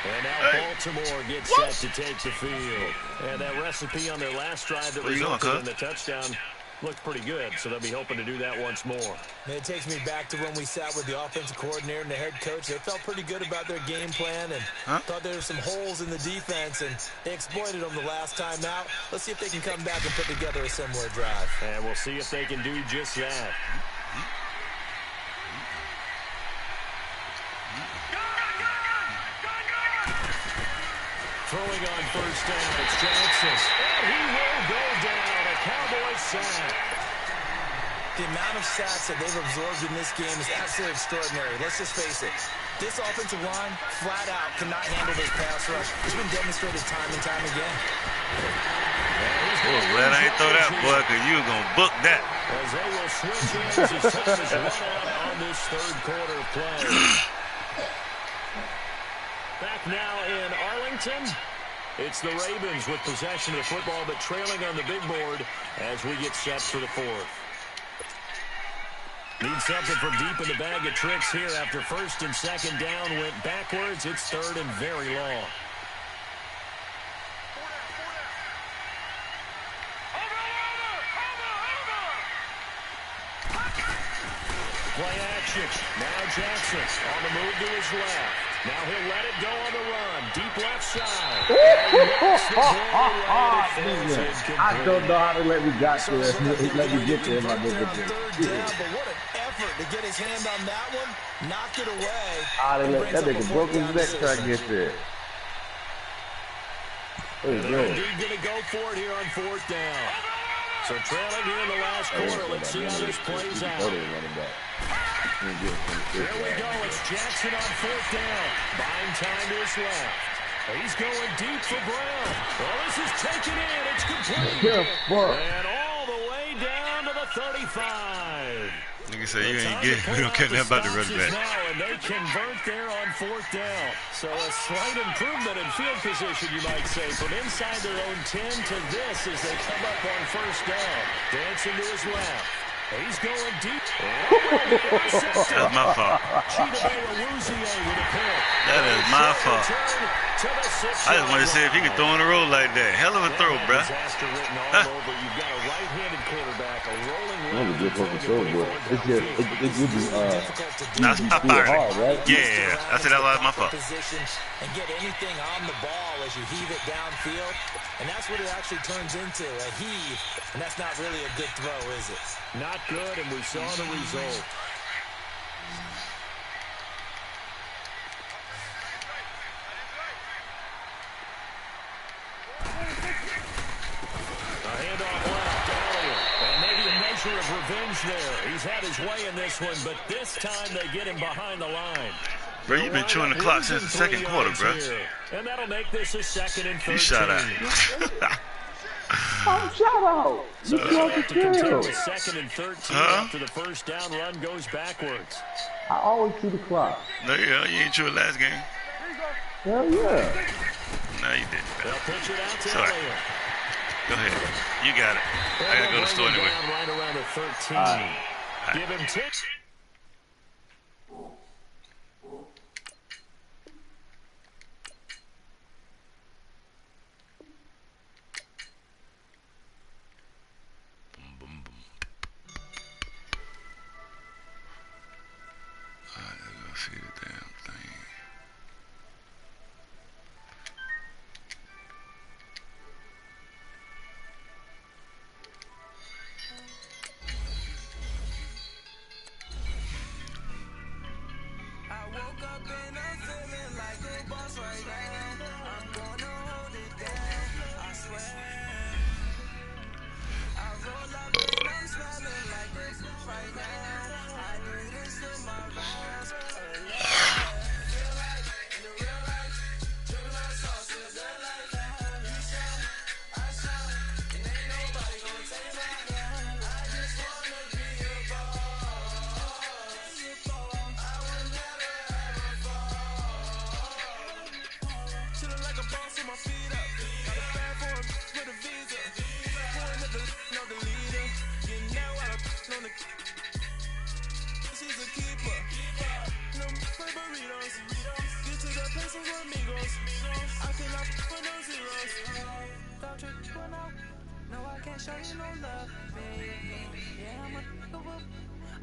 And now Baltimore gets set to take the field. And that recipe on their last drive that resulted in the touchdown looked pretty good, so they'll be hoping to do that once more. Man, it takes me back to when we sat with the offensive coordinator and the head coach. They felt pretty good about their game plan and thought there were some holes in the defense, and they exploited them the last time out. Let's see if they can come back and put together a similar drive. And we'll see if they can do just that. Throwing on 1st down, it's Jackson. And he will go down. A Cowboys sack. The amount of sacks that they've absorbed in this game is absolutely extraordinary. Let's just face it. This offensive line, flat out, cannot handle this pass rush. It's been demonstrated time and time again. Oh, glad I ain't throw that, boy, because you were going to book that. As they will switch in as his time is run out on this 3rd quarter play. Back now in Arlington. It's the Ravens with possession of the football, but trailing on the big board as we get set for the 4th. Need something from deep in the bag of tricks here after 1st and 2nd down went backwards. It's 3rd and very long. Play action. Now Jackson on the move to his left. Now he'll let it go on the run. Deep left side. I don't know how to let me get there. Let me get there. My nigga. But what an effort to get his hand on that one. Knocked it away. That nigga broke his neck trying to get there. They're indeed going to go for it here on 4th down. So trailing here in the last quarter. Let's see how this plays out. Here we go. It's Jackson on 4th down. Buying time to his left. He's going deep for Brown. Well, this is taken in. It's complete. And all the way down to the 35. Nigga say you ain't get. We don't care nothing about the running back. And they convert there on 4th down. So a slight improvement in field position, you might say, from inside their own 10 to this as they come up on 1st down. Dancing to his left. He's going deep. That's my fault. With a pick. That is my fault. To to the 6. I just want to see if he could throw on the road like that. Hell of a throw, bro. Disaster written all over. You've got a right-handed quarterback, a rolling That was a good fucking throw, but it's just it gives you Nah, I fired it. hard, right? Yeah, I said that was my fault. Position and get anything on the ball as you heave it downfield, and that's what it actually turns into, a heave, and that's not really a good throw, is it? Not good, and we saw the result. A handoff left, Elliott, and maybe a measure of revenge there. He's had his way in this one, but this time they get him behind the line. Bro, you've been chewing the clock since the second quarter, bro. And that'll make this a 2nd and 13. You shot out. Oh, shout out. So You they got have the to continue kill. a 2nd and 13 after the first down run goes backwards. I always chew the clock. No, you ain't chew it last game. Hell yeah. No, you didn't. They'll pitch it out to Sorry. Elliott. Go ahead. You got it. I got to go to the store anyway. Down right around the 13. Give him 10. See the damn thing. I woke up and I'm feeling like a boss right now. I'm gonna hold it down, I swear. I roll up and I'm smelling like this right now. I do this to my rounds. Feel like in the real life, dripping on sauce in the good life. You shout, I shout, and ain't nobody gonna take my ground. I just wanna be a boss. I will never ever fall. Chillin' like a boss with my feet up. Got a bag for a with a visa. Pulling up the know the leader. You know I'm on the. She's a keeper. No burritos. Get to the place with amigos. I cannot for no zeros. Don't you know? No, I can't show you no love, baby. Yeah, I'm a whoop.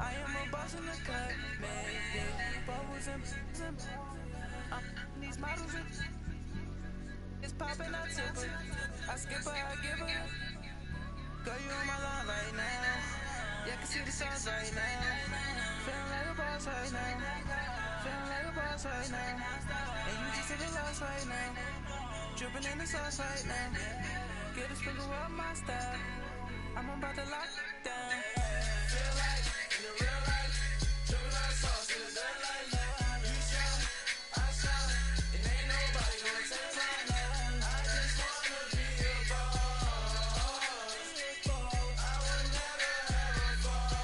I am a boss in the cut, baby. Bubbles and these models it's popping, I tip her. I skip her, I give her. Girl, you on my line right now. Yeah, I can see the signs right now. Feeling like a boss right now. Feeling like a boss right now. And you just took a loss right now. Dripping in the sauce right now. Get a sprinkle up my style. I'm about to lock down. Feel like in the real life, dripping like sauce in the good life. You shout, I shout, and ain't nobody gonna take my love. I just wanna be a boss. I will never ever fall.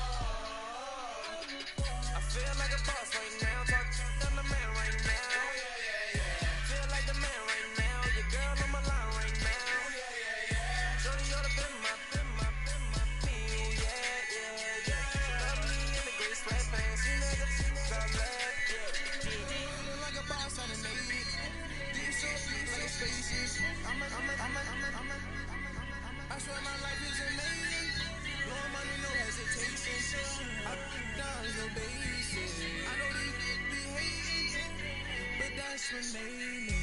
I feel like a boss right now. Talk to the man right now. Feel like the man right now. Your girl on my line right now. Shorty, you're the been my me, yeah. She love me in the gray sweatpants. She never got love, feeling like a boss on the Navy. Deep so deep like a spaceship. I swear my life is amazing. Blowing money, no hesitation. I down is no basis. I know these be hating, but that's what made me.